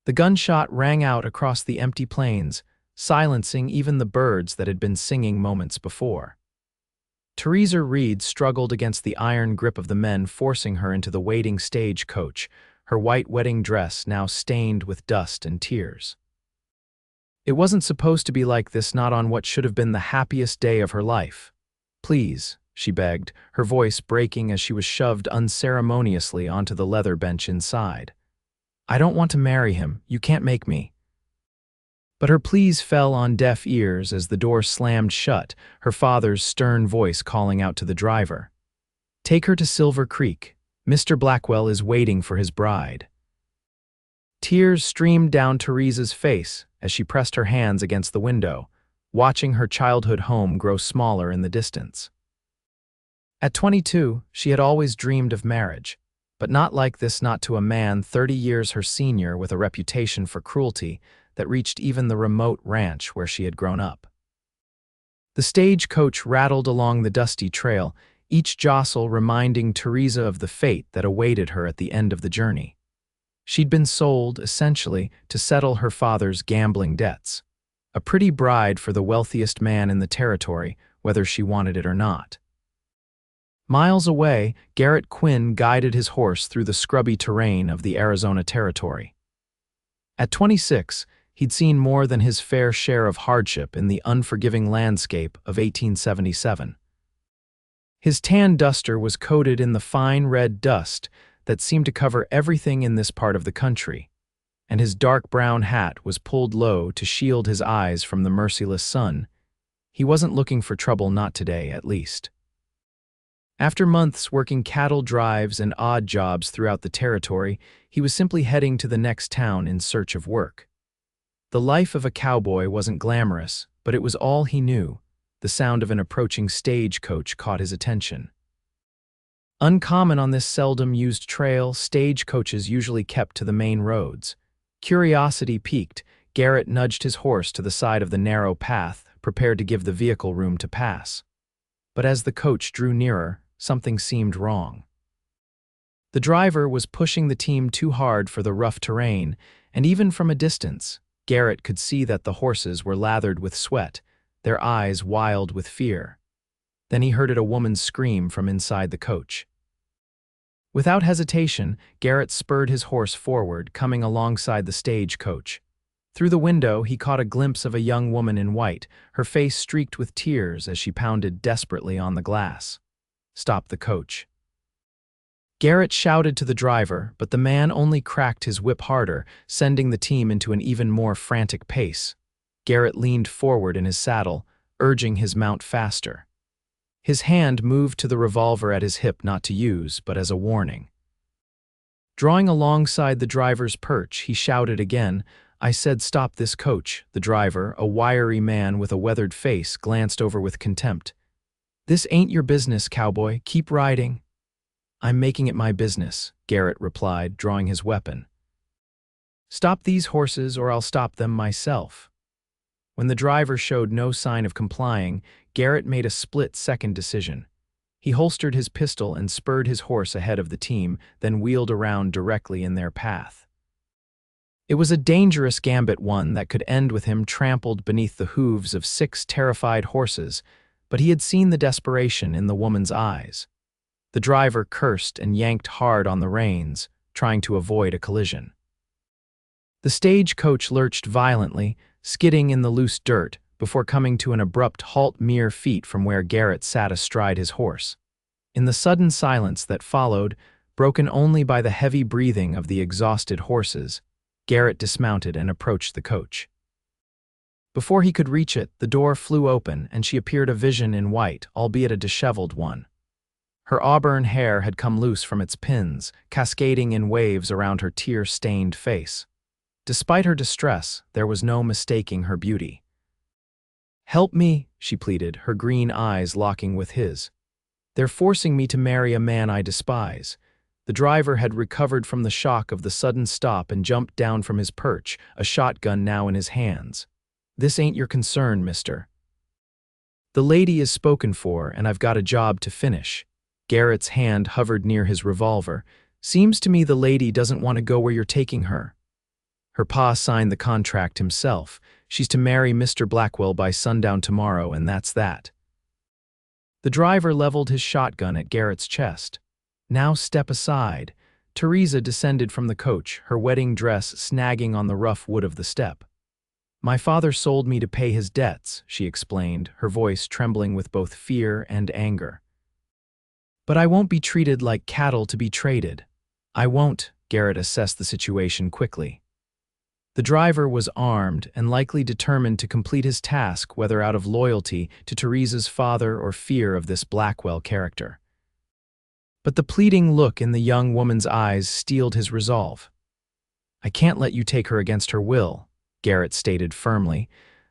The gunshot rang out across the empty plains, silencing even the birds that had been singing moments before. Theresa Reed struggled against the iron grip of the men forcing her into the waiting stagecoach, her white wedding dress now stained with dust and tears. It wasn't supposed to be like this, not on what should have been the happiest day of her life. "Please," she begged, her voice breaking as she was shoved unceremoniously onto the leather bench inside. "I don't want to marry him. You can't make me." But her pleas fell on deaf ears as the door slammed shut, her father's stern voice calling out to the driver. "Take her to Silver Creek. Mr. Blackwell is waiting for his bride." Tears streamed down Theresa's face as she pressed her hands against the window, watching her childhood home grow smaller in the distance. At 22, she had always dreamed of marriage, but not like this, not to a man 30 years her senior with a reputation for cruelty that reached even the remote ranch where she had grown up. The stagecoach rattled along the dusty trail, each jostle reminding Theresa of the fate that awaited her at the end of the journey. She'd been sold, essentially, to settle her father's gambling debts. A pretty bride for the wealthiest man in the territory, whether she wanted it or not. Miles away, Garrett Quinn guided his horse through the scrubby terrain of the Arizona Territory. At 26, he'd seen more than his fair share of hardship in the unforgiving landscape of 1877. His tan duster was coated in the fine red dust that seemed to cover everything in this part of the country, and his dark brown hat was pulled low to shield his eyes from the merciless sun. He wasn't looking for trouble, not today, at least. After months working cattle drives and odd jobs throughout the territory, he was simply heading to the next town in search of work. The life of a cowboy wasn't glamorous, but it was all he knew. The sound of an approaching stagecoach caught his attention. Uncommon on this seldom-used trail, stagecoaches usually kept to the main roads. Curiosity piqued, Garrett nudged his horse to the side of the narrow path, prepared to give the vehicle room to pass. But as the coach drew nearer, something seemed wrong. The driver was pushing the team too hard for the rough terrain, and even from a distance, Garrett could see that the horses were lathered with sweat, their eyes wild with fear. Then he heard a woman's scream from inside the coach. Without hesitation, Garrett spurred his horse forward, coming alongside the stagecoach. Through the window, he caught a glimpse of a young woman in white, her face streaked with tears as she pounded desperately on the glass. "Stop the coach." Garrett shouted to the driver, but the man only cracked his whip harder, sending the team into an even more frantic pace. Garrett leaned forward in his saddle, urging his mount faster. His hand moved to the revolver at his hip, not to use, but as a warning. Drawing alongside the driver's perch, he shouted again, "I said stop this coach." The driver, a wiry man with a weathered face, glanced over with contempt. "This ain't your business, cowboy. Keep riding." "I'm making it my business," Garrett replied, drawing his weapon. "Stop these horses or I'll stop them myself." When the driver showed no sign of complying, Garrett made a split-second decision. He holstered his pistol and spurred his horse ahead of the team, then wheeled around directly in their path. It was a dangerous gambit, one that could end with him trampled beneath the hooves of 6 terrified horses, but he had seen the desperation in the woman's eyes. The driver cursed and yanked hard on the reins, trying to avoid a collision. The stagecoach lurched violently, skidding in the loose dirt, before coming to an abrupt halt mere feet from where Garrett sat astride his horse. In the sudden silence that followed, broken only by the heavy breathing of the exhausted horses, Garrett dismounted and approached the coach. Before he could reach it, the door flew open and she appeared a vision in white, albeit a disheveled one. Her auburn hair had come loose from its pins, cascading in waves around her tear-stained face. Despite her distress, there was no mistaking her beauty. "Help me," she pleaded, her green eyes locking with his. "They're forcing me to marry a man I despise." The driver had recovered from the shock of the sudden stop and jumped down from his perch, a shotgun now in his hands. "This ain't your concern, mister. The lady is spoken for, and I've got a job to finish." Garrett's hand hovered near his revolver. "Seems to me the lady doesn't want to go where you're taking her." Her pa signed the contract himself. She's to marry Mr. Blackwell by sundown tomorrow, and that's that. The driver leveled his shotgun at Garrett's chest. Now step aside. Theresa descended from the coach, her wedding dress snagging on the rough wood of the step. My father sold me to pay his debts, she explained, her voice trembling with both fear and anger. But I won't be treated like cattle to be traded. I won't, Garrett assessed the situation quickly. The driver was armed and likely determined to complete his task, whether out of loyalty to Theresa's father or fear of this Blackwell character. But the pleading look in the young woman's eyes steeled his resolve. I can't let you take her against her will, Garrett stated firmly.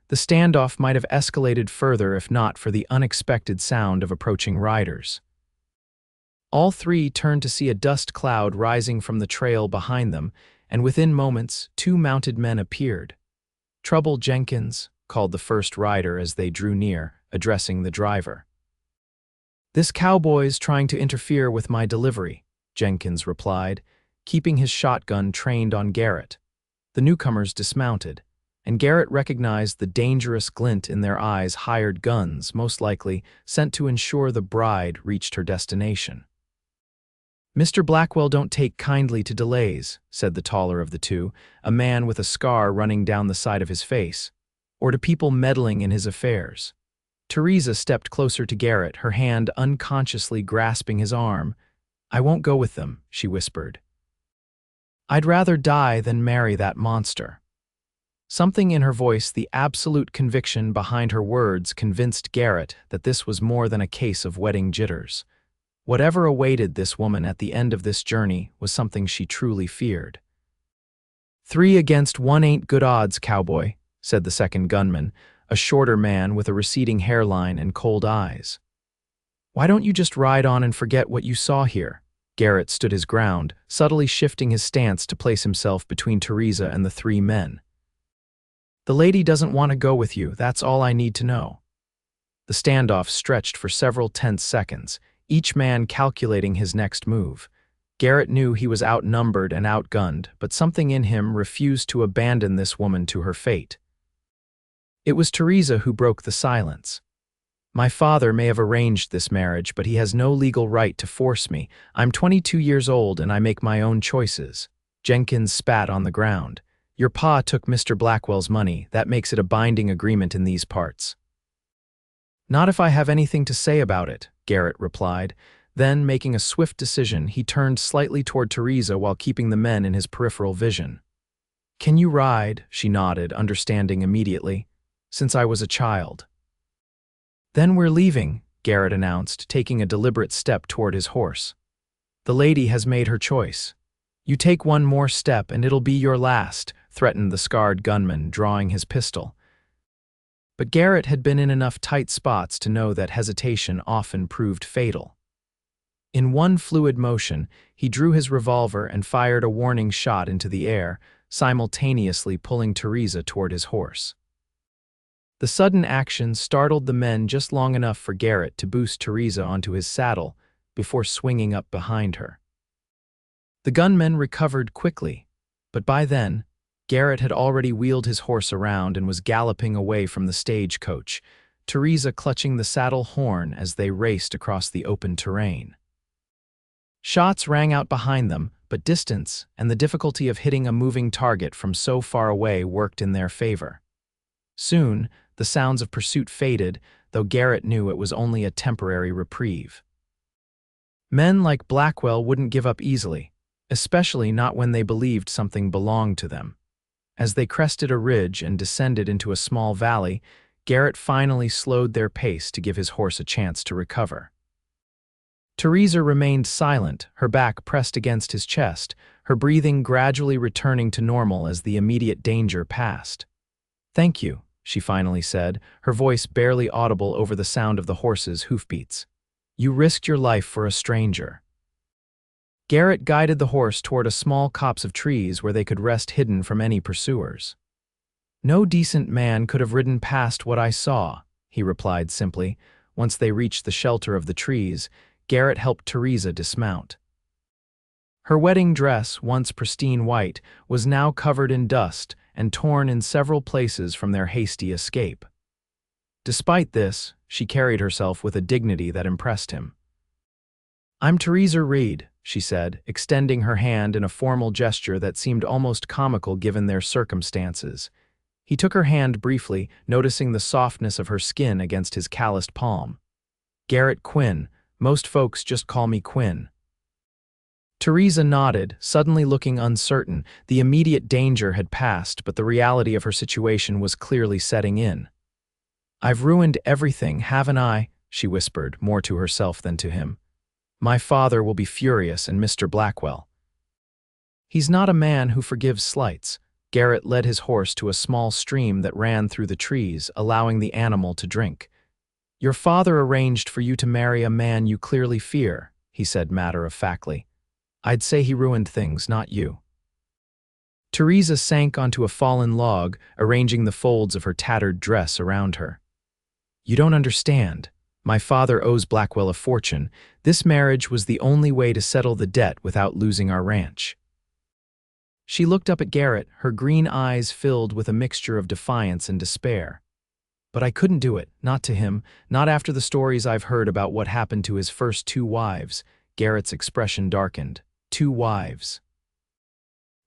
The standoff might have escalated further if not for the unexpected sound of approaching riders. All three turned to see a dust cloud rising from the trail behind them, and within moments, 2 mounted men appeared. "Trouble, Jenkins," called the first rider as they drew near, addressing the driver. "This cowboy's trying to interfere with my delivery," Jenkins replied, keeping his shotgun trained on Garrett. The newcomers dismounted, and Garrett recognized the dangerous glint in their eyes. Hired guns, most likely, sent to ensure the bride reached her destination. "Mr. Blackwell don't take kindly to delays," said the taller of the two, a man with a scar running down the side of his face, "or to people meddling in his affairs." Theresa stepped closer to Garrett, her hand unconsciously grasping his arm. "I won't go with them," she whispered. "I'd rather die than marry that monster." Something in her voice, the absolute conviction behind her words, convinced Garrett that this was more than a case of wedding jitters. Whatever awaited this woman at the end of this journey was something she truly feared. "3 against 1 ain't good odds, cowboy," said the second gunman, a shorter man with a receding hairline and cold eyes. "Why don't you just ride on and forget what you saw here?" Garrett stood his ground, subtly shifting his stance to place himself between Theresa and the 3 men. "The lady doesn't want to go with you, that's all I need to know." The standoff stretched for several tense seconds, each man calculating his next move. Garrett knew he was outnumbered and outgunned, but something in him refused to abandon this woman to her fate. It was Theresa who broke the silence. "My father may have arranged this marriage, but he has no legal right to force me. I'm 22 years old and I make my own choices." Jenkins spat on the ground. "Your pa took Mr. Blackwell's money. That makes it a binding agreement in these parts." "Not if I have anything to say about it," Garrett replied. Then, making a swift decision, he turned slightly toward Theresa while keeping the men in his peripheral vision. "Can you ride?" She nodded, understanding immediately. "Since I was a child." "Then we're leaving," Garrett announced, taking a deliberate step toward his horse. "The lady has made her choice. You take one more step and it'll be your last," threatened the scarred gunman, drawing his pistol. But Garrett had been in enough tight spots to know that hesitation often proved fatal. In one fluid motion, he drew his revolver and fired a warning shot into the air, simultaneously pulling Theresa toward his horse. The sudden action startled the men just long enough for Garrett to boost Theresa onto his saddle before swinging up behind her. The gunmen recovered quickly, but by then, Garrett had already wheeled his horse around and was galloping away from the stagecoach, Theresa clutching the saddle horn as they raced across the open terrain. Shots rang out behind them, but distance and the difficulty of hitting a moving target from so far away worked in their favor. Soon, the sounds of pursuit faded, though Garrett knew it was only a temporary reprieve. Men like Blackwell wouldn't give up easily, especially not when they believed something belonged to them. As they crested a ridge and descended into a small valley, Garrett finally slowed their pace to give his horse a chance to recover. Theresa remained silent, her back pressed against his chest, her breathing gradually returning to normal as the immediate danger passed. "Thank you," she finally said, her voice barely audible over the sound of the horse's hoofbeats. "You risked your life for a stranger." Garrett guided the horse toward a small copse of trees where they could rest hidden from any pursuers. "No decent man could have ridden past what I saw," he replied simply. Once they reached the shelter of the trees, Garrett helped Theresa dismount. Her wedding dress, once pristine white, was now covered in dust and torn in several places from their hasty escape. Despite this, she carried herself with a dignity that impressed him. "I'm Theresa Reed," she said, extending her hand in a formal gesture that seemed almost comical given their circumstances. He took her hand briefly, noticing the softness of her skin against his calloused palm. "Garrett Quinn. Most folks just call me Quinn." Theresa nodded, suddenly looking uncertain. The immediate danger had passed, but the reality of her situation was clearly setting in. "I've ruined everything, haven't I?" she whispered, more to herself than to him. "My father will be furious, and Mr. Blackwell." "He's not a man who forgives slights." Garrett led his horse to a small stream that ran through the trees, allowing the animal to drink. "Your father arranged for you to marry a man you clearly fear," he said matter-of-factly. "I'd say he ruined things, not you." Theresa sank onto a fallen log, arranging the folds of her tattered dress around her. "You don't understand. My father owes Blackwell a fortune. This marriage was the only way to settle the debt without losing our ranch." She looked up at Garrett, her green eyes filled with a mixture of defiance and despair. "But I couldn't do it, not to him, not after the stories I've heard about what happened to his first 2 wives. Garrett's expression darkened. 2 wives.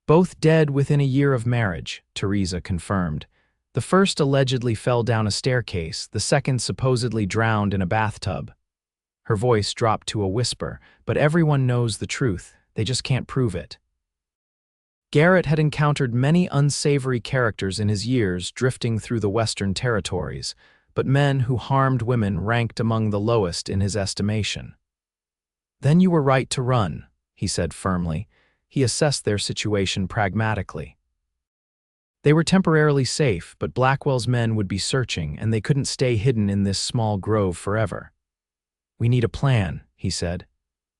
"Both dead within a year of marriage," Theresa confirmed. "The first allegedly fell down a staircase, the second supposedly drowned in a bathtub." Her voice dropped to a whisper, "But everyone knows the truth, they just can't prove it." Garrett had encountered many unsavory characters in his years drifting through the Western territories, but men who harmed women ranked among the lowest in his estimation. "Then you were right to run," he said firmly. He assessed their situation pragmatically. They were temporarily safe, but Blackwell's men would be searching, and they couldn't stay hidden in this small grove forever. "We need a plan," he said.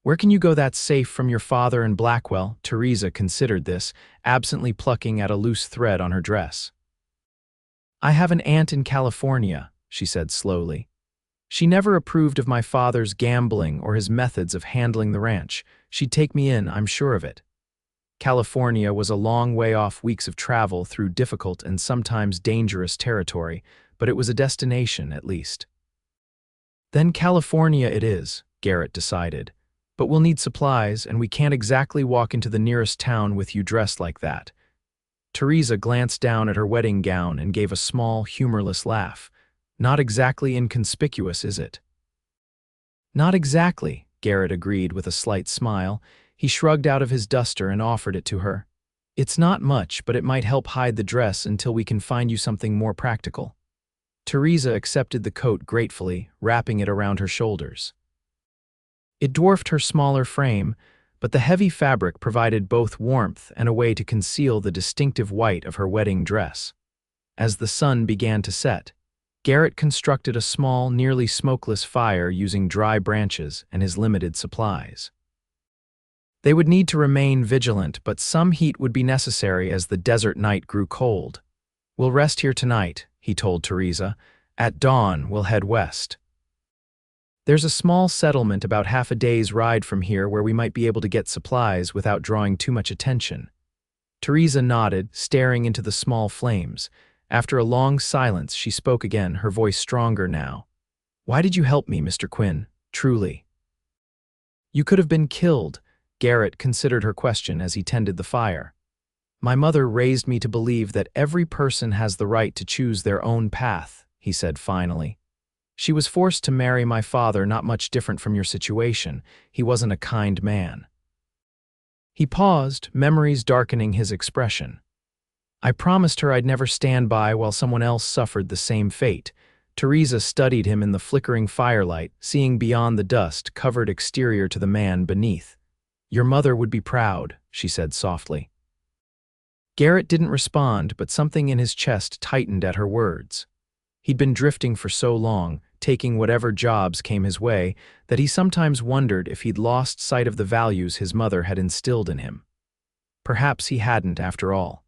"Where can you go that's safe from your father and Blackwell?" Theresa considered this, absently plucking at a loose thread on her dress. "I have an aunt in California," she said slowly. "She never approved of my father's gambling or his methods of handling the ranch. She'd take me in, I'm sure of it." California was a long way off, weeks of travel through difficult and sometimes dangerous territory, but it was a destination at least. "Then California it is," Garrett decided. "But we'll need supplies, and we can't exactly walk into the nearest town with you dressed like that." Theresa glanced down at her wedding gown and gave a small, humorless laugh. "Not exactly inconspicuous, is it?" "Not exactly," Garrett agreed with a slight smile. He shrugged out of his duster and offered it to her. "It's not much, but it might help hide the dress until we can find you something more practical." Theresa accepted the coat gratefully, wrapping it around her shoulders. It dwarfed her smaller frame, but the heavy fabric provided both warmth and a way to conceal the distinctive white of her wedding dress. As the sun began to set, Garrett constructed a small, nearly smokeless fire using dry branches and his limited supplies. They would need to remain vigilant, but some heat would be necessary as the desert night grew cold. "We'll rest here tonight," he told Theresa. "At dawn, we'll head west. There's a small settlement about half a day's ride from here where we might be able to get supplies without drawing too much attention." Theresa nodded, staring into the small flames. After a long silence, she spoke again, her voice stronger now. "Why did you help me, Mr. Quinn? Truly." "You could have been killed," Garrett considered her question as he tended the fire. "My mother raised me to believe that every person has the right to choose their own path," he said finally. "She was forced to marry my father, not much different from your situation. He wasn't a kind man." He paused, memories darkening his expression. "I promised her I'd never stand by while someone else suffered the same fate." Theresa studied him in the flickering firelight, seeing beyond the dust-covered exterior to the man beneath. "Your mother would be proud," she said softly. Garrett didn't respond, but something in his chest tightened at her words. He'd been drifting for so long, taking whatever jobs came his way, that he sometimes wondered if he'd lost sight of the values his mother had instilled in him. Perhaps he hadn't, after all.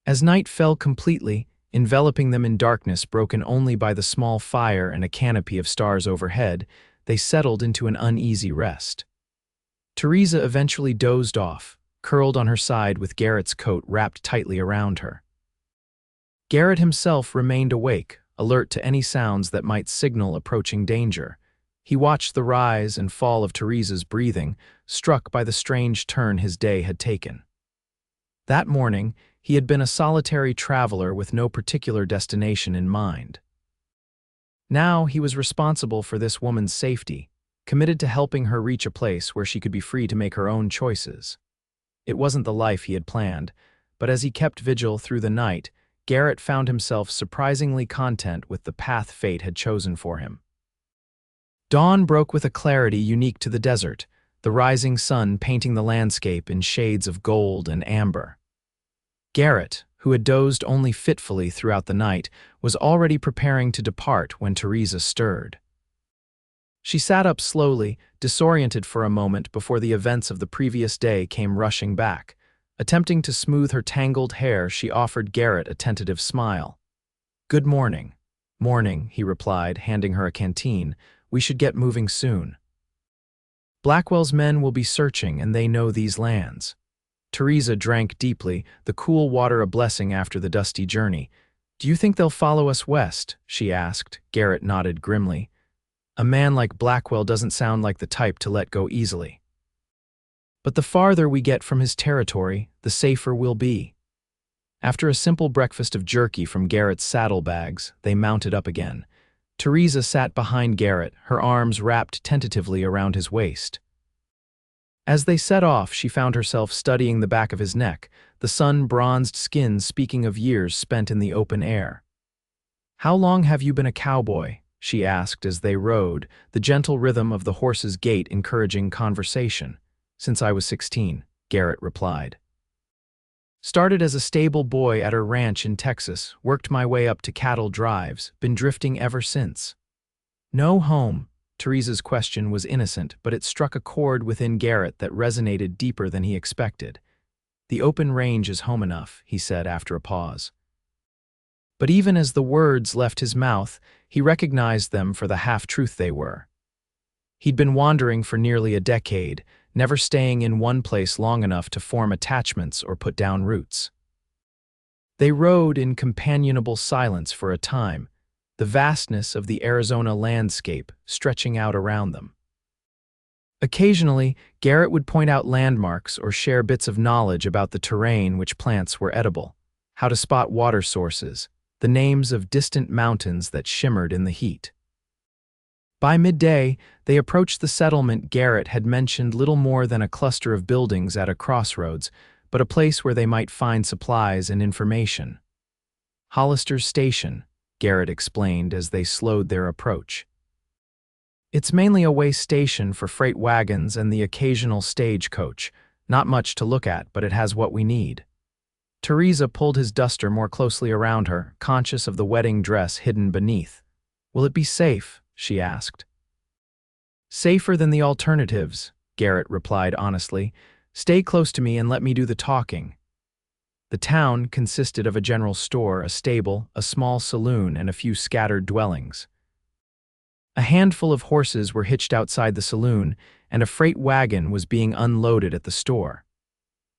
As night fell completely, enveloping them in darkness broken only by the small fire and a canopy of stars overhead, they settled into an uneasy rest. Theresa eventually dozed off, curled on her side with Garrett's coat wrapped tightly around her. Garrett himself remained awake, alert to any sounds that might signal approaching danger. He watched the rise and fall of Theresa's breathing, struck by the strange turn his day had taken. That morning, he had been a solitary traveler with no particular destination in mind. Now he was responsible for this woman's safety, committed to helping her reach a place where she could be free to make her own choices. It wasn't the life he had planned, but as he kept vigil through the night, Garrett found himself surprisingly content with the path fate had chosen for him. Dawn broke with a clarity unique to the desert, the rising sun painting the landscape in shades of gold and amber. Garrett, who had dozed only fitfully throughout the night, was already preparing to depart when Theresa stirred. She sat up slowly, disoriented for a moment before the events of the previous day came rushing back. Attempting to smooth her tangled hair, she offered Garrett a tentative smile. "Good morning." "Morning," he replied, handing her a canteen. "We should get moving soon. Blackwell's men will be searching, and they know these lands." Theresa drank deeply, the cool water a blessing after the dusty journey. "Do you think they'll follow us west?" she asked. Garrett nodded grimly. "A man like Blackwell doesn't sound like the type to let go easily. But the farther we get from his territory, the safer we'll be." After a simple breakfast of jerky from Garrett's saddlebags, they mounted up again. Theresa sat behind Garrett, her arms wrapped tentatively around his waist. As they set off, she found herself studying the back of his neck, the sun-bronzed skin speaking of years spent in the open air. "How long have you been a cowboy?" she asked as they rode, the gentle rhythm of the horse's gait encouraging conversation. "Since I was 16, Garrett replied. "Started as a stable boy at her ranch in Texas, worked my way up to cattle drives, been drifting ever since." "No home?" Theresa's question was innocent, but it struck a chord within Garrett that resonated deeper than he expected. "The open range is home enough," he said after a pause. But even as the words left his mouth, he recognized them for the half-truth they were. He'd been wandering for nearly a decade, never staying in one place long enough to form attachments or put down roots. They rode in companionable silence for a time, the vastness of the Arizona landscape stretching out around them. Occasionally, Garrett would point out landmarks or share bits of knowledge about the terrain, which plants were edible, how to spot water sources, the names of distant mountains that shimmered in the heat. By midday, they approached the settlement Garrett had mentioned, little more than a cluster of buildings at a crossroads, but a place where they might find supplies and information. "Hollister's Station," Garrett explained as they slowed their approach. "It's mainly a way station for freight wagons and the occasional stagecoach. Not much to look at, but it has what we need." Theresa pulled his duster more closely around her, conscious of the wedding dress hidden beneath. "Will it be safe?" she asked. "Safer than the alternatives," Garrett replied honestly. "Stay close to me and let me do the talking." The town consisted of a general store, a stable, a small saloon, and a few scattered dwellings. A handful of horses were hitched outside the saloon, and a freight wagon was being unloaded at the store.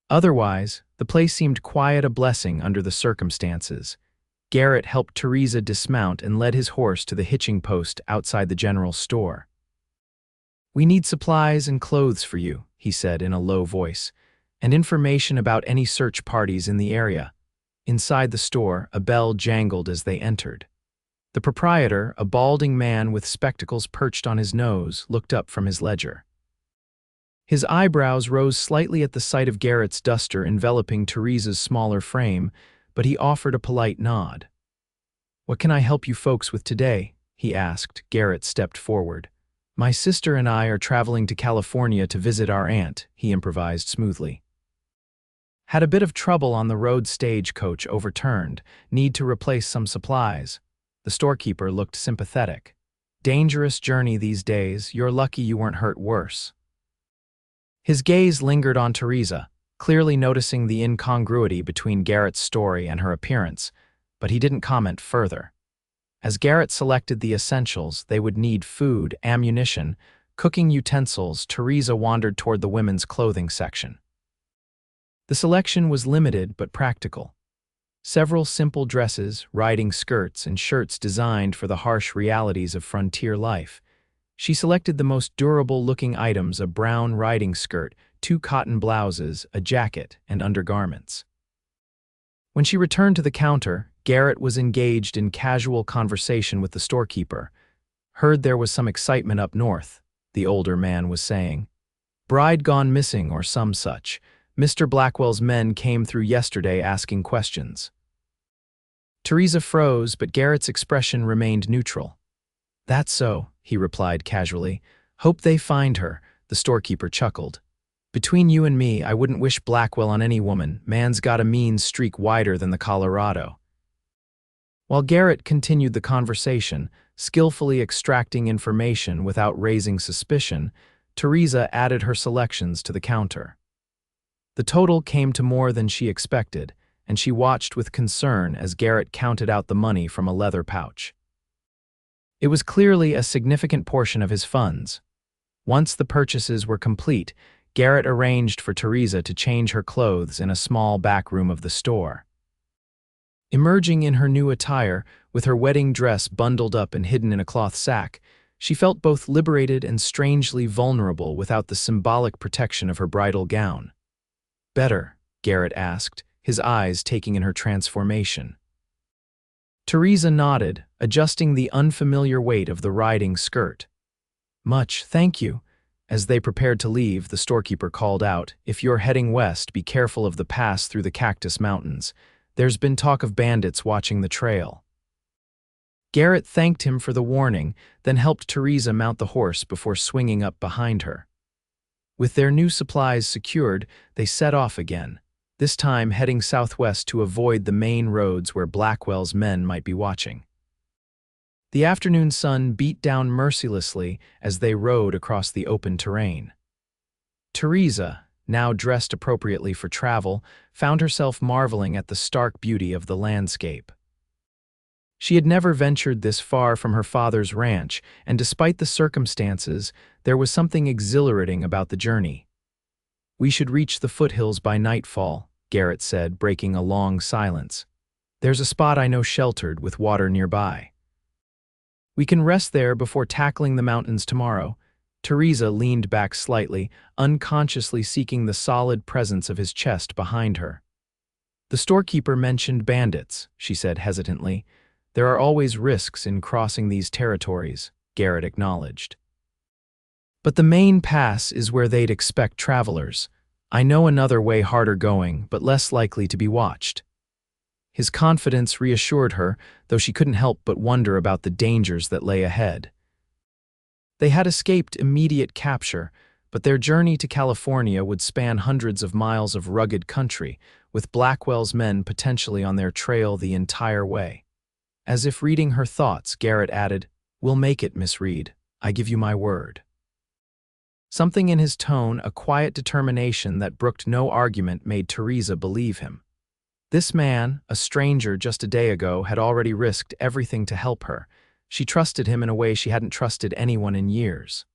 Otherwise, the place seemed quiet, a blessing under the circumstances. Garrett helped Theresa dismount and led his horse to the hitching post outside the general store. "We need supplies and clothes for you," he said in a low voice, "and information about any search parties in the area." Inside the store, a bell jangled as they entered. The proprietor, a balding man with spectacles perched on his nose, looked up from his ledger. His eyebrows rose slightly at the sight of Garrett's duster enveloping Theresa's smaller frame, but he offered a polite nod. "What can I help you folks with today?" he asked. Garrett stepped forward. "My sister and I are traveling to California to visit our aunt," he improvised smoothly. "Had a bit of trouble on the road, stagecoach overturned. Need to replace some supplies." The storekeeper looked sympathetic. "Dangerous journey these days. You're lucky you weren't hurt worse." His gaze lingered on Theresa, clearly noticing the incongruity between Garrett's story and her appearance, but he didn't comment further. As Garrett selected the essentials, they would need food, ammunition, Cooking utensils, Theresa wandered toward the women's clothing section. The selection was limited but practical. Several simple dresses, riding skirts, and shirts designed for the harsh realities of frontier life. She selected the most durable-looking items: a brown riding skirt, 2 cotton blouses, a jacket, and undergarments. When she returned to the counter, Garrett was engaged in casual conversation with the storekeeper. "Heard there was some excitement up north," the older man was saying. "Bride gone missing or some such. Mr. Blackwell's men came through yesterday asking questions." Theresa froze, but Garrett's expression remained neutral. "That's so," he replied casually. "Hope they find her," the storekeeper chuckled. "Between you and me, I wouldn't wish Blackwell on any woman. Man's got a mean streak wider than the Colorado." While Garrett continued the conversation, skillfully extracting information without raising suspicion, Theresa added her selections to the counter. The total came to more than she expected, and she watched with concern as Garrett counted out the money from a leather pouch. It was clearly a significant portion of his funds. Once the purchases were complete, Garrett arranged for Theresa to change her clothes in a small back room of the store. Emerging in her new attire, with her wedding dress bundled up and hidden in a cloth sack, she felt both liberated and strangely vulnerable without the symbolic protection of her bridal gown. "Better?" Garrett asked, his eyes taking in her transformation. Theresa nodded, adjusting the unfamiliar weight of the riding skirt. "Much, thank you." As they prepared to leave, the storekeeper called out, "If you're heading west, be careful of the pass through the Cactus Mountains. There's been talk of bandits watching the trail." Garrett thanked him for the warning, then helped Theresa mount the horse before swinging up behind her. With their new supplies secured, they set off again, this time heading southwest to avoid the main roads where Blackwell's men might be watching. The afternoon sun beat down mercilessly as they rode across the open terrain. Theresa, now dressed appropriately for travel, found herself marveling at the stark beauty of the landscape. She had never ventured this far from her father's ranch, and despite the circumstances, there was something exhilarating about the journey. "We should reach the foothills by nightfall," Garrett said, breaking a long silence. "There's a spot I know sheltered with water nearby. We can rest there before tackling the mountains tomorrow." Theresa leaned back slightly, unconsciously seeking the solid presence of his chest behind her. "The storekeeper mentioned bandits," she said hesitantly. "There are always risks in crossing these territories," Garrett acknowledged. "But the main pass is where they'd expect travelers. I know another way harder going, but less likely to be watched." His confidence reassured her, though she couldn't help but wonder about the dangers that lay ahead. They had escaped immediate capture, but their journey to California would span hundreds of miles of rugged country, with Blackwell's men potentially on their trail the entire way. As if reading her thoughts, Garrett added, "We'll make it, Miss Reed. I give you my word." Something in his tone, a quiet determination that brooked no argument, made Theresa believe him. This man, a stranger just a day ago, had already risked everything to help her. She trusted him in a way she hadn't trusted anyone in years.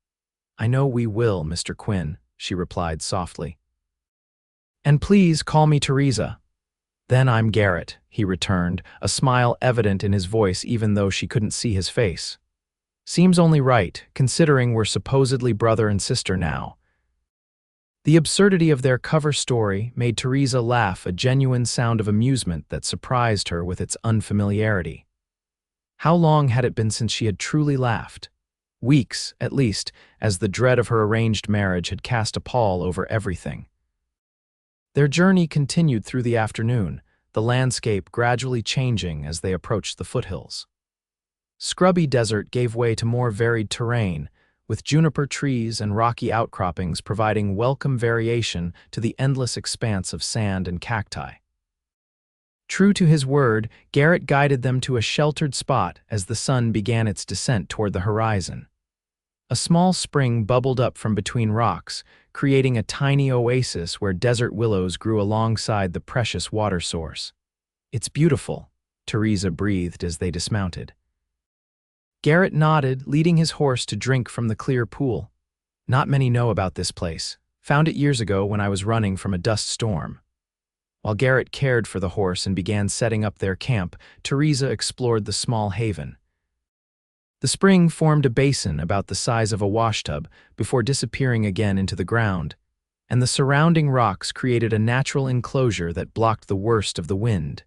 "I know we will, Mr. Quinn," she replied softly. "And please call me Theresa." "Then I'm Garrett," he returned, a smile evident in his voice even though she couldn't see his face. "Seems only right, considering we're supposedly brother and sister now." The absurdity of their cover story made Theresa laugh, a genuine sound of amusement that surprised her with its unfamiliarity. How long had it been since she had truly laughed? Weeks, at least, as the dread of her arranged marriage had cast a pall over everything. Their journey continued through the afternoon, the landscape gradually changing as they approached the foothills. Scrubby desert gave way to more varied terrain, with juniper trees and rocky outcroppings providing welcome variation to the endless expanse of sand and cacti. True to his word, Garrett guided them to a sheltered spot as the sun began its descent toward the horizon. A small spring bubbled up from between rocks, creating a tiny oasis where desert willows grew alongside the precious water source. "It's beautiful," Theresa breathed as they dismounted. Garrett nodded, leading his horse to drink from the clear pool. Not many know about this place. Found it years ago when I was running from a dust storm. While Garrett cared for the horse and began setting up their camp, Theresa explored the small haven. The spring formed a basin about the size of a washtub before disappearing again into the ground, and the surrounding rocks created a natural enclosure that blocked the worst of the wind.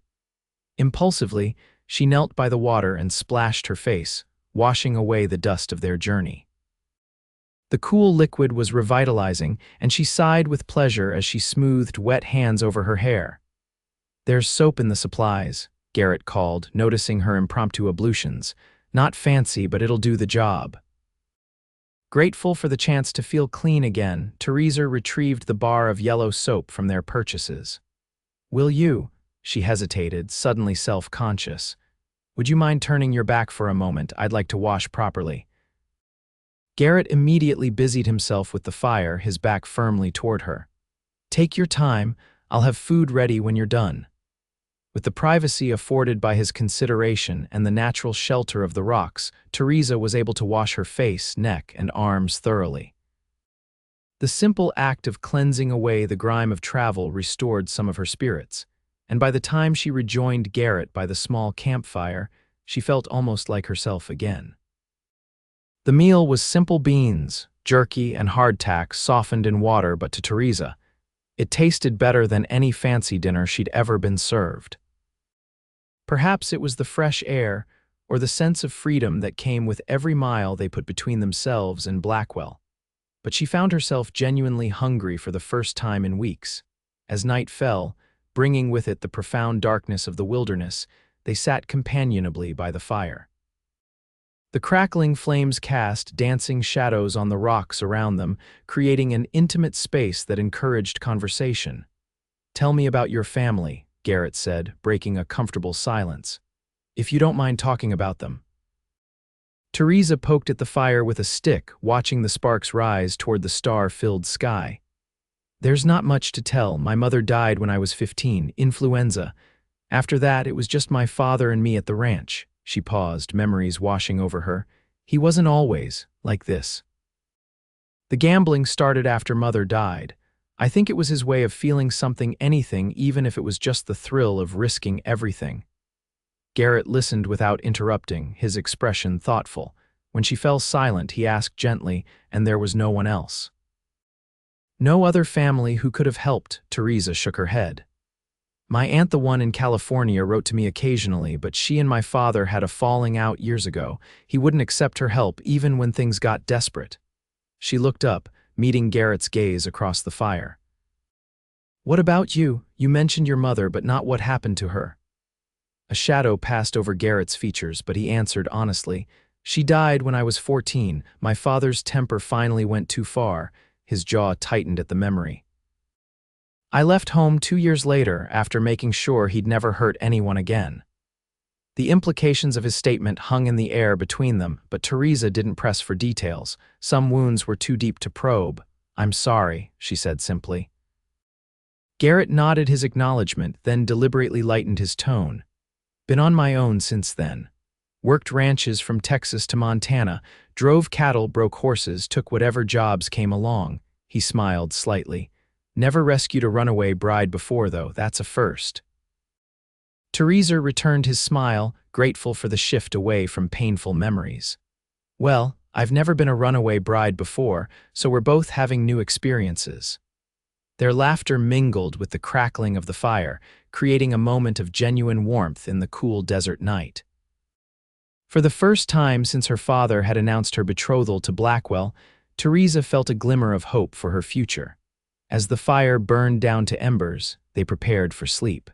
Impulsively, she knelt by the water and splashed her face, washing away the dust of their journey. The cool liquid was revitalizing, and she sighed with pleasure as she smoothed wet hands over her hair. "There's soap in the supplies," Garrett called, noticing her impromptu ablutions. "Not fancy, but it'll do the job." Grateful for the chance to feel clean again, Theresa retrieved the bar of yellow soap from their purchases. "Will you?" She hesitated, suddenly self-conscious. "Would you mind turning your back for a moment? I'd like to wash properly." Garrett immediately busied himself with the fire, his back firmly toward her. "Take your time. I'll have food ready when you're done." With the privacy afforded by his consideration and the natural shelter of the rocks, Theresa was able to wash her face, neck, and arms thoroughly. The simple act of cleansing away the grime of travel restored some of her spirits, and by the time she rejoined Garrett by the small campfire, she felt almost like herself again. The meal was simple beans, jerky, and hardtack softened in water, but to Theresa, it tasted better than any fancy dinner she'd ever been served. Perhaps it was the fresh air or the sense of freedom that came with every mile they put between themselves and Blackwell, but she found herself genuinely hungry for the first time in weeks. As night fell, bringing with it the profound darkness of the wilderness, they sat companionably by the fire. The crackling flames cast dancing shadows on the rocks around them, creating an intimate space that encouraged conversation. "Tell me about your family," Garrett said, breaking a comfortable silence. "If you don't mind talking about them." Theresa poked at the fire with a stick, watching the sparks rise toward the star-filled sky. "There's not much to tell. My mother died when I was 15, influenza. After that, it was just my father and me at the ranch." She paused, memories washing over her. "He wasn't always like this. The gambling started after Mother died. I think it was his way of feeling something, anything, even if it was just the thrill of risking everything." Garrett listened without interrupting, his expression thoughtful. When she fell silent, he asked gently, "And there was no one else?" "No other family who could have helped," Theresa shook her head. "My aunt, the one in California, wrote to me occasionally, but she and my father had a falling out years ago. He wouldn't accept her help even when things got desperate." She looked up, meeting Garrett's gaze across the fire. "What about you? You mentioned your mother, but not what happened to her." A shadow passed over Garrett's features, but he answered honestly, "She died when I was 14. My father's temper finally went too far." His jaw tightened at the memory. "I left home 2 years later after making sure he'd never hurt anyone again." The implications of his statement hung in the air between them, but Theresa didn't press for details. Some wounds were too deep to probe. "I'm sorry," she said simply. Garrett nodded his acknowledgement, then deliberately lightened his tone. "Been on my own since then. Worked ranches from Texas to Montana, drove cattle, broke horses, took whatever jobs came along." He smiled slightly. "Never rescued a runaway bride before, though. That's a first." Theresa returned his smile, grateful for the shift away from painful memories. "Well, I've never been a runaway bride before, so we're both having new experiences." Their laughter mingled with the crackling of the fire, creating a moment of genuine warmth in the cool desert night. For the first time since her father had announced her betrothal to Blackwell, Theresa felt a glimmer of hope for her future. As the fire burned down to embers, they prepared for sleep.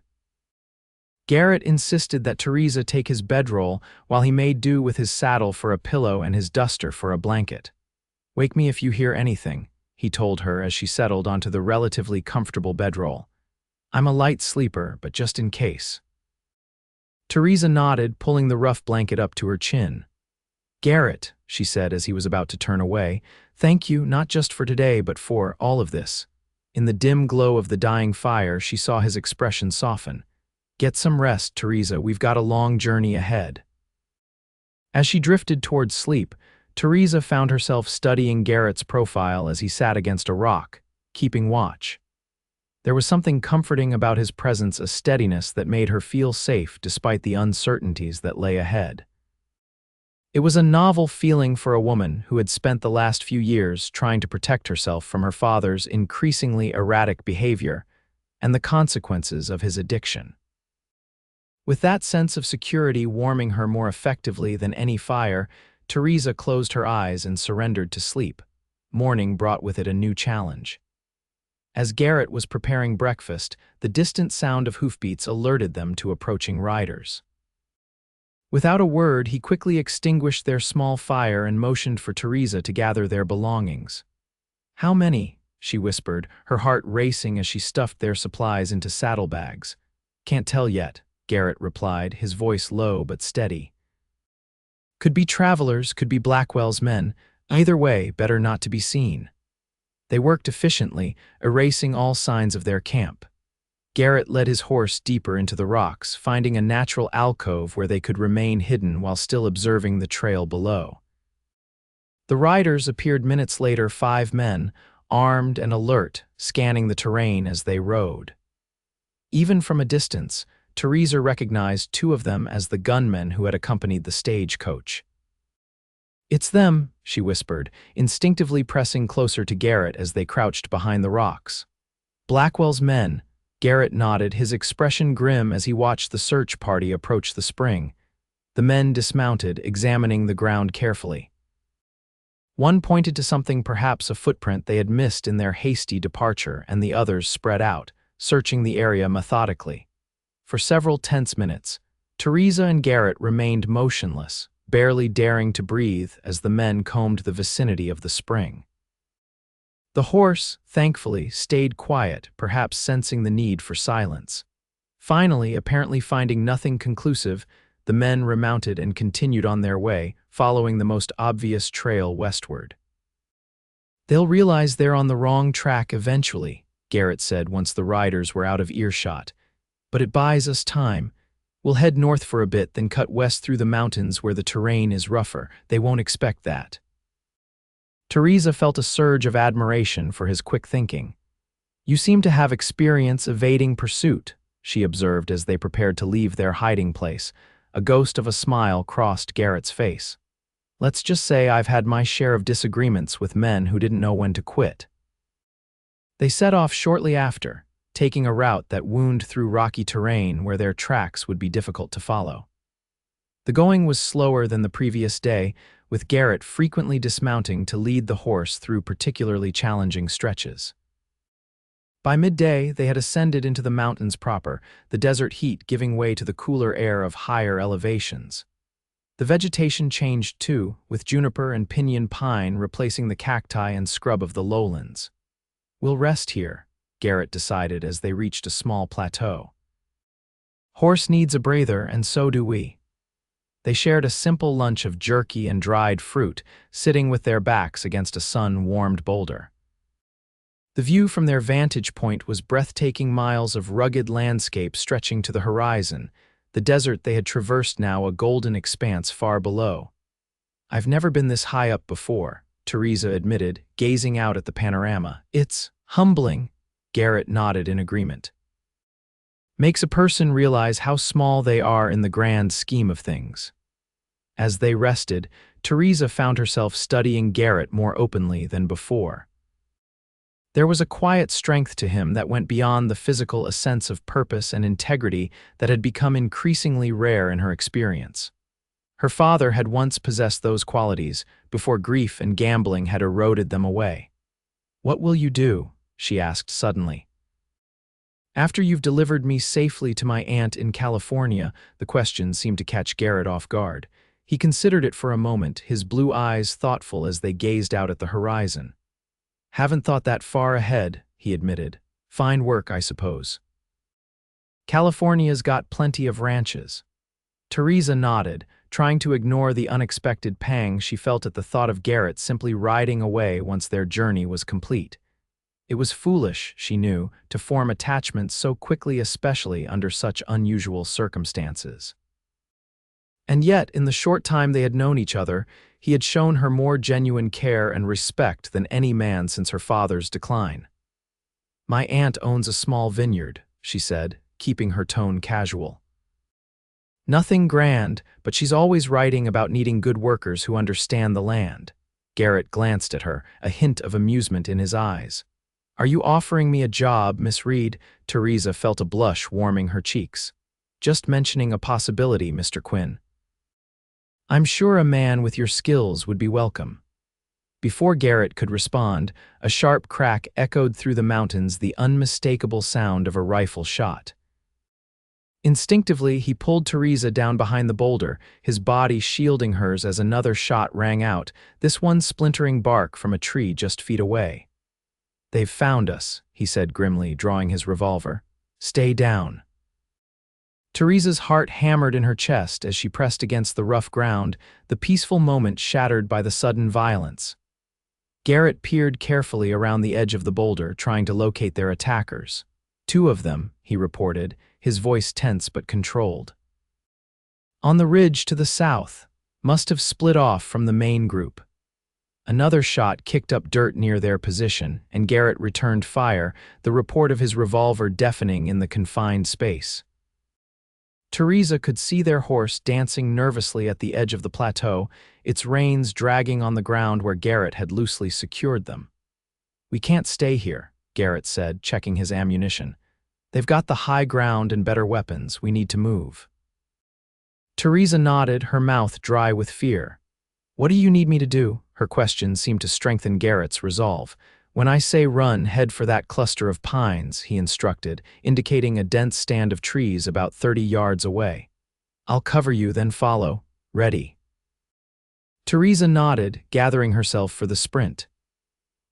Garrett insisted that Theresa take his bedroll while he made do with his saddle for a pillow and his duster for a blanket. "Wake me if you hear anything," he told her as she settled onto the relatively comfortable bedroll. "I'm a light sleeper, but just in case." Theresa nodded, pulling the rough blanket up to her chin. "Garrett," she said as he was about to turn away, "thank you not just for today, but for all of this." In the dim glow of the dying fire, she saw his expression soften. "Get some rest, Theresa. We've got a long journey ahead." As she drifted towards sleep, Theresa found herself studying Garrett's profile as he sat against a rock, keeping watch. There was something comforting about his presence, a steadiness that made her feel safe despite the uncertainties that lay ahead. It was a novel feeling for a woman who had spent the last few years trying to protect herself from her father's increasingly erratic behavior and the consequences of his addiction. With that sense of security warming her more effectively than any fire, Theresa closed her eyes and surrendered to sleep. Morning brought with it a new challenge. As Garrett was preparing breakfast, the distant sound of hoofbeats alerted them to approaching riders. Without a word, he quickly extinguished their small fire and motioned for Theresa to gather their belongings. "How many?" she whispered, her heart racing as she stuffed their supplies into saddlebags. "Can't tell yet," Garrett replied, his voice low but steady. "Could be travelers, could be Blackwell's men. Either way, better not to be seen." They worked efficiently, erasing all signs of their camp. Garrett led his horse deeper into the rocks, finding a natural alcove where they could remain hidden while still observing the trail below. The riders appeared minutes later, 5 men, armed and alert, scanning the terrain as they rode. Even from a distance, Theresa recognized 2 of them as the gunmen who had accompanied the stagecoach. "It's them," she whispered, instinctively pressing closer to Garrett as they crouched behind the rocks. "Blackwell's men," Garrett nodded, his expression grim as he watched the search party approach the spring. The men dismounted, examining the ground carefully. One pointed to something, perhaps a footprint they had missed in their hasty departure, and the others spread out, searching the area methodically. For several tense minutes, Theresa and Garrett remained motionless, barely daring to breathe as the men combed the vicinity of the spring. The horse, thankfully, stayed quiet, perhaps sensing the need for silence. Finally, apparently finding nothing conclusive, the men remounted and continued on their way, following the most obvious trail westward. "They'll realize they're on the wrong track eventually," Garrett said once the riders were out of earshot. "But it buys us time. We'll head north for a bit, then cut west through the mountains where the terrain is rougher. They won't expect that." Theresa felt a surge of admiration for his quick thinking. "You seem to have experience evading pursuit," she observed as they prepared to leave their hiding place. A ghost of a smile crossed Garrett's face. "Let's just say I've had my share of disagreements with men who didn't know when to quit." They set off shortly after, taking a route that wound through rocky terrain where their tracks would be difficult to follow. The going was slower than the previous day, with Garrett frequently dismounting to lead the horse through particularly challenging stretches. By midday, they had ascended into the mountains proper, the desert heat giving way to the cooler air of higher elevations. The vegetation changed too, with juniper and pinyon pine replacing the cacti and scrub of the lowlands. "We'll rest here," Garrett decided as they reached a small plateau. "Horse needs a breather, and so do we." They shared a simple lunch of jerky and dried fruit, sitting with their backs against a sun-warmed boulder. The view from their vantage point was breathtaking, miles of rugged landscape stretching to the horizon, the desert they had traversed now a golden expanse far below. "I've never been this high up before," Theresa admitted, gazing out at the panorama. "It's humbling," Garrett nodded in agreement. "Makes a person realize how small they are in the grand scheme of things." As they rested, Theresa found herself studying Garrett more openly than before. There was a quiet strength to him that went beyond the physical, a sense of purpose and integrity that had become increasingly rare in her experience. Her father had once possessed those qualities, before grief and gambling had eroded them away. "What will you do?" she asked suddenly. "After you've delivered me safely to my aunt in California," the question seemed to catch Garrett off guard. He considered it for a moment, his blue eyes thoughtful as they gazed out at the horizon. "Haven't thought that far ahead," he admitted. "Fine work, I suppose." "California's got plenty of ranches." Theresa nodded, trying to ignore the unexpected pang she felt at the thought of Garrett simply riding away once their journey was complete. It was foolish, she knew, to form attachments so quickly, especially under such unusual circumstances. And yet, in the short time they had known each other, He had shown her more genuine care and respect than any man since her father's decline. "My aunt owns a small vineyard," she said, keeping her tone casual. "Nothing grand, but she's always writing about needing good workers who understand the land." Garrett glanced at her, a hint of amusement in his eyes. "Are you offering me a job, Miss Reed?" Theresa felt a blush warming her cheeks. "Just mentioning a possibility, Mr. Quinn." "I'm sure a man with your skills would be welcome." Before Garrett could respond, a sharp crack echoed through the mountains, the unmistakable sound of a rifle shot. Instinctively, he pulled Theresa down behind the boulder, his body shielding hers as another shot rang out, this one splintering bark from a tree just feet away. "They've found us," he said grimly, drawing his revolver. "Stay down." Theresa's heart hammered in her chest as she pressed against the rough ground, the peaceful moment shattered by the sudden violence. Garrett peered carefully around the edge of the boulder, trying to locate their attackers. "Two of them," he reported, his voice tense but controlled. "On the ridge to the south. Must have split off from the main group." Another shot kicked up dirt near their position, and Garrett returned fire, the report of his revolver deafening in the confined space. Theresa could see their horse dancing nervously at the edge of the plateau, its reins dragging on the ground where Garrett had loosely secured them. "We can't stay here," Garrett said, checking his ammunition. "They've got the high ground and better weapons. We need to move." Theresa nodded, her mouth dry with fear. "What do you need me to do?" Her question seemed to strengthen Garrett's resolve. "When I say run, head for that cluster of pines," he instructed, indicating a dense stand of trees about 30 yards away. "I'll cover you, then follow. Ready." Theresa nodded, gathering herself for the sprint.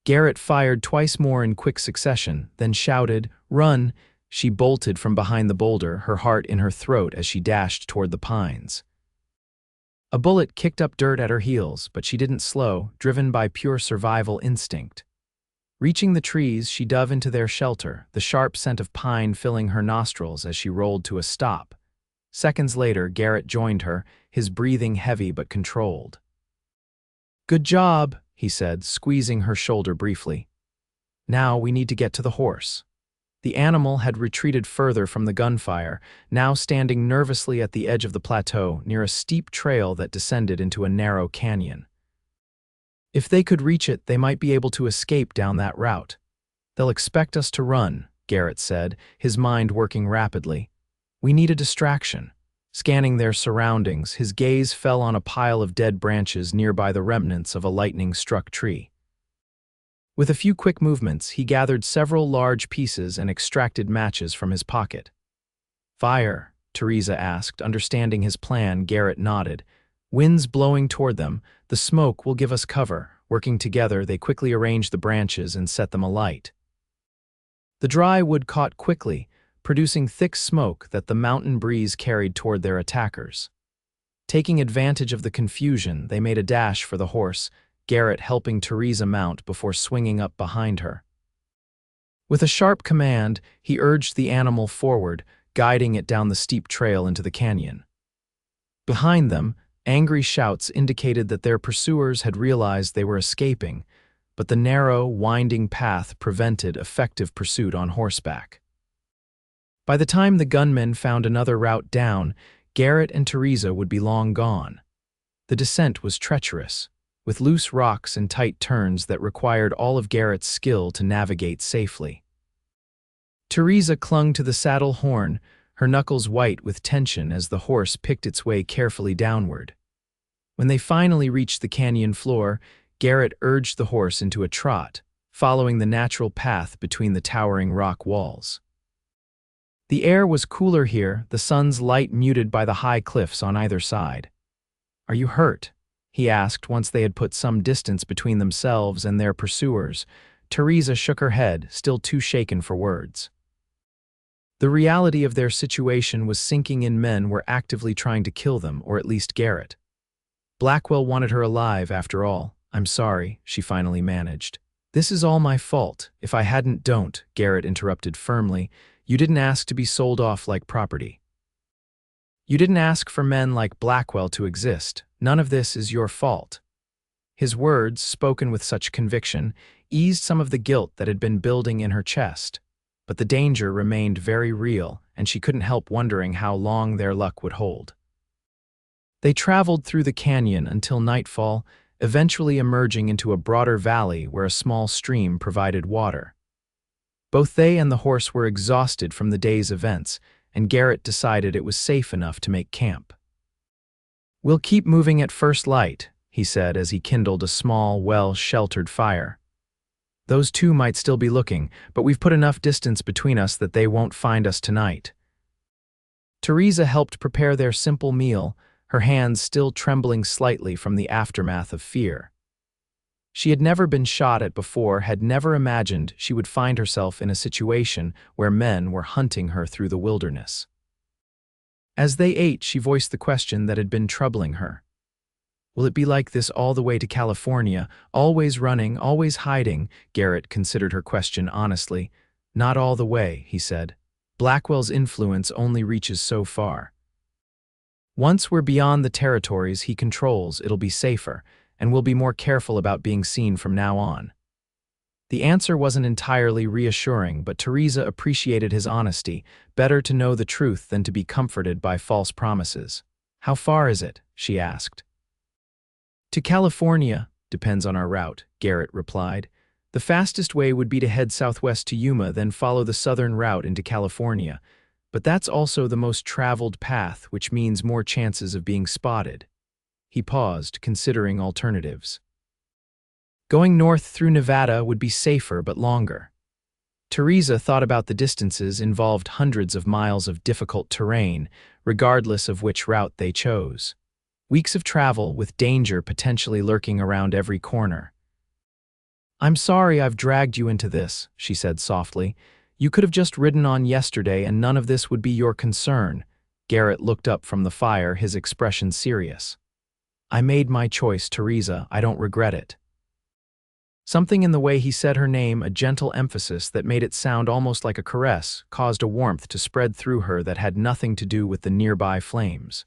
Garrett fired twice more in quick succession, then shouted, "Run!" She bolted from behind the boulder, her heart in her throat as she dashed toward the pines. A bullet kicked up dirt at her heels, but she didn't slow, driven by pure survival instinct. Reaching the trees, she dove into their shelter, the sharp scent of pine filling her nostrils as she rolled to a stop. Seconds later, Garrett joined her, his breathing heavy but controlled. "Good job," he said, squeezing her shoulder briefly. "Now we need to get to the horse." The animal had retreated further from the gunfire, now standing nervously at the edge of the plateau, near a steep trail that descended into a narrow canyon. If they could reach it, they might be able to escape down that route. "They'll expect us to run," Garrett said, his mind working rapidly. "We need a distraction." Scanning their surroundings, his gaze fell on a pile of dead branches nearby, the remnants of a lightning-struck tree. With a few quick movements, he gathered several large pieces and extracted matches from his pocket. "Fire?" Theresa asked. Understanding his plan, Garrett nodded. "Wind's blowing toward them. The smoke will give us cover." Working together, they quickly arranged the branches and set them alight. The dry wood caught quickly, producing thick smoke that the mountain breeze carried toward their attackers. Taking advantage of the confusion, they made a dash for the horse, Garrett helping Theresa mount before swinging up behind her. With a sharp command, he urged the animal forward, guiding it down the steep trail into the canyon. Behind them, angry shouts indicated that their pursuers had realized they were escaping, but the narrow, winding path prevented effective pursuit on horseback. By the time the gunmen found another route down, Garrett and Theresa would be long gone. The descent was treacherous, with loose rocks and tight turns that required all of Garrett's skill to navigate safely. Theresa clung to the saddle horn, her knuckles white with tension as the horse picked its way carefully downward. When they finally reached the canyon floor, Garrett urged the horse into a trot, following the natural path between the towering rock walls. The air was cooler here, the sun's light muted by the high cliffs on either side. "Are you hurt?" he asked once they had put some distance between themselves and their pursuers. Theresa shook her head, still too shaken for words. The reality of their situation was sinking in. Men were actively trying to kill them, or at least Garrett. Blackwell wanted her alive, after all. "I'm sorry," she finally managed. "This is all my fault. If I hadn't..." "Don't," Garrett interrupted firmly. "You didn't ask to be sold off like property. You didn't ask for men like Blackwell to exist. None of this is your fault." His words, spoken with such conviction, eased some of the guilt that had been building in her chest. But the danger remained very real, and she couldn't help wondering how long their luck would hold. They traveled through the canyon until nightfall, eventually emerging into a broader valley where a small stream provided water. Both they and the horse were exhausted from the day's events, and Garrett decided it was safe enough to make camp. "We'll keep moving at first light," he said as he kindled a small, well-sheltered fire. "Those two might still be looking, but we've put enough distance between us that they won't find us tonight." Theresa helped prepare their simple meal, her hands still trembling slightly from the aftermath of fear. She had never been shot at before, had never imagined she would find herself in a situation where men were hunting her through the wilderness. As they ate, she voiced the question that had been troubling her. "Will it be like this all the way to California, always running, always hiding?" Garrett considered her question honestly. "Not all the way," he said. "Blackwell's influence only reaches so far. Once we're beyond the territories he controls, it'll be safer, and we'll be more careful about being seen from now on." The answer wasn't entirely reassuring, but Theresa appreciated his honesty. Better to know the truth than to be comforted by false promises. "How far is it?" she asked. "To California depends on our route," Garrett replied. "The fastest way would be to head southwest to Yuma, then follow the southern route into California. But that's also the most traveled path, which means more chances of being spotted." He paused, considering alternatives. Going north through Nevada would be safer but longer. Theresa thought about the distances involved hundreds of miles of difficult terrain, regardless of which route they chose. Weeks of travel with danger potentially lurking around every corner. "I'm sorry I've dragged you into this," she said softly. "You could have just ridden on yesterday and none of this would be your concern." Garrett looked up from the fire, his expression serious. "I made my choice, Theresa. I don't regret it." Something in the way he said her name, a gentle emphasis that made it sound almost like a caress, caused a warmth to spread through her that had nothing to do with the nearby flames.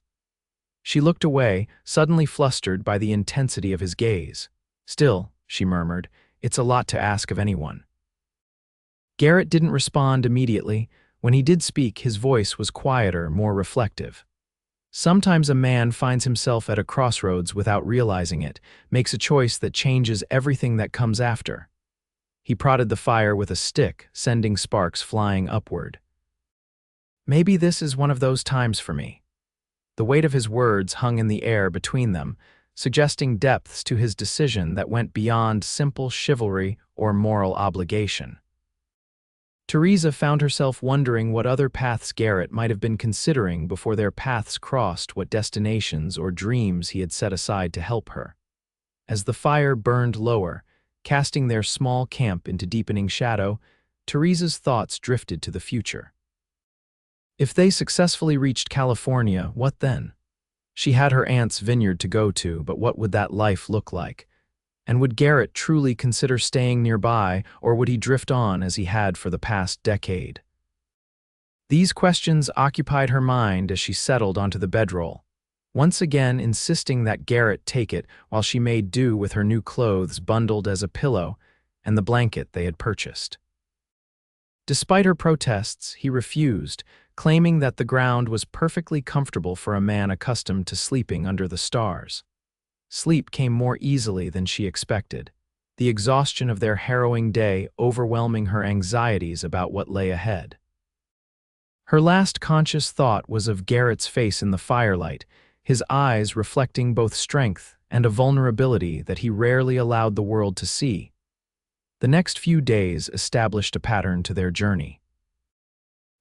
She looked away, suddenly flustered by the intensity of his gaze. "Still," she murmured, "it's a lot to ask of anyone." Garrett didn't respond immediately. When he did speak, his voice was quieter, more reflective. Sometimes a man finds himself at a crossroads without realizing it, makes a choice that changes everything that comes after. He prodded the fire with a stick, sending sparks flying upward. "Maybe this is one of those times for me." The weight of his words hung in the air between them, suggesting depths to his decision that went beyond simple chivalry or moral obligation. Theresa found herself wondering what other paths Garrett might have been considering before their paths crossed, what destinations or dreams he had set aside to help her. As the fire burned lower, casting their small camp into deepening shadow, Theresa's thoughts drifted to the future. If they successfully reached California, what then? She had her aunt's vineyard to go to, but what would that life look like? And would Garrett truly consider staying nearby, or would he drift on as he had for the past decade? These questions occupied her mind as she settled onto the bedroll, once again insisting that Garrett take it while she made do with her new clothes bundled as a pillow and the blanket they had purchased. Despite her protests, he refused, claiming that the ground was perfectly comfortable for a man accustomed to sleeping under the stars. Sleep came more easily than she expected, the exhaustion of their harrowing day overwhelming her anxieties about what lay ahead. Her last conscious thought was of Garrett's face in the firelight, his eyes reflecting both strength and a vulnerability that he rarely allowed the world to see. The next few days established a pattern to their journey.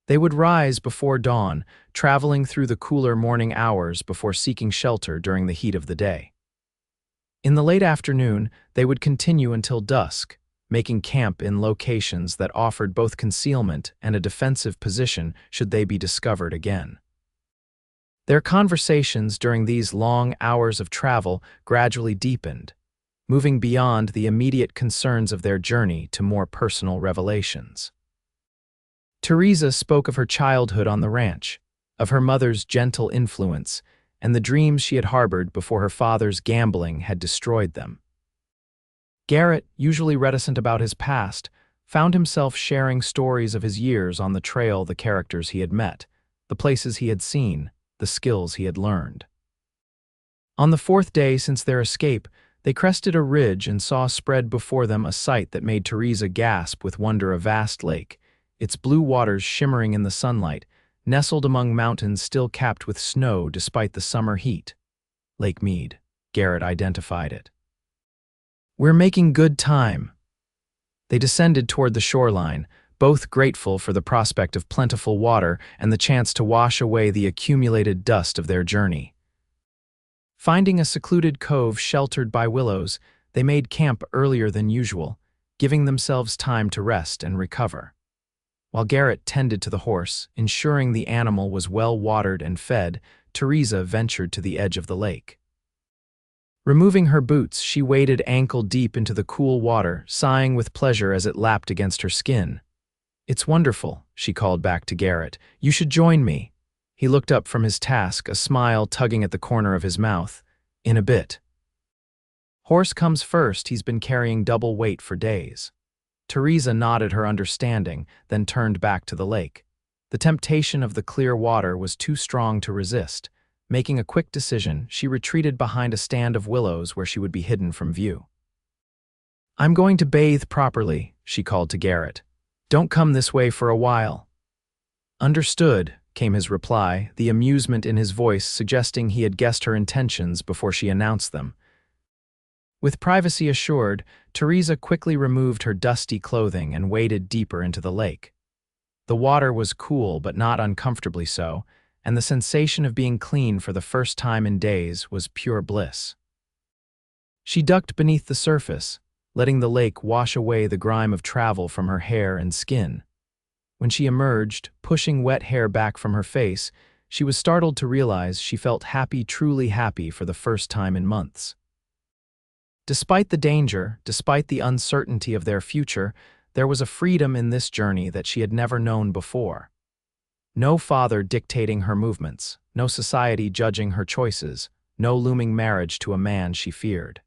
They would rise before dawn, traveling through the cooler morning hours before seeking shelter during the heat of the day. In the late afternoon, they would continue until dusk, making camp in locations that offered both concealment and a defensive position should they be discovered again. Their conversations during these long hours of travel gradually deepened, moving beyond the immediate concerns of their journey to more personal revelations. Theresa spoke of her childhood on the ranch, of her mother's gentle influence, and the dreams she had harbored before her father's gambling had destroyed them. Garrett, usually reticent about his past, found himself sharing stories of his years on the trail, the characters he had met, the places he had seen, the skills he had learned. On the fourth day since their escape, they crested a ridge and saw spread before them a sight that made Theresa gasp with wonder: a vast lake, its blue waters shimmering in the sunlight, nestled among mountains still capped with snow despite the summer heat. Lake Mead, Garrett identified it. "We're making good time." They descended toward the shoreline, both grateful for the prospect of plentiful water and the chance to wash away the accumulated dust of their journey. Finding a secluded cove sheltered by willows, they made camp earlier than usual, giving themselves time to rest and recover. While Garrett tended to the horse, ensuring the animal was well watered and fed, Theresa ventured to the edge of the lake. Removing her boots, she waded ankle-deep into the cool water, sighing with pleasure as it lapped against her skin. "It's wonderful," she called back to Garrett. "You should join me." He looked up from his task, a smile tugging at the corner of his mouth. "In a bit." "Horse comes first. He's been carrying double weight for days." Theresa nodded her understanding, then turned back to the lake. The temptation of the clear water was too strong to resist. Making a quick decision, she retreated behind a stand of willows where she would be hidden from view. "I'm going to bathe properly," she called to Garrett. "Don't come this way for a while." "Understood," came his reply, the amusement in his voice suggesting he had guessed her intentions before she announced them. With privacy assured, Theresa quickly removed her dusty clothing and waded deeper into the lake. The water was cool but not uncomfortably so, and the sensation of being clean for the first time in days was pure bliss. She ducked beneath the surface, letting the lake wash away the grime of travel from her hair and skin. When she emerged, pushing wet hair back from her face, she was startled to realize she felt happy, truly happy for the first time in months. Despite the danger, despite the uncertainty of their future, there was a freedom in this journey that she had never known before. No father dictating her movements, no society judging her choices, no looming marriage to a man she feared.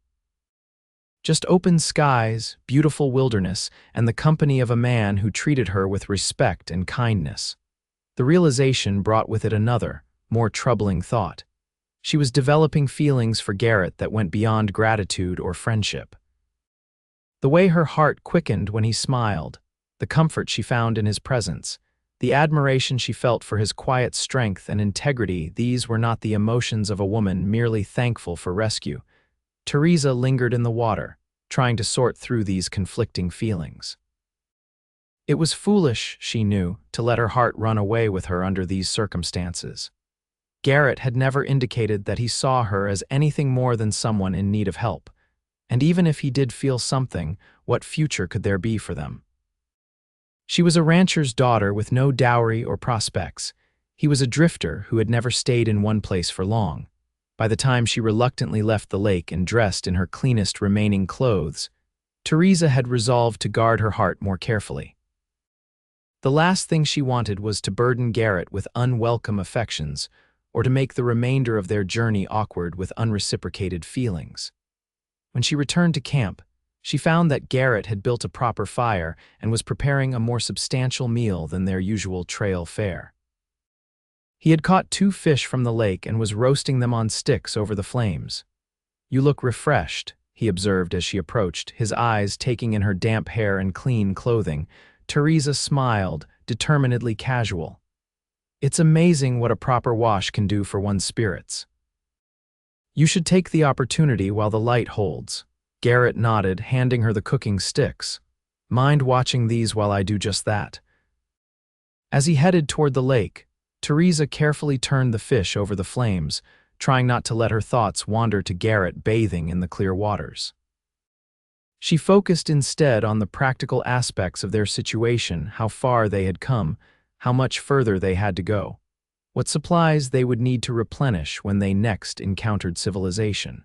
Just open skies, beautiful wilderness, and the company of a man who treated her with respect and kindness. The realization brought with it another, more troubling thought. She was developing feelings for Garrett that went beyond gratitude or friendship. The way her heart quickened when he smiled, the comfort she found in his presence, the admiration she felt for his quiet strength and integrity, these were not the emotions of a woman merely thankful for rescue. Theresa lingered in the water, trying to sort through these conflicting feelings. It was foolish, she knew, to let her heart run away with her under these circumstances. Garrett had never indicated that he saw her as anything more than someone in need of help. And even if he did feel something, what future could there be for them? She was a rancher's daughter with no dowry or prospects. He was a drifter who had never stayed in one place for long. By the time she reluctantly left the lake and dressed in her cleanest remaining clothes, Theresa had resolved to guard her heart more carefully. The last thing she wanted was to burden Garrett with unwelcome affections, or to make the remainder of their journey awkward with unreciprocated feelings. When she returned to camp, she found that Garrett had built a proper fire and was preparing a more substantial meal than their usual trail fare. He had caught 2 fish from the lake and was roasting them on sticks over the flames. "You look refreshed," he observed as she approached, his eyes taking in her damp hair and clean clothing. Theresa smiled, determinedly casual. "It's amazing what a proper wash can do for one's spirits." "You should take the opportunity while the light holds." Garrett nodded, handing her the cooking sticks. "Mind watching these while I do just that." As he headed toward the lake, Theresa carefully turned the fish over the flames, trying not to let her thoughts wander to Garrett bathing in the clear waters. She focused instead on the practical aspects of their situation, how far they had come, how much further they had to go, what supplies they would need to replenish when they next encountered civilization.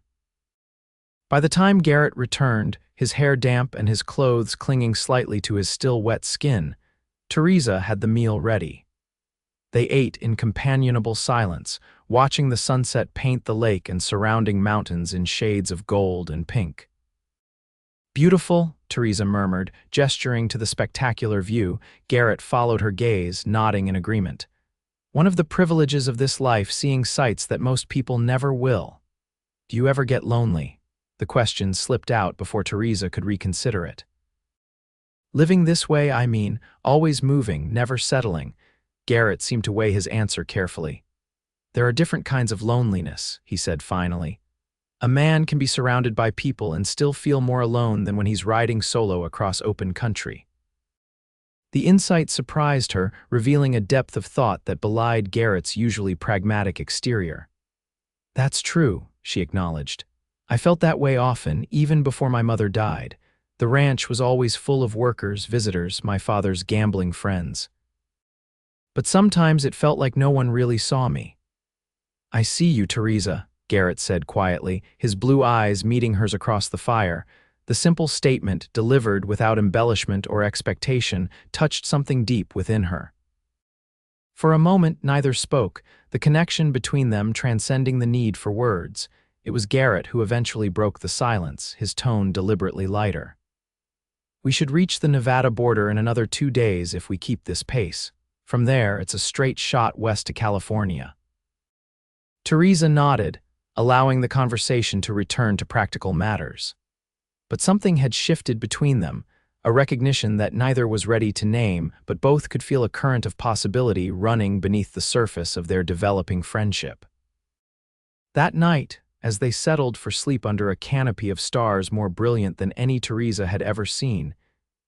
By the time Garrett returned, his hair damp and his clothes clinging slightly to his still wet skin, Theresa had the meal ready. They ate in companionable silence, watching the sunset paint the lake and surrounding mountains in shades of gold and pink. Beautiful, Theresa murmured, gesturing to the spectacular view. Garrett followed her gaze, nodding in agreement. One of the privileges of this life, seeing sights that most people never will. Do you ever get lonely? The question slipped out before Theresa could reconsider it. Living this way, I mean, always moving, never settling. Garrett seemed to weigh his answer carefully. There are different kinds of loneliness, he said finally. A man can be surrounded by people and still feel more alone than when he's riding solo across open country. The insight surprised her, revealing a depth of thought that belied Garrett's usually pragmatic exterior. That's true, she acknowledged. I felt that way often, even before my mother died. The ranch was always full of workers, visitors, my father's gambling friends. But sometimes it felt like no one really saw me. I see you, Theresa, Garrett said quietly, his blue eyes meeting hers across the fire. The simple statement, delivered without embellishment or expectation, touched something deep within her. For a moment, neither spoke, the connection between them transcending the need for words. It was Garrett who eventually broke the silence, his tone deliberately lighter. We should reach the Nevada border in another 2 days if we keep this pace. From there, it's a straight shot west to California. Theresa nodded, allowing the conversation to return to practical matters. But something had shifted between them, a recognition that neither was ready to name, but both could feel a current of possibility running beneath the surface of their developing friendship. That night, as they settled for sleep under a canopy of stars more brilliant than any Theresa had ever seen,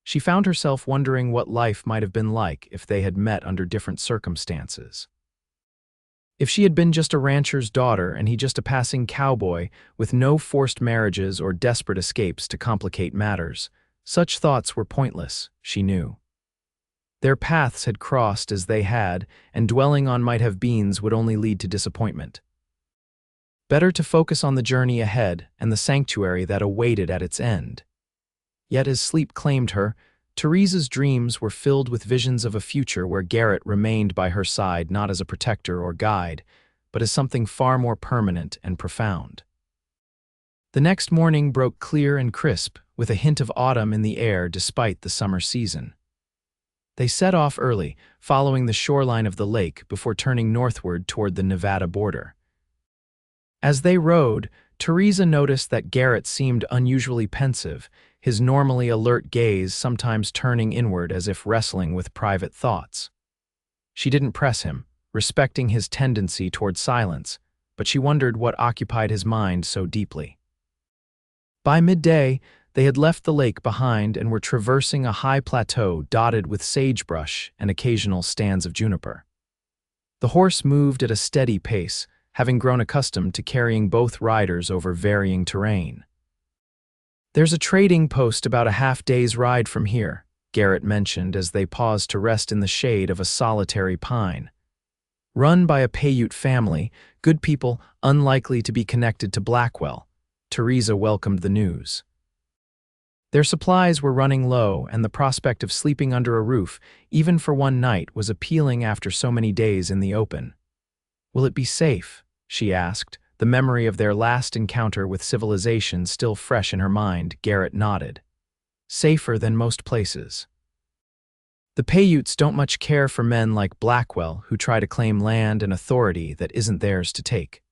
she found herself wondering what life might have been like if they had met under different circumstances. If she had been just a rancher's daughter and he just a passing cowboy, with no forced marriages or desperate escapes to complicate matters, such thoughts were pointless, she knew. Their paths had crossed as they had, and dwelling on might-have-beens would only lead to disappointment. Better to focus on the journey ahead and the sanctuary that awaited at its end. Yet as sleep claimed her, Theresa's dreams were filled with visions of a future where Garrett remained by her side not as a protector or guide, but as something far more permanent and profound. The next morning broke clear and crisp, with a hint of autumn in the air despite the summer season. They set off early, following the shoreline of the lake before turning northward toward the Nevada border. As they rode, Theresa noticed that Garrett seemed unusually pensive, his normally alert gaze sometimes turning inward as if wrestling with private thoughts. She didn't press him, respecting his tendency toward silence, but she wondered what occupied his mind so deeply. By midday, they had left the lake behind and were traversing a high plateau dotted with sagebrush and occasional stands of juniper. The horse moved at a steady pace, having grown accustomed to carrying both riders over varying terrain. There's a trading post about a half-day's ride from here, Garrett mentioned as they paused to rest in the shade of a solitary pine. Run by a Paiute family, good people unlikely to be connected to Blackwell, Theresa welcomed the news. Their supplies were running low, and the prospect of sleeping under a roof, even for one night, was appealing after so many days in the open. Will it be safe? She asked, the memory of their last encounter with civilization still fresh in her mind. Garrett nodded. Safer than most places. The Paiutes don't much care for men like Blackwell who try to claim land and authority that isn't theirs to take.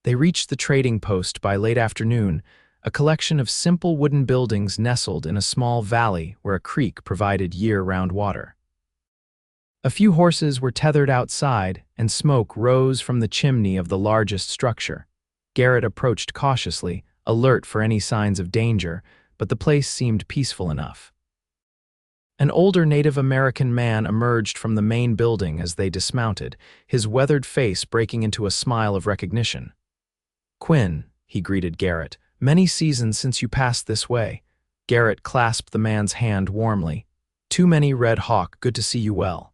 They reached the trading post by late afternoon, a collection of simple wooden buildings nestled in a small valley where a creek provided year-round water. A few horses were tethered outside, and smoke rose from the chimney of the largest structure. Garrett approached cautiously, alert for any signs of danger, but the place seemed peaceful enough. An older Native American man emerged from the main building as they dismounted, his weathered face breaking into a smile of recognition. Quinn, he greeted Garrett, many seasons since you passed this way. Garrett clasped the man's hand warmly. Too many, Red Hawk, good to see you well.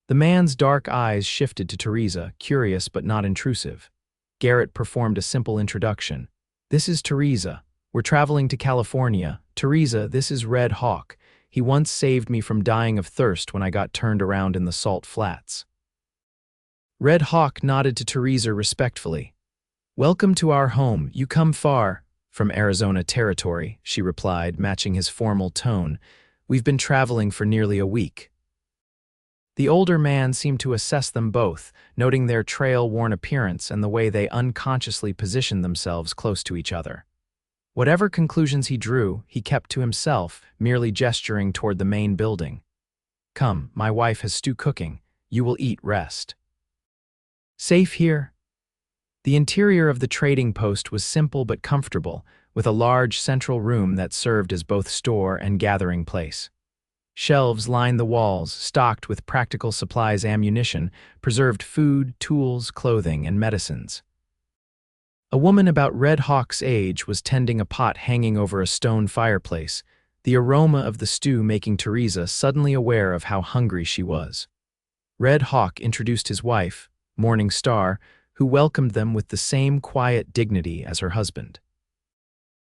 The man's dark eyes shifted to Theresa, curious but not intrusive. Garrett performed a simple introduction. This is Theresa. We're traveling to California. Theresa, this is Red Hawk. He once saved me from dying of thirst when I got turned around in the salt flats. Red Hawk nodded to Theresa respectfully. Welcome to our home. You come far. From Arizona Territory, she replied, matching his formal tone. We've been traveling for nearly a week. The older man seemed to assess them both, noting their trail-worn appearance and the way they unconsciously positioned themselves close to each other. Whatever conclusions he drew, he kept to himself, merely gesturing toward the main building. Come, my wife has stew cooking. You will eat rest. Safe here? The interior of the trading post was simple but comfortable, with a large central room that served as both store and gathering place. Shelves lined the walls, stocked with practical supplies, ammunition, preserved food, tools, clothing, and medicines. A woman about Red Hawk's age was tending a pot hanging over a stone fireplace, the aroma of the stew making Theresa suddenly aware of how hungry she was. Red Hawk introduced his wife, Morning Star, who welcomed them with the same quiet dignity as her husband.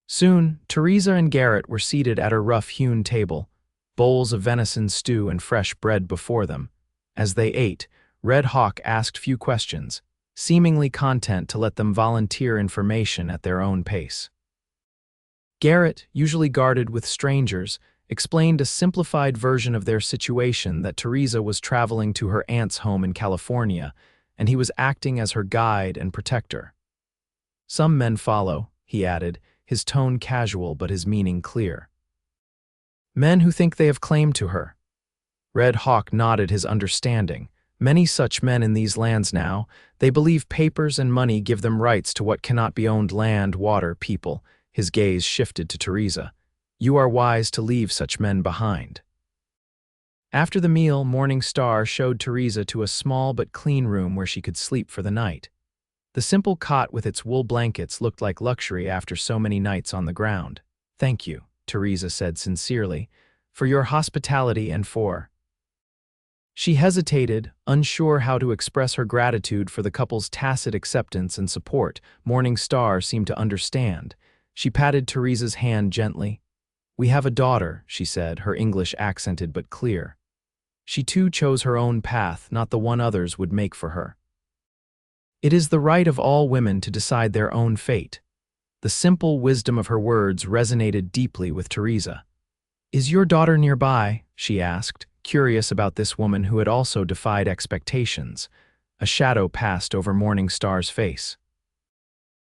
Soon, Theresa and Garrett were seated at a rough-hewn table, bowls of venison stew and fresh bread before them. As they ate, Red Hawk asked few questions, seemingly content to let them volunteer information at their own pace. Garrett, usually guarded with strangers, explained a simplified version of their situation, that Theresa was traveling to her aunt's home in California, and he was acting as her guide and protector. Some men follow, he added, his tone casual but his meaning clear. Men who think they have claim to her. Red Hawk nodded his understanding. Many such men in these lands now. They believe papers and money give them rights to what cannot be owned: land, water, people. His gaze shifted to Theresa. You are wise to leave such men behind. After the meal, Morning Star showed Theresa to a small but clean room where she could sleep for the night. The simple cot with its wool blankets looked like luxury after so many nights on the ground. Thank you, Theresa said sincerely, for your hospitality and for... She hesitated, unsure how to express her gratitude for the couple's tacit acceptance and support. Morning Star seemed to understand. She patted Theresa's hand gently. We have a daughter, she said, her English accented but clear. She too chose her own path, not the one others would make for her. It is the right of all women to decide their own fate. The simple wisdom of her words resonated deeply with Theresa. Is your daughter nearby? She asked, curious about this woman who had also defied expectations. A shadow passed over Morning Star's face.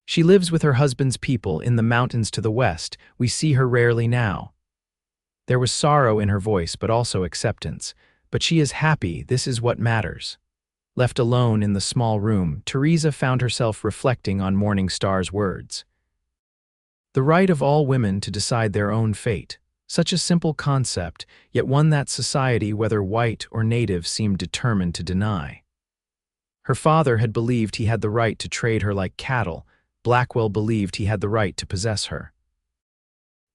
She lives with her husband's people in the mountains to the west. We see her rarely now. There was sorrow in her voice, but also acceptance. But she is happy, this is what matters. Left alone in the small room, Theresa found herself reflecting on Morning Star's words. The right of all women to decide their own fate. Such a simple concept, yet one that society, whether white or native, seemed determined to deny. Her father had believed he had the right to trade her like cattle. Blackwell believed he had the right to possess her.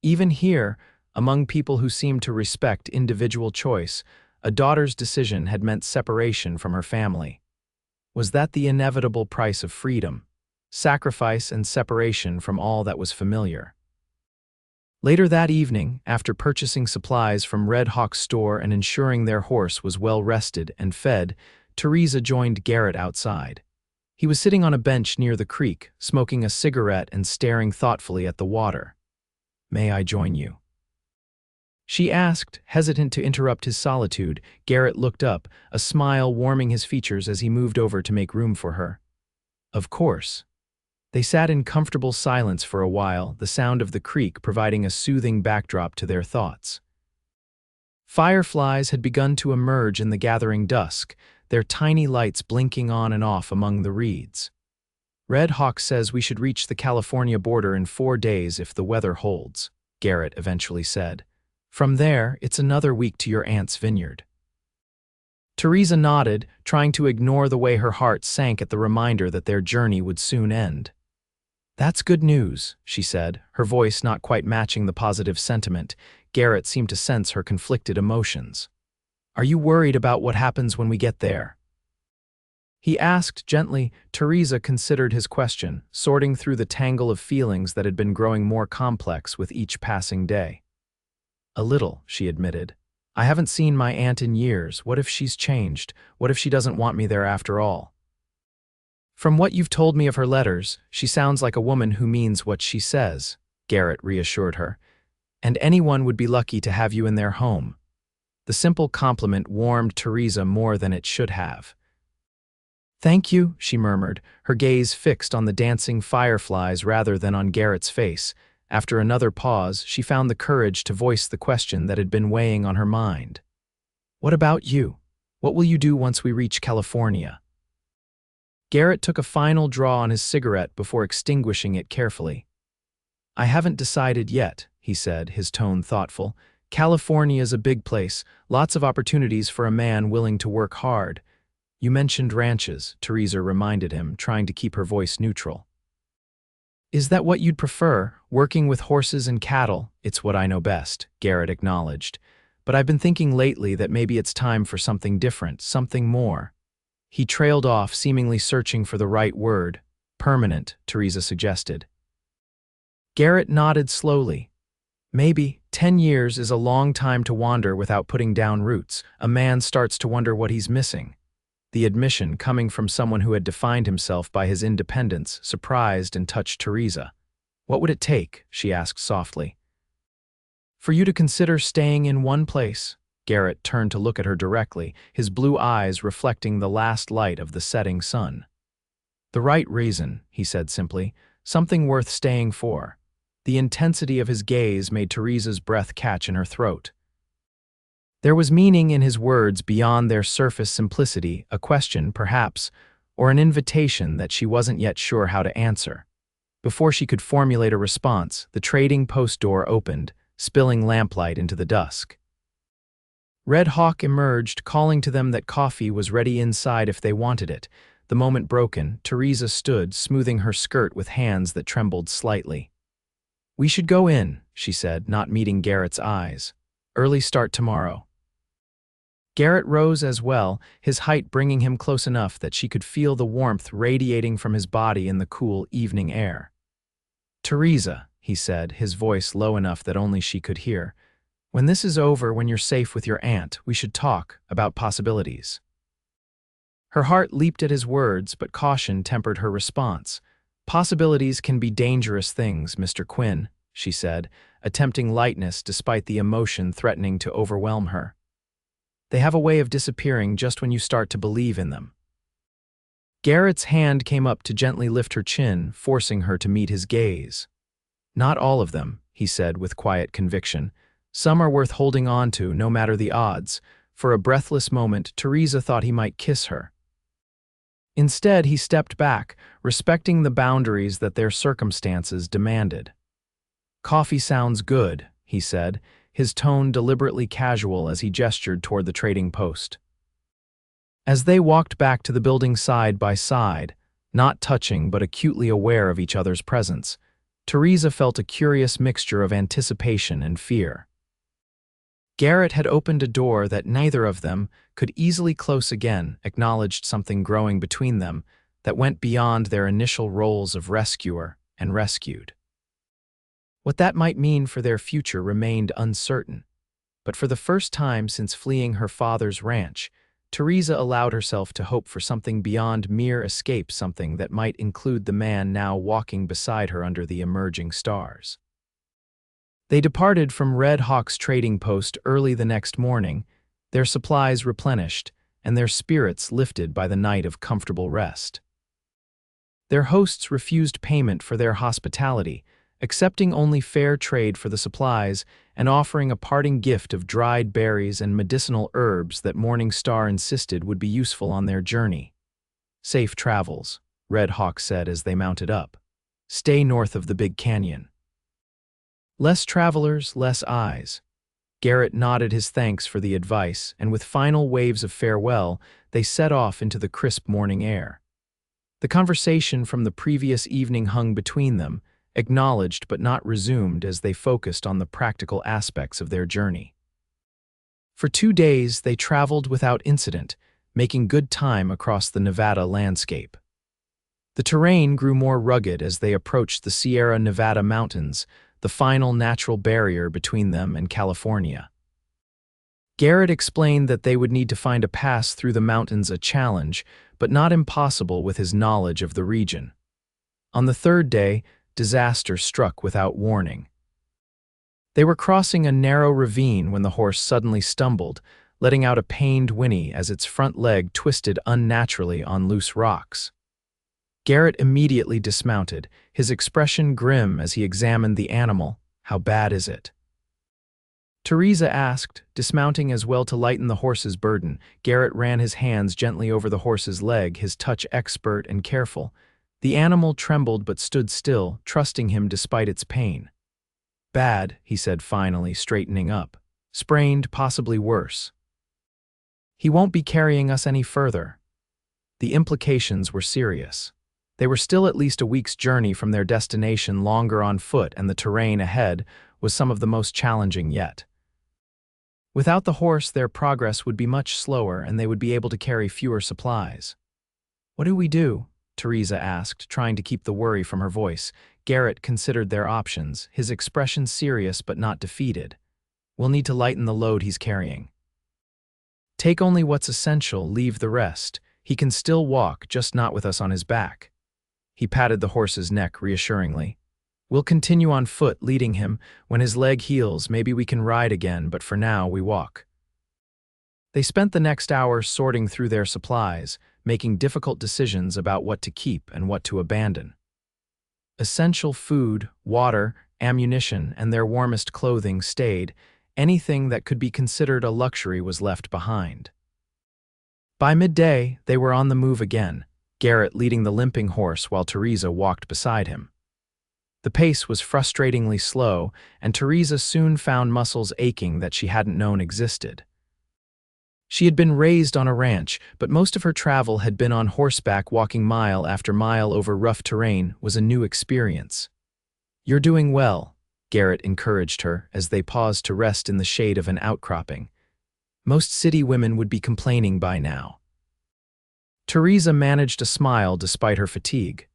Even here, among people who seemed to respect individual choice, a daughter's decision had meant separation from her family. Was that the inevitable price of freedom? Sacrifice and separation from all that was familiar. Later that evening, after purchasing supplies from Red Hawk's store and ensuring their horse was well rested and fed, Theresa joined Garrett outside. He was sitting on a bench near the creek, smoking a cigarette and staring thoughtfully at the water. May I join you? She asked, hesitant to interrupt his solitude. Garrett looked up, a smile warming his features as he moved over to make room for her. Of course. They sat in comfortable silence for a while, the sound of the creek providing a soothing backdrop to their thoughts. Fireflies had begun to emerge in the gathering dusk, their tiny lights blinking on and off among the reeds. Red Hawk says we should reach the California border in 4 days if the weather holds, Garrett eventually said. From there, it's another week to your aunt's vineyard. Theresa nodded, trying to ignore the way her heart sank at the reminder that their journey would soon end. That's good news, she said, her voice not quite matching the positive sentiment. Garrett seemed to sense her conflicted emotions. Are you worried about what happens when we get there? He asked gently. Theresa considered his question, sorting through the tangle of feelings that had been growing more complex with each passing day. A little, she admitted. I haven't seen my aunt in years. What if she's changed? What if she doesn't want me there after all? From what you've told me of her letters, she sounds like a woman who means what she says, Garrett reassured her. And anyone would be lucky to have you in their home. The simple compliment warmed Theresa more than it should have. Thank you, she murmured, her gaze fixed on the dancing fireflies rather than on Garrett's face. After another pause, she found the courage to voice the question that had been weighing on her mind. What about you? What will you do once we reach California? Garrett took a final draw on his cigarette before extinguishing it carefully. I haven't decided yet, he said, his tone thoughtful. California's a big place, lots of opportunities for a man willing to work hard. You mentioned ranches, Theresa reminded him, trying to keep her voice neutral. Is that what you'd prefer, working with horses and cattle? It's what I know best, Garrett acknowledged. But I've been thinking lately that maybe it's time for something different, something more. He trailed off, seemingly searching for the right word. Permanent, Theresa suggested. Garrett nodded slowly. Maybe 10 years is a long time to wander without putting down roots. A man starts to wonder what he's missing. The admission, coming from someone who had defined himself by his independence, surprised and touched Theresa. What would it take, she asked softly. For you to consider staying in one place? Garrett turned to look at her directly, his blue eyes reflecting the last light of the setting sun. The right reason, he said simply, something worth staying for. The intensity of his gaze made Theresa's breath catch in her throat. There was meaning in his words beyond their surface simplicity, a question, perhaps, or an invitation that she wasn't yet sure how to answer. Before she could formulate a response, the trading post door opened, spilling lamplight into the dusk. Red Hawk emerged, calling to them that coffee was ready inside if they wanted it. The moment broken, Theresa stood, smoothing her skirt with hands that trembled slightly. We should go in, she said, not meeting Garrett's eyes. Early start tomorrow. Garrett rose as well, his height bringing him close enough that she could feel the warmth radiating from his body in the cool evening air. Theresa, he said, his voice low enough that only she could hear, when this is over, when you're safe with your aunt, we should talk about possibilities. Her heart leaped at his words, but caution tempered her response. Possibilities can be dangerous things, Mr. Quinn, she said, attempting lightness despite the emotion threatening to overwhelm her. They have a way of disappearing just when you start to believe in them. Garrett's hand came up to gently lift her chin, forcing her to meet his gaze. Not all of them, he said with quiet conviction. Some are worth holding on to, no matter the odds. For a breathless moment, Theresa thought he might kiss her. Instead, he stepped back, respecting the boundaries that their circumstances demanded. Coffee sounds good, he said, his tone deliberately casual as he gestured toward the trading post. As they walked back to the building side by side, not touching but acutely aware of each other's presence, Theresa felt a curious mixture of anticipation and fear. Garrett had opened a door that neither of them could easily close again, acknowledged something growing between them that went beyond their initial roles of rescuer and rescued. What that might mean for their future remained uncertain, but for the first time since fleeing her father's ranch, Theresa allowed herself to hope for something beyond mere escape, something that might include the man now walking beside her under the emerging stars. They departed from Red Hawk's trading post early the next morning, their supplies replenished and their spirits lifted by the night of comfortable rest. Their hosts refused payment for their hospitality, accepting only fair trade for the supplies and offering a parting gift of dried berries and medicinal herbs that Morning Star insisted would be useful on their journey. Safe travels, Red Hawk said as they mounted up. Stay north of the Big Canyon. Less travelers, less eyes. Garrett nodded his thanks for the advice, and with final waves of farewell, they set off into the crisp morning air. The conversation from the previous evening hung between them, acknowledged but not resumed as they focused on the practical aspects of their journey. For 2 days, they traveled without incident, making good time across the Nevada landscape. The terrain grew more rugged as they approached the Sierra Nevada mountains, the final natural barrier between them and California. Garrett explained that they would need to find a pass through the mountains a challenge, but not impossible with his knowledge of the region. On the third day, disaster struck without warning. They were crossing a narrow ravine when the horse suddenly stumbled, letting out a pained whinny as its front leg twisted unnaturally on loose rocks. Garrett immediately dismounted, his expression grim as he examined the animal. "How bad is it?" Theresa asked, dismounting as well to lighten the horse's burden. Garrett ran his hands gently over the horse's leg, his touch expert and careful. The animal trembled but stood still, trusting him despite its pain. "Bad," he said finally, straightening up. "Sprained, possibly worse. He won't be carrying us any further." The implications were serious. They were still at least a week's journey from their destination, longer on foot, and the terrain ahead was some of the most challenging yet. Without the horse, their progress would be much slower and they would be able to carry fewer supplies. "What do we do?" Theresa asked, trying to keep the worry from her voice. Garrett considered their options, his expression serious but not defeated. "We'll need to lighten the load he's carrying. Take only what's essential, leave the rest. He can still walk, just not with us on his back." He patted the horse's neck reassuringly. "We'll continue on foot, leading him. When his leg heals, maybe we can ride again, but for now, we walk." They spent the next hour sorting through their supplies, making difficult decisions about what to keep and what to abandon. Essential food, water, ammunition, and their warmest clothing stayed. Anything that could be considered a luxury was left behind. By midday, they were on the move again, Garrett leading the limping horse while Theresa walked beside him. The pace was frustratingly slow, and Theresa soon found muscles aching that she hadn't known existed. She had been raised on a ranch, but most of her travel had been on horseback, walking mile after mile over rough terrain was a new experience. "You're doing well," Garrett encouraged her as they paused to rest in the shade of an outcropping. "Most city women would be complaining by now." Theresa managed a smile despite her fatigue.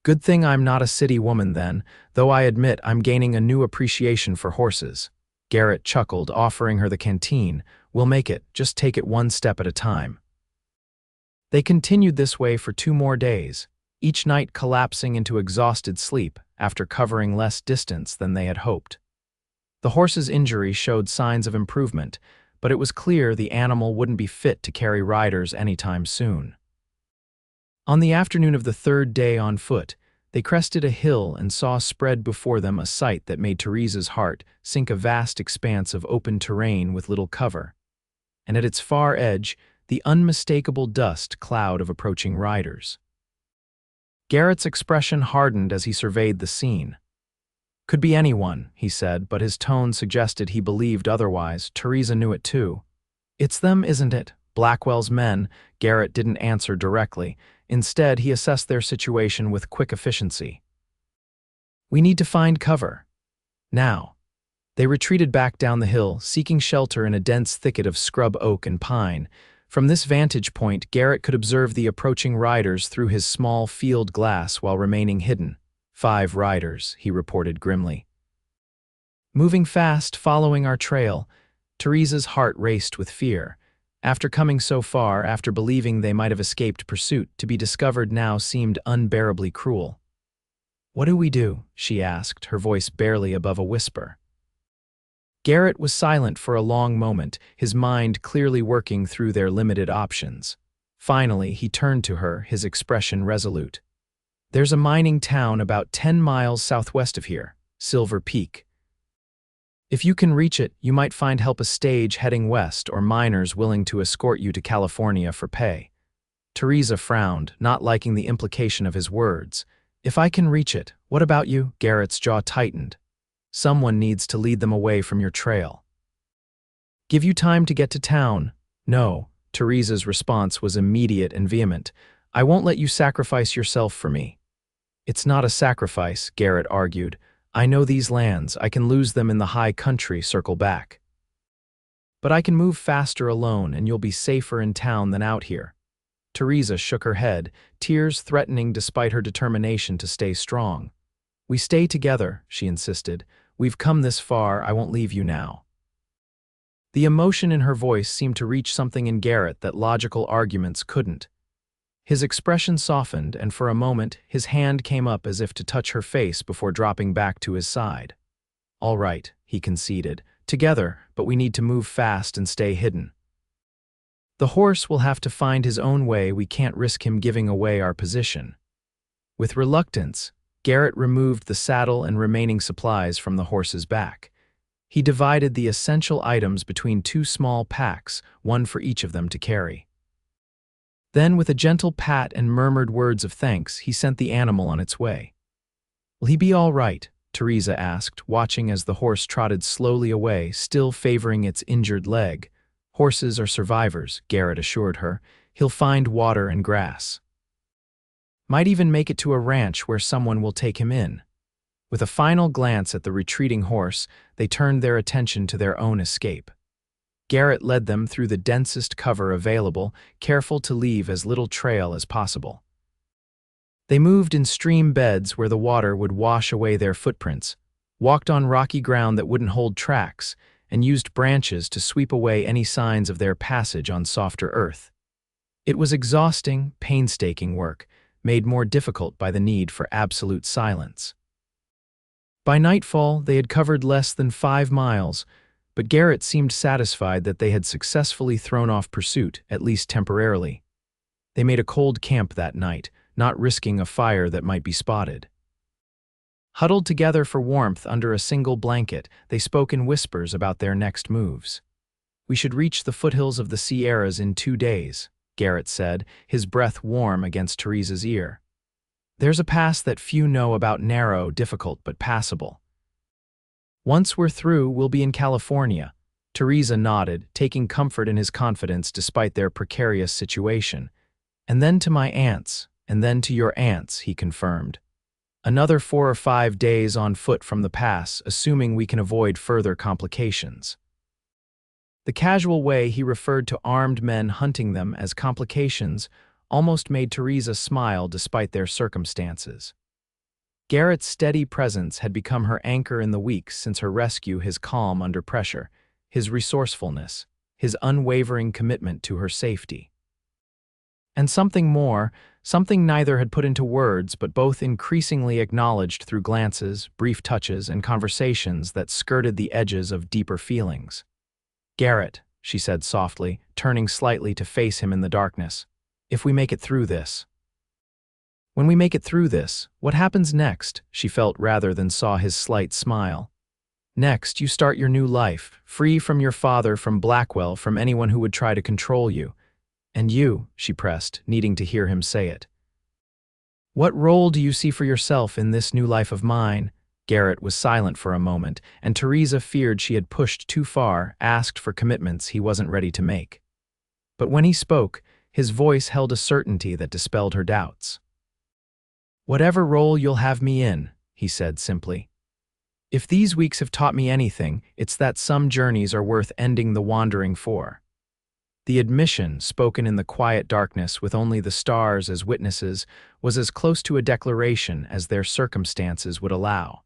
"Good thing I'm not a city woman then, though I admit I'm gaining a new appreciation for horses." Garrett chuckled, offering her the canteen. "We'll make it, just take it one step at a time." They continued this way for 2 more days, each night collapsing into exhausted sleep after covering less distance than they had hoped. The horse's injury showed signs of improvement, but it was clear the animal wouldn't be fit to carry riders anytime soon. On the afternoon of the 3rd day on foot, they crested a hill and saw spread before them a sight that made Theresa's heart sink, a vast expanse of open terrain with little cover. And at its far edge, the unmistakable dust cloud of approaching riders. Garrett's expression hardened as he surveyed the scene. "Could be anyone," he said, but his tone suggested he believed otherwise. Theresa knew it too. "It's them, isn't it? Blackwell's men." Garrett didn't answer directly. Instead, he assessed their situation with quick efficiency. "We need to find cover. Now." They retreated back down the hill, seeking shelter in a dense thicket of scrub oak and pine. From this vantage point, Garrett could observe the approaching riders through his small field glass while remaining hidden. 5 riders, he reported grimly. "Moving fast, following our trail." Theresa's heart raced with fear. After coming so far, after believing they might have escaped pursuit, to be discovered now seemed unbearably cruel. "What do we do?" she asked, her voice barely above a whisper. Garrett was silent for a long moment, his mind clearly working through their limited options. Finally, he turned to her, his expression resolute. "There's a mining town about 10 miles southwest of here, Silver Peak. If you can reach it, you might find help, a stage heading west or miners willing to escort you to California for pay." Theresa frowned, not liking the implication of his words. "If I can reach it, what about you?" Garrett's jaw tightened. "Someone needs to lead them away from your trail." "Give you time to get to town?" "No." Theresa's response was immediate and vehement. "I won't let you sacrifice yourself for me." "It's not a sacrifice," Garrett argued. "I know these lands. I can lose them in the high country, circle back. But I can move faster alone, and you'll be safer in town than out here." Theresa shook her head, tears threatening despite her determination to stay strong. "We stay together," she insisted. "We've come this far, I won't leave you now." The emotion in her voice seemed to reach something in Garrett that logical arguments couldn't. His expression softened, and for a moment, his hand came up as if to touch her face before dropping back to his side. "All right," he conceded. "Together, but we need to move fast and stay hidden. The horse will have to find his own way. We can't risk him giving away our position." With reluctance, Garrett removed the saddle and remaining supplies from the horse's back. He divided the essential items between two small packs, one for each of them to carry. Then, with a gentle pat and murmured words of thanks, he sent the animal on its way. "Will he be all right?" Theresa asked, watching as the horse trotted slowly away, still favoring its injured leg. "Horses are survivors," Garrett assured her. "He'll find water and grass. Might even make it to a ranch where someone will take him in." With a final glance at the retreating horse, they turned their attention to their own escape. Garrett led them through the densest cover available, careful to leave as little trail as possible. They moved in stream beds where the water would wash away their footprints, walked on rocky ground that wouldn't hold tracks, and used branches to sweep away any signs of their passage on softer earth. It was exhausting, painstaking work, made more difficult by the need for absolute silence. By nightfall, they had covered less than 5 miles, but Garrett seemed satisfied that they had successfully thrown off pursuit, at least temporarily. They made a cold camp that night, not risking a fire that might be spotted. Huddled together for warmth under a single blanket, they spoke in whispers about their next moves. "We should reach the foothills of the Sierras in 2 days," Garrett said, his breath warm against Theresa's ear. "There's a pass that few know about, narrow, difficult, but passable. Once we're through, we'll be in California." Theresa nodded, taking comfort in his confidence despite their precarious situation. "And then to my aunt's, and then to your aunt's," he confirmed. "Another 4 or 5 days on foot from the pass, assuming we can avoid further complications." The casual way he referred to armed men hunting them as complications almost made Theresa smile despite their circumstances. Garrett's steady presence had become her anchor in the weeks since her rescue, his calm under pressure, his resourcefulness, his unwavering commitment to her safety. And something more, something neither had put into words but both increasingly acknowledged through glances, brief touches, and conversations that skirted the edges of deeper feelings. "Garrett," she said softly, turning slightly to face him in the darkness, "if we make it through this." "When we make it through this, what happens next?" she felt rather than saw his slight smile. "Next, you start your new life, free from your father, from Blackwell, from anyone who would try to control you. And you," she pressed, needing to hear him say it. "What role do you see for yourself in this new life of mine?" Garrett was silent for a moment, and Theresa feared she had pushed too far, asked for commitments he wasn't ready to make. But when he spoke, his voice held a certainty that dispelled her doubts. "Whatever role you'll have me in," he said simply. "If these weeks have taught me anything, it's that some journeys are worth ending the wandering for." The admission, spoken in the quiet darkness with only the stars as witnesses, was as close to a declaration as their circumstances would allow.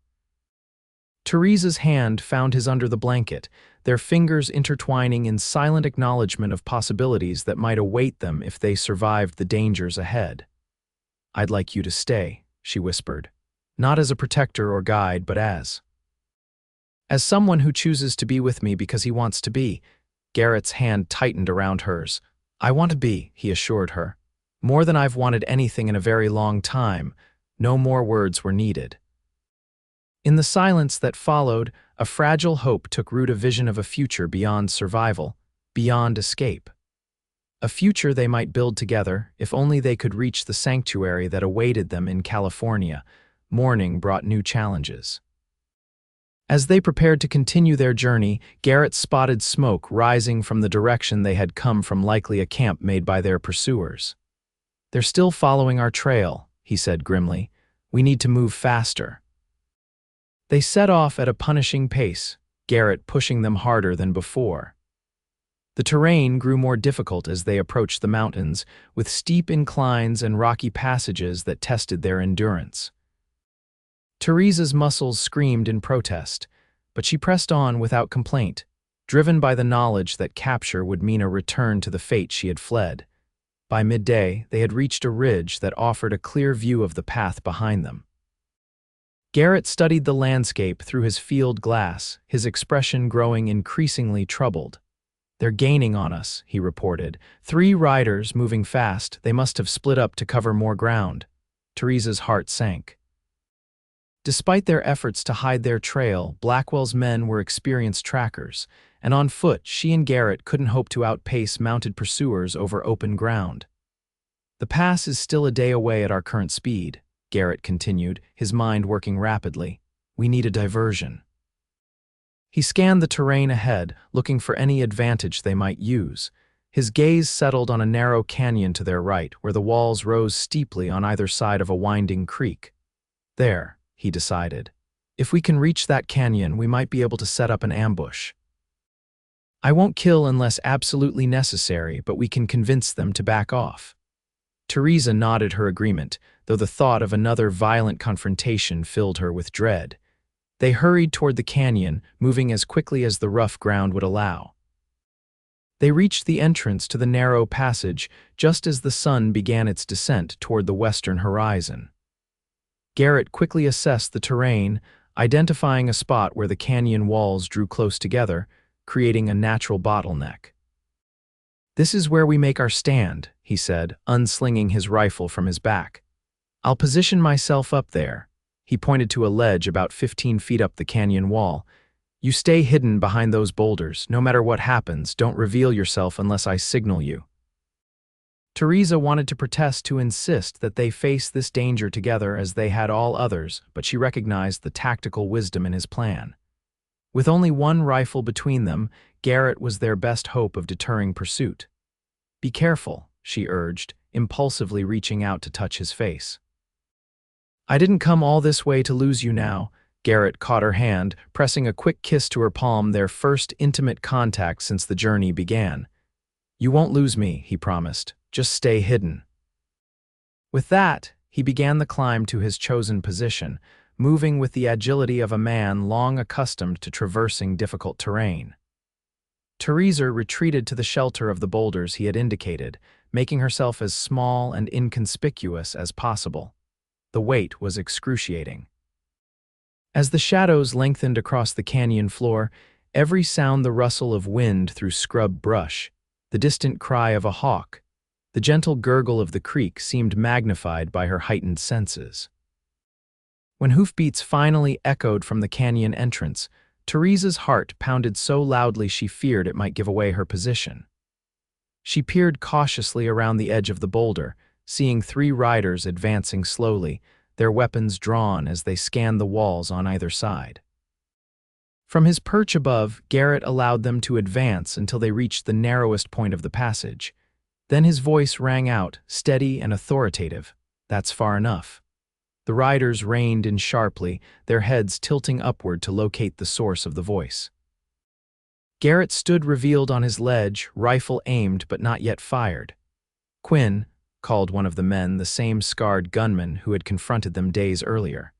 Theresa's hand found his under the blanket, their fingers intertwining in silent acknowledgement of possibilities that might await them if they survived the dangers ahead. "I'd like you to stay," she whispered, "not as a protector or guide, but as someone who chooses to be with me because he wants to be." Garrett's hand tightened around hers. "I want to be," he assured her. "More than I've wanted anything in a very long time." No more words were needed. In the silence that followed, a fragile hope took root, a vision of a future beyond survival, beyond escape. A future they might build together, if only they could reach the sanctuary that awaited them in California. Morning brought new challenges. As they prepared to continue their journey, Garrett spotted smoke rising from the direction they had come from, likely a camp made by their pursuers. "They're still following our trail," he said grimly. "We need to move faster." They set off at a punishing pace, Garrett pushing them harder than before. The terrain grew more difficult as they approached the mountains, with steep inclines and rocky passages that tested their endurance. Theresa's muscles screamed in protest, but she pressed on without complaint, driven by the knowledge that capture would mean a return to the fate she had fled. By midday, they had reached a ridge that offered a clear view of the path behind them. Garrett studied the landscape through his field glass, his expression growing increasingly troubled. "They're gaining on us," he reported. "3 riders moving fast. They must have split up to cover more ground." Theresa's heart sank. Despite their efforts to hide their trail, Blackwell's men were experienced trackers, and on foot she and Garrett couldn't hope to outpace mounted pursuers over open ground. "The pass is still a day away at our current speed," Garrett continued, his mind working rapidly. "We need a diversion." He scanned the terrain ahead, looking for any advantage they might use. His gaze settled on a narrow canyon to their right, where the walls rose steeply on either side of a winding creek. "There," he decided. "If we can reach that canyon, we might be able to set up an ambush. I won't kill unless absolutely necessary, but we can convince them to back off." Theresa nodded her agreement, though the thought of another violent confrontation filled her with dread. They hurried toward the canyon, moving as quickly as the rough ground would allow. They reached the entrance to the narrow passage just as the sun began its descent toward the western horizon. Garrett quickly assessed the terrain, identifying a spot where the canyon walls drew close together, creating a natural bottleneck. "This is where we make our stand," he said, unslinging his rifle from his back. "I'll position myself up there." He pointed to a ledge about 15 feet up the canyon wall. "You stay hidden behind those boulders. No matter what happens, don't reveal yourself unless I signal you." Theresa wanted to protest to insist that they face this danger together as they had all others, but she recognized the tactical wisdom in his plan. With only one rifle between them, Garrett was their best hope of deterring pursuit. "Be careful," she urged, impulsively reaching out to touch his face. "I didn't come all this way to lose you now." Garrett caught her hand, pressing a quick kiss to her palm, their first intimate contact since the journey began. "You won't lose me," he promised. "Just stay hidden." With that, he began the climb to his chosen position, moving with the agility of a man long accustomed to traversing difficult terrain. Theresa retreated to the shelter of the boulders he had indicated, making herself as small and inconspicuous as possible. The weight was excruciating. As the shadows lengthened across the canyon floor, every sound the rustle of wind through scrub brush, the distant cry of a hawk, the gentle gurgle of the creek seemed magnified by her heightened senses. When hoofbeats finally echoed from the canyon entrance, Theresa's heart pounded so loudly she feared it might give away her position. She peered cautiously around the edge of the boulder, seeing 3 riders advancing slowly, their weapons drawn as they scanned the walls on either side. From his perch above, Garrett allowed them to advance until they reached the narrowest point of the passage. Then his voice rang out, steady and authoritative. "That's far enough." The riders reined in sharply, their heads tilting upward to locate the source of the voice. Garrett stood revealed on his ledge, rifle aimed but not yet fired. "Quinn," called one of the men, the same scarred gunman who had confronted them days earlier.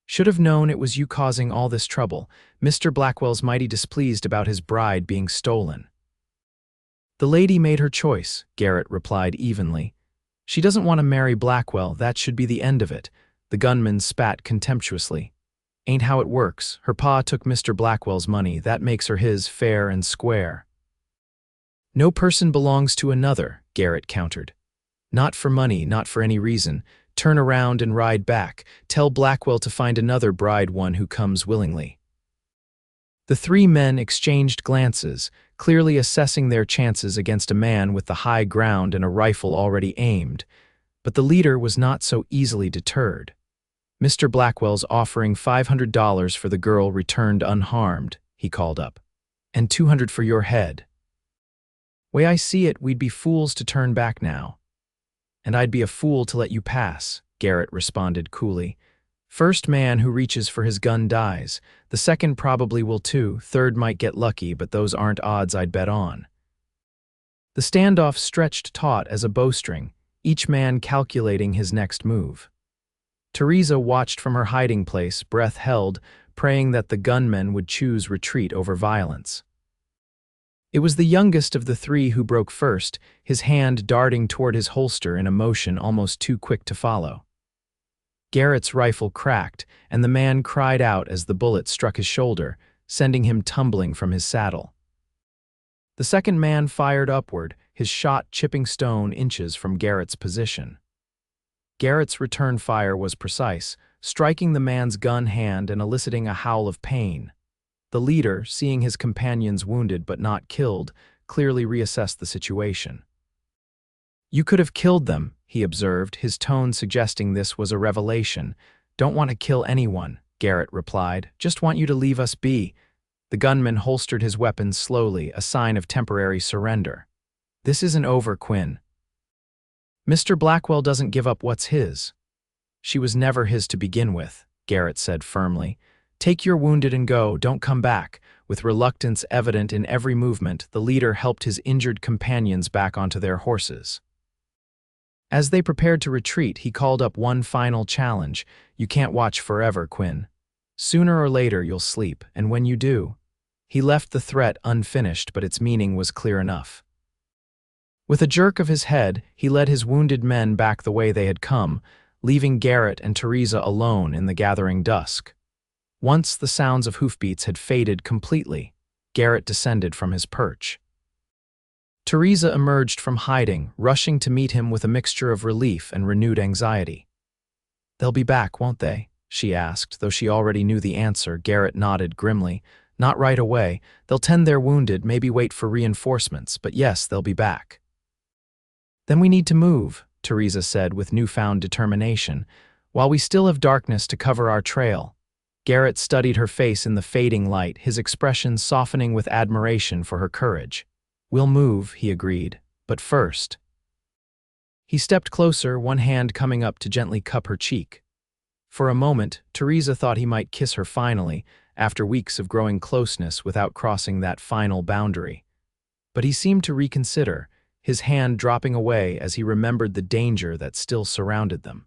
"Should have known it was you causing all this trouble. Mr. Blackwell's mighty displeased about his bride being stolen." "The lady made her choice," Garrett replied evenly. "She doesn't want to marry Blackwell, that should be the end of it." The gunman spat contemptuously. "Ain't how it works. Her pa took Mr. Blackwell's money, that makes her his fair and square." "No person belongs to another," Garrett countered. "Not for money, not for any reason. Turn around and ride back. Tell Blackwell to find another bride, one who comes willingly." The 3 men exchanged glances, clearly assessing their chances against a man with the high ground and a rifle already aimed. But the leader was not so easily deterred. "Mr. Blackwell's offering $500 for the girl returned unharmed," he called up. "And $200 for your head." "Way I see it, we'd be fools to turn back now." "And I'd be a fool to let you pass," Garrett responded coolly. "First man who reaches for his gun dies. The second probably will too. Third might get lucky, but those aren't odds I'd bet on." The standoff stretched taut as a bowstring, each man calculating his next move. Theresa watched from her hiding place, breath held, praying that the gunmen would choose retreat over violence. It was the youngest of the three who broke first, his hand darting toward his holster in a motion almost too quick to follow. Garrett's rifle cracked, and the man cried out as the bullet struck his shoulder, sending him tumbling from his saddle. The second man fired upward, his shot chipping stone inches from Garrett's position. Garrett's return fire was precise, striking the man's gun hand and eliciting a howl of pain. The leader, seeing his companions wounded but not killed, clearly reassessed the situation. "You could have killed them," he observed, his tone suggesting this was a revelation. "Don't want to kill anyone," Garrett replied. "Just want you to leave us be." The gunman holstered his weapon slowly, a sign of temporary surrender. "This isn't over, Quinn. Mr. Blackwell doesn't give up what's his." "She was never his to begin with," Garrett said firmly. "Take your wounded and go, don't come back." With reluctance evident in every movement, the leader helped his injured companions back onto their horses. As they prepared to retreat, he called up one final challenge. "You can't watch forever, Quinn. Sooner or later you'll sleep, and when you do..." He left the threat unfinished, but its meaning was clear enough. With a jerk of his head, he led his wounded men back the way they had come, leaving Garrett and Theresa alone in the gathering dusk. Once the sounds of hoofbeats had faded completely, Garrett descended from his perch. Theresa emerged from hiding, rushing to meet him with a mixture of relief and renewed anxiety. "They'll be back, won't they?" she asked, though she already knew the answer. Garrett nodded grimly. "Not right away. They'll tend their wounded, maybe wait for reinforcements, but yes, they'll be back." "Then we need to move," Theresa said with newfound determination, "while we still have darkness to cover our trail." Garrett studied her face in the fading light, his expression softening with admiration for her courage. "We'll move," he agreed, "but first..." He stepped closer, one hand coming up to gently cup her cheek. For a moment, Theresa thought he might kiss her finally, after weeks of growing closeness without crossing that final boundary. But he seemed to reconsider, his hand dropping away as he remembered the danger that still surrounded them.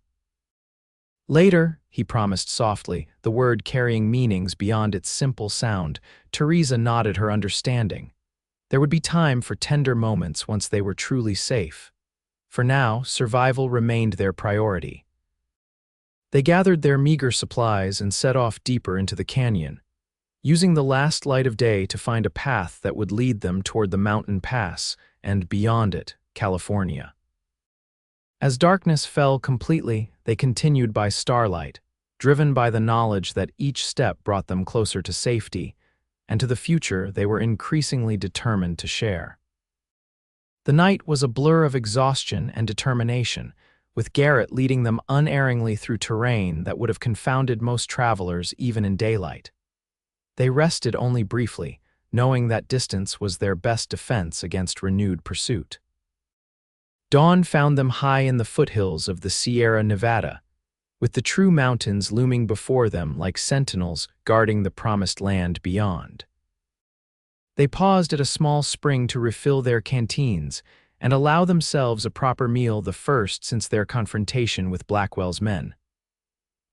"Later," he promised softly, the word carrying meanings beyond its simple sound. Theresa nodded her understanding. There would be time for tender moments once they were truly safe. For now, survival remained their priority. They gathered their meager supplies and set off deeper into the canyon, using the last light of day to find a path that would lead them toward the mountain pass and, beyond it, California. As darkness fell completely, they continued by starlight, driven by the knowledge that each step brought them closer to safety, and to the future they were increasingly determined to share. The night was a blur of exhaustion and determination, with Garrett leading them unerringly through terrain that would have confounded most travelers even in daylight. They rested only briefly, knowing that distance was their best defense against renewed pursuit. Dawn found them high in the foothills of the Sierra Nevada, with the true mountains looming before them like sentinels guarding the promised land beyond. They paused at a small spring to refill their canteens and allow themselves a proper meal, the first since their confrontation with Blackwell's men.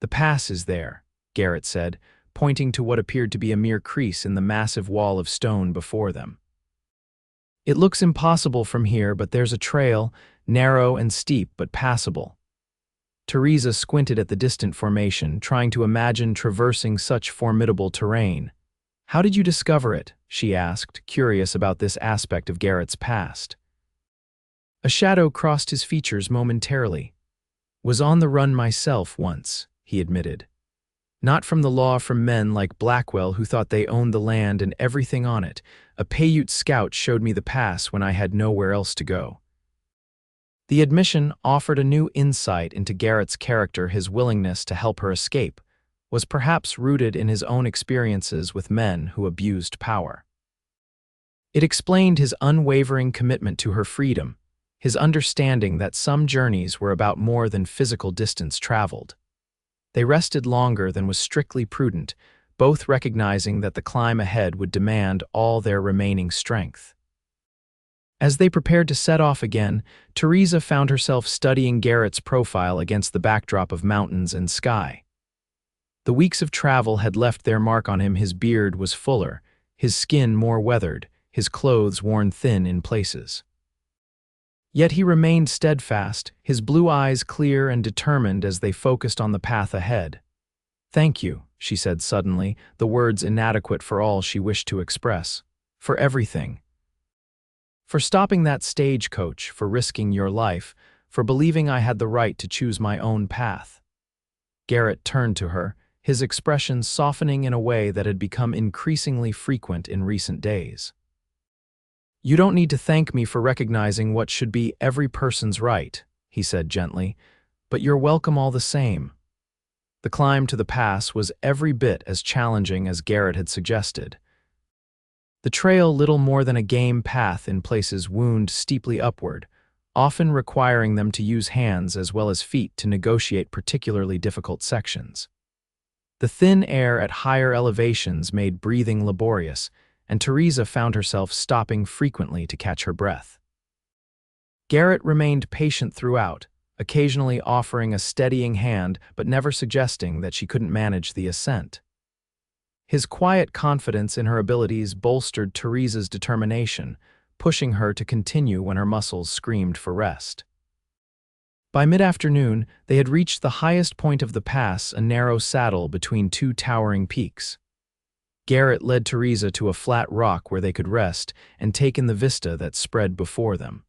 "The pass is there," Garrett said, pointing to what appeared to be a mere crease in the massive wall of stone before them. "It looks impossible from here, but there's a trail, narrow and steep but passable." Theresa squinted at the distant formation, trying to imagine traversing such formidable terrain. "How did you discover it?" she asked, curious about this aspect of Garrett's past. A shadow crossed his features momentarily. "Was on the run myself once," he admitted. "Not from the law, from men like Blackwell who thought they owned the land and everything on it. A Paiute scout showed me the pass when I had nowhere else to go." The admission offered a new insight into Garrett's character. His willingness to help her escape was perhaps rooted in his own experiences with men who abused power. It explained his unwavering commitment to her freedom, his understanding that some journeys were about more than physical distance traveled. They rested longer than was strictly prudent, both recognizing that the climb ahead would demand all their remaining strength. As they prepared to set off again, Theresa found herself studying Garrett's profile against the backdrop of mountains and sky. The weeks of travel had left their mark on him. His beard was fuller, his skin more weathered, his clothes worn thin in places. Yet he remained steadfast, his blue eyes clear and determined as they focused on the path ahead. "Thank you," she said suddenly, the words inadequate for all she wished to express. "For everything. For stopping that stagecoach, for risking your life, for believing I had the right to choose my own path." Garrett turned to her, his expression softening in a way that had become increasingly frequent in recent days. "You don't need to thank me for recognizing what should be every person's right," he said gently, "but you're welcome all the same." The climb to the pass was every bit as challenging as Garrett had suggested. The trail, little more than a game path in places, wound steeply upward, often requiring them to use hands as well as feet to negotiate particularly difficult sections. The thin air at higher elevations made breathing laborious, and Theresa found herself stopping frequently to catch her breath. Garrett remained patient throughout, occasionally offering a steadying hand but never suggesting that she couldn't manage the ascent. His quiet confidence in her abilities bolstered Theresa's determination, pushing her to continue when her muscles screamed for rest. By mid-afternoon, they had reached the highest point of the pass, a narrow saddle between two towering peaks. Garrett led Theresa to a flat rock where they could rest and take in the vista that spread before them.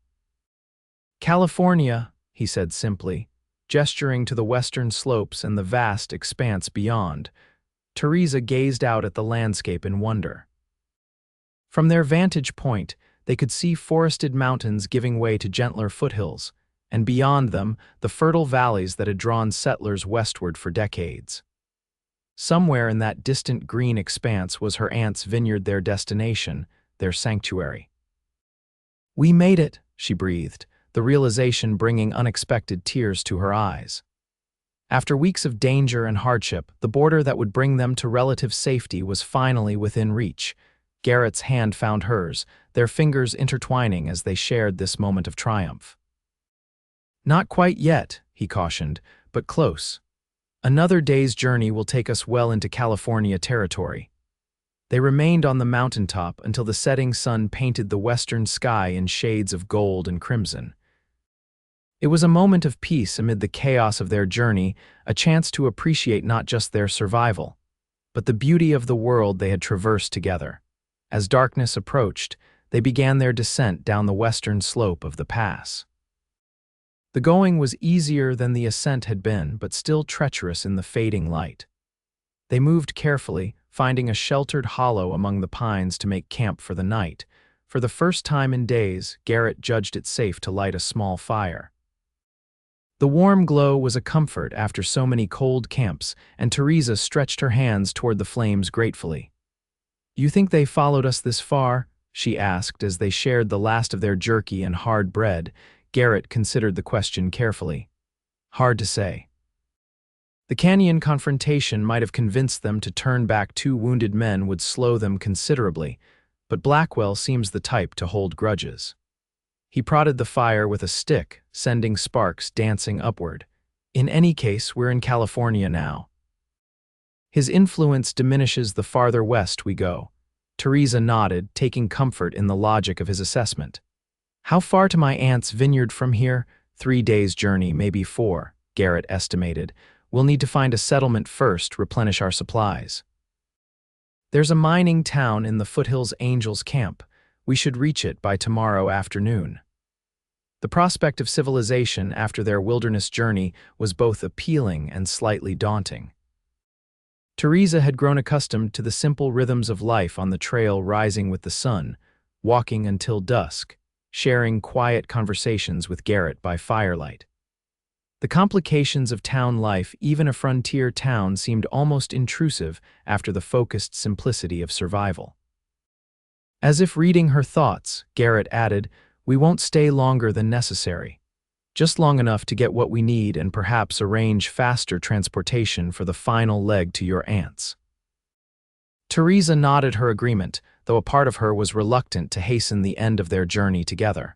"California," he said simply, gesturing to the western slopes and the vast expanse beyond. Theresa gazed out at the landscape in wonder. From their vantage point, they could see forested mountains giving way to gentler foothills, and beyond them, the fertile valleys that had drawn settlers westward for decades. Somewhere in that distant green expanse was her aunt's vineyard, their destination, their sanctuary. "We made it," she breathed, the realization bringing unexpected tears to her eyes. After weeks of danger and hardship, the border that would bring them to relative safety was finally within reach. Garrett's hand found hers, their fingers intertwining as they shared this moment of triumph. "Not quite yet," he cautioned, "but close. Another day's journey will take us well into California territory." They remained on the mountaintop until the setting sun painted the western sky in shades of gold and crimson. It was a moment of peace amid the chaos of their journey, a chance to appreciate not just their survival, but the beauty of the world they had traversed together. As darkness approached, they began their descent down the western slope of the pass. The going was easier than the ascent had been, but still treacherous in the fading light. They moved carefully, finding a sheltered hollow among the pines to make camp for the night. For the first time in days, Garrett judged it safe to light a small fire. The warm glow was a comfort after so many cold camps, and Theresa stretched her hands toward the flames gratefully. "You think they followed us this far?" she asked as they shared the last of their jerky and hard bread. Garrett considered the question carefully. "Hard to say. The canyon confrontation might have convinced them to turn back. 2 wounded men would slow them considerably, but Blackwell seems the type to hold grudges." He prodded the fire with a stick, sending sparks dancing upward. "In any case, we're in California now. His influence diminishes the farther west we go." Theresa nodded, taking comfort in the logic of his assessment. "How far to my aunt's vineyard from here?" 3 days' journey, maybe 4, Garrett estimated. "We'll need to find a settlement first, replenish our supplies." "There's a mining town in the foothills, Angel's Camp. We should reach it by tomorrow afternoon." The prospect of civilization after their wilderness journey was both appealing and slightly daunting. Theresa had grown accustomed to the simple rhythms of life on the trail, rising with the sun, walking until dusk, sharing quiet conversations with Garrett by firelight. The complications of town life, even a frontier town, seemed almost intrusive after the focused simplicity of survival. As if reading her thoughts, Garrett added, "We won't stay longer than necessary. Just long enough to get what we need and perhaps arrange faster transportation for the final leg to your aunt's." Theresa nodded her agreement, though a part of her was reluctant to hasten the end of their journey together.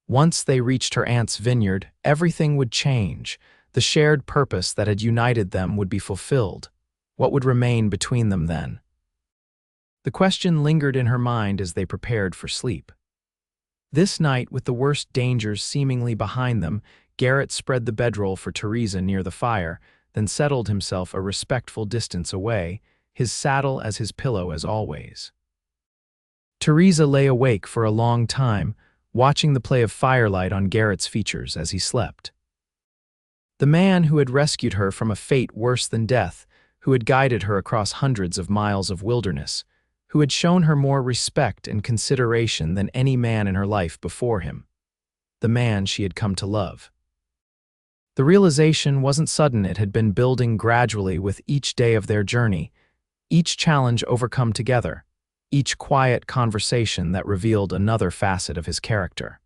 Once they reached her aunt's vineyard, everything would change. The shared purpose that had united them would be fulfilled. What would remain between them then? The question lingered in her mind as they prepared for sleep. This night, with the worst dangers seemingly behind them, Garrett spread the bedroll for Theresa near the fire, then settled himself a respectful distance away, his saddle as his pillow as always. Theresa lay awake for a long time, watching the play of firelight on Garrett's features as he slept. The man who had rescued her from a fate worse than death, who had guided her across hundreds of miles of wilderness, who had shown her more respect and consideration than any man in her life before him. The man she had come to love. The realization wasn't sudden, it had been building gradually with each day of their journey, each challenge overcome together, each quiet conversation that revealed another facet of his character.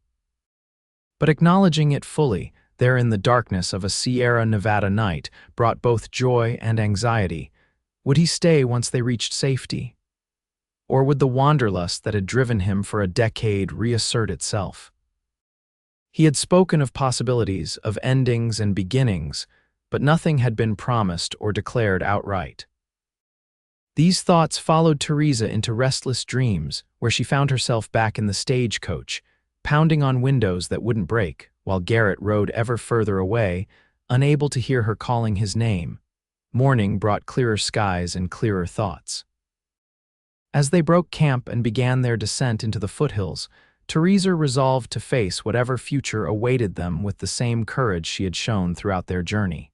But acknowledging it fully, there in the darkness of a Sierra Nevada night, brought both joy and anxiety. Would he stay once they reached safety? Or would the wanderlust that had driven him for a decade reassert itself? He had spoken of possibilities, of endings and beginnings, but nothing had been promised or declared outright. These thoughts followed Theresa into restless dreams, where she found herself back in the stagecoach, pounding on windows that wouldn't break, while Garrett rode ever further away, unable to hear her calling his name. Morning brought clearer skies and clearer thoughts. As they broke camp and began their descent into the foothills, Theresa resolved to face whatever future awaited them with the same courage she had shown throughout their journey.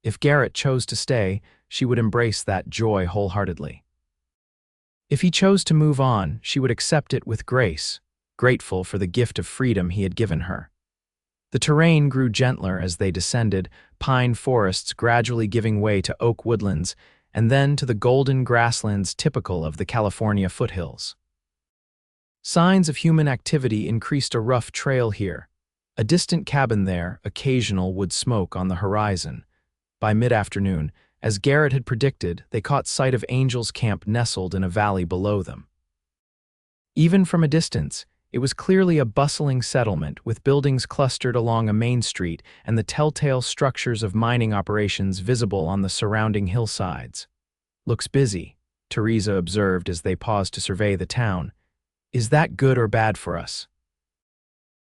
If Garrett chose to stay, she would embrace that joy wholeheartedly. If he chose to move on, she would accept it with grace, grateful for the gift of freedom he had given her. The terrain grew gentler as they descended, pine forests gradually giving way to oak woodlands, and then to the golden grasslands typical of the California foothills. Signs of human activity increased a rough trail here. A distant cabin there, occasional wood smoke on the horizon. By mid-afternoon, as Garrett had predicted, they caught sight of Angel's camp nestled in a valley below them. Even from a distance, it was clearly a bustling settlement with buildings clustered along a main street and the telltale structures of mining operations visible on the surrounding hillsides. "Looks busy," Theresa observed as they paused to survey the town. "Is that good or bad for us?"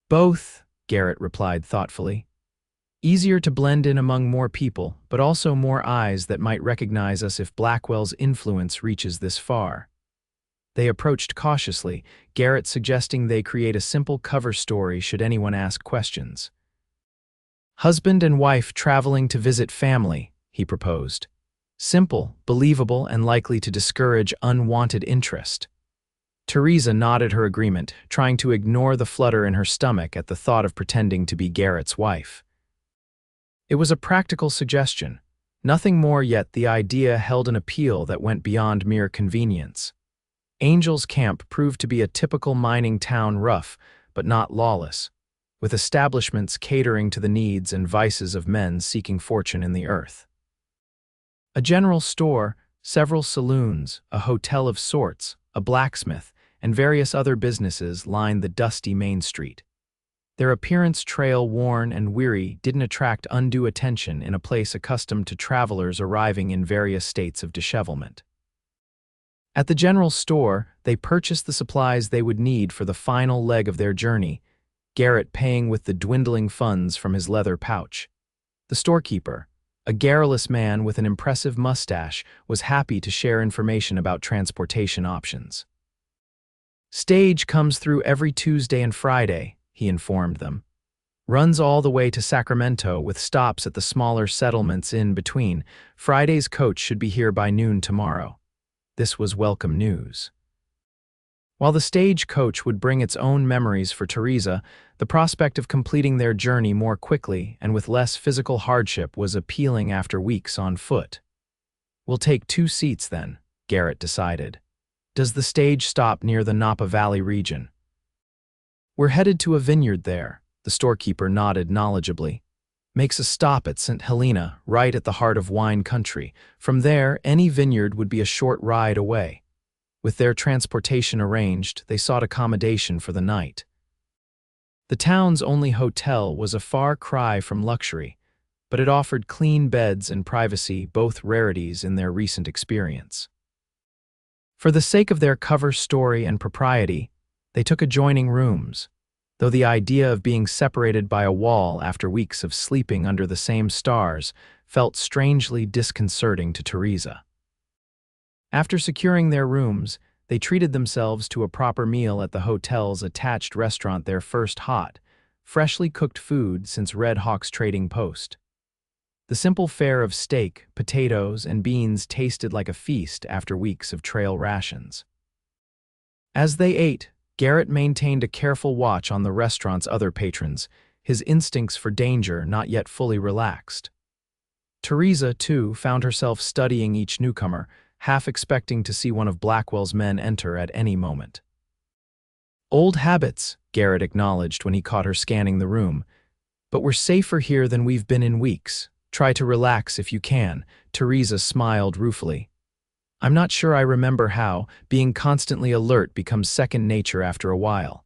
"Both," Garrett replied thoughtfully. "Easier to blend in among more people, but also more eyes that might recognize us if Blackwell's influence reaches this far." They approached cautiously, Garrett suggesting they create a simple cover story should anyone ask questions. "Husband and wife traveling to visit family," he proposed. Simple, believable, and likely to discourage unwanted interest. Theresa nodded her agreement, trying to ignore the flutter in her stomach at the thought of pretending to be Garrett's wife. It was a practical suggestion, nothing more, yet the idea held an appeal that went beyond mere convenience. Angel's camp proved to be a typical mining town, rough, but not lawless, with establishments catering to the needs and vices of men seeking fortune in the earth. A general store, several saloons, a hotel of sorts, a blacksmith, and various other businesses lined the dusty main street. Their appearance, trail-worn and weary, didn't attract undue attention in a place accustomed to travelers arriving in various states of dishevelment. At the general store, they purchased the supplies they would need for the final leg of their journey, Garrett paying with the dwindling funds from his leather pouch. The storekeeper, a garrulous man with an impressive mustache, was happy to share information about transportation options. "Stage comes through every Tuesday and Friday," he informed them. "Runs all the way to Sacramento with stops at the smaller settlements in between. Friday's coach should be here by noon tomorrow." This was welcome news. While the stagecoach would bring its own memories for Theresa, the prospect of completing their journey more quickly and with less physical hardship was appealing after weeks on foot. "We'll take 2 seats then," Garrett decided. "Does the stage stop near the Napa Valley region?" "We're headed to a vineyard there," the storekeeper nodded knowledgeably. "Makes a stop at St. Helena, right at the heart of wine country. From there, any vineyard would be a short ride away." With their transportation arranged, they sought accommodation for the night. The town's only hotel was a far cry from luxury, but it offered clean beds and privacy, both rarities in their recent experience. For the sake of their cover story and propriety, they took adjoining rooms, though the idea of being separated by a wall after weeks of sleeping under the same stars felt strangely disconcerting to Theresa. After securing their rooms, they treated themselves to a proper meal at the hotel's attached restaurant, their first hot, freshly cooked food since Red Hawk's trading post. The simple fare of steak, potatoes, and beans tasted like a feast after weeks of trail rations. As they ate, Garrett maintained a careful watch on the restaurant's other patrons, his instincts for danger not yet fully relaxed. Theresa, too, found herself studying each newcomer, half expecting to see one of Blackwell's men enter at any moment. "Old habits," Garrett acknowledged when he caught her scanning the room. "But we're safer here than we've been in weeks. Try to relax if you can," Theresa smiled ruefully. "I'm not sure I remember how being constantly alert becomes second nature after a while."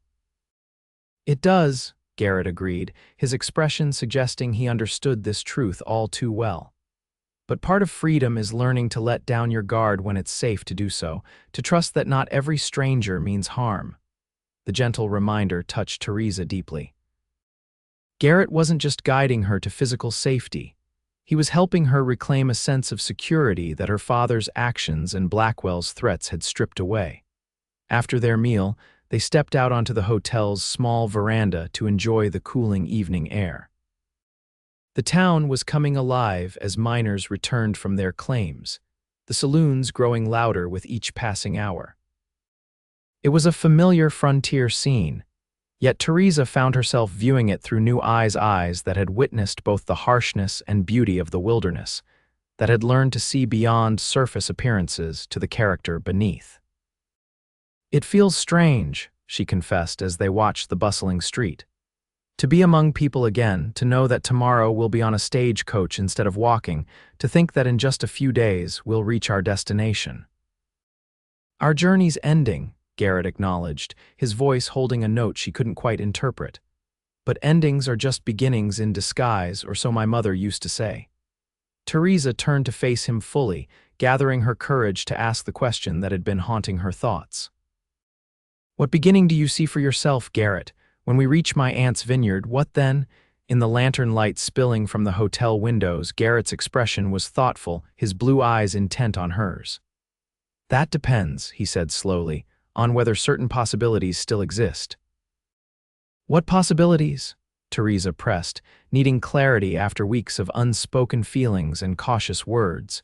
"It does," Garrett agreed, his expression suggesting he understood this truth all too well. "But part of freedom is learning to let down your guard when it's safe to do so, to trust that not every stranger means harm." The gentle reminder touched Theresa deeply. Garrett wasn't just guiding her to physical safety. He was helping her reclaim a sense of security that her father's actions and Blackwell's threats had stripped away. After their meal, they stepped out onto the hotel's small veranda to enjoy the cooling evening air. The town was coming alive as miners returned from their claims, the saloons growing louder with each passing hour. It was a familiar frontier scene, yet Theresa found herself viewing it through new eyes that had witnessed both the harshness and beauty of the wilderness, that had learned to see beyond surface appearances to the character beneath. "It feels strange," she confessed as they watched the bustling street. "To be among people again, to know that tomorrow we'll be on a stagecoach instead of walking, to think that in just a few days we'll reach our destination." "Our journey's ending," Garrett acknowledged, his voice holding a note she couldn't quite interpret. "But endings are just beginnings in disguise, or so my mother used to say." Theresa turned to face him fully, gathering her courage to ask the question that had been haunting her thoughts. "What beginning do you see for yourself, Garrett? When we reach my aunt's vineyard, what then?" In the lantern light spilling from the hotel windows, Garrett's expression was thoughtful, his blue eyes intent on hers. "That depends," he said slowly, "on whether certain possibilities still exist." "What possibilities?" Theresa pressed, needing clarity after weeks of unspoken feelings and cautious words.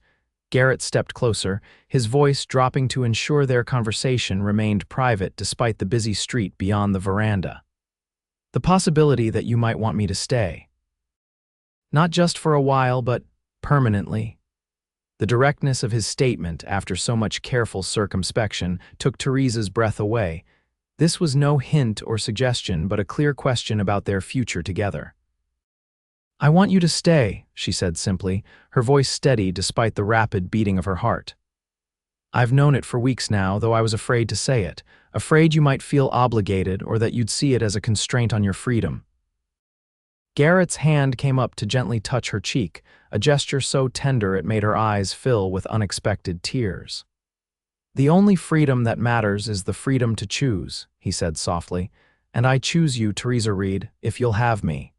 Garrett stepped closer, his voice dropping to ensure their conversation remained private despite the busy street beyond the veranda. "The possibility that you might want me to stay. Not just for a while, but permanently." The directness of his statement, after so much careful circumspection, took Theresa's breath away. This was no hint or suggestion, but a clear question about their future together. "I want you to stay," she said simply, her voice steady despite the rapid beating of her heart. "I've known it for weeks now, though I was afraid to say it, afraid you might feel obligated or that you'd see it as a constraint on your freedom." Garrett's hand came up to gently touch her cheek, a gesture so tender it made her eyes fill with unexpected tears. "The only freedom that matters is the freedom to choose," he said softly, "and I choose you, Theresa Reed, if you'll have me."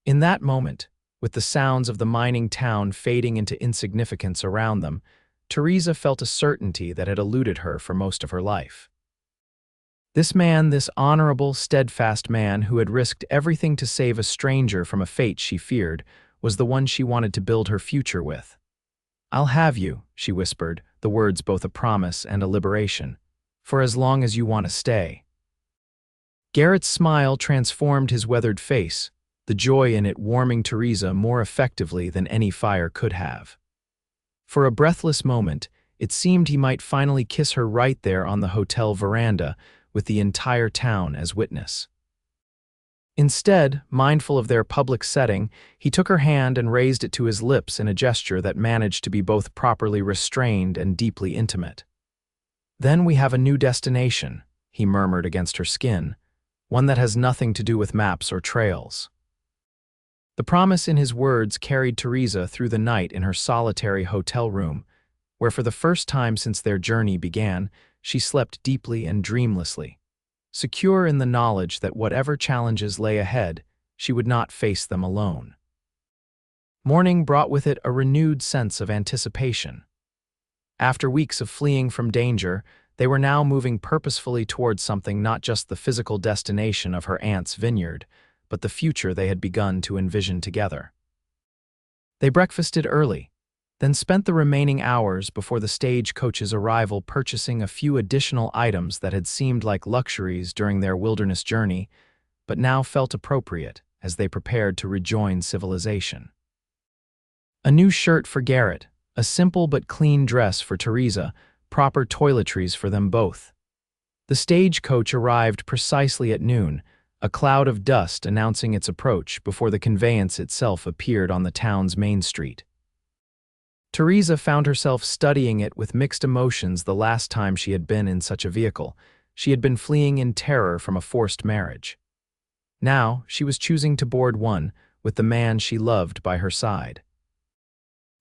In that moment, with the sounds of the mining town fading into insignificance around them, Theresa felt a certainty that had eluded her for most of her life. This man, this honorable, steadfast man who had risked everything to save a stranger from a fate she feared, was the one she wanted to build her future with. "I'll have you," she whispered, the words both a promise and a liberation, "for as long as you want to stay." Garrett's smile transformed his weathered face, the joy in it warming Theresa more effectively than any fire could have. For a breathless moment, it seemed he might finally kiss her right there on the hotel veranda, with the entire town as witness. Instead, mindful of their public setting, he took her hand and raised it to his lips in a gesture that managed to be both properly restrained and deeply intimate. "Then we have a new destination," he murmured against her skin, "one that has nothing to do with maps or trails." The promise in his words carried Theresa through the night in her solitary hotel room, where for the first time since their journey began, she slept deeply and dreamlessly, secure in the knowledge that whatever challenges lay ahead, she would not face them alone. Morning brought with it a renewed sense of anticipation. After weeks of fleeing from danger, they were now moving purposefully towards something, not just the physical destination of her aunt's vineyard, but the future they had begun to envision together. They breakfasted early, then spent the remaining hours before the stagecoach's arrival purchasing a few additional items that had seemed like luxuries during their wilderness journey, but now felt appropriate as they prepared to rejoin civilization. A new shirt for Garrett, a simple but clean dress for Theresa, proper toiletries for them both. The stagecoach arrived precisely at noon, a cloud of dust announcing its approach before the conveyance itself appeared on the town's main street. Theresa found herself studying it with mixed emotions. The last time she had been in such a vehicle, she had been fleeing in terror from a forced marriage. Now, she was choosing to board one, with the man she loved by her side.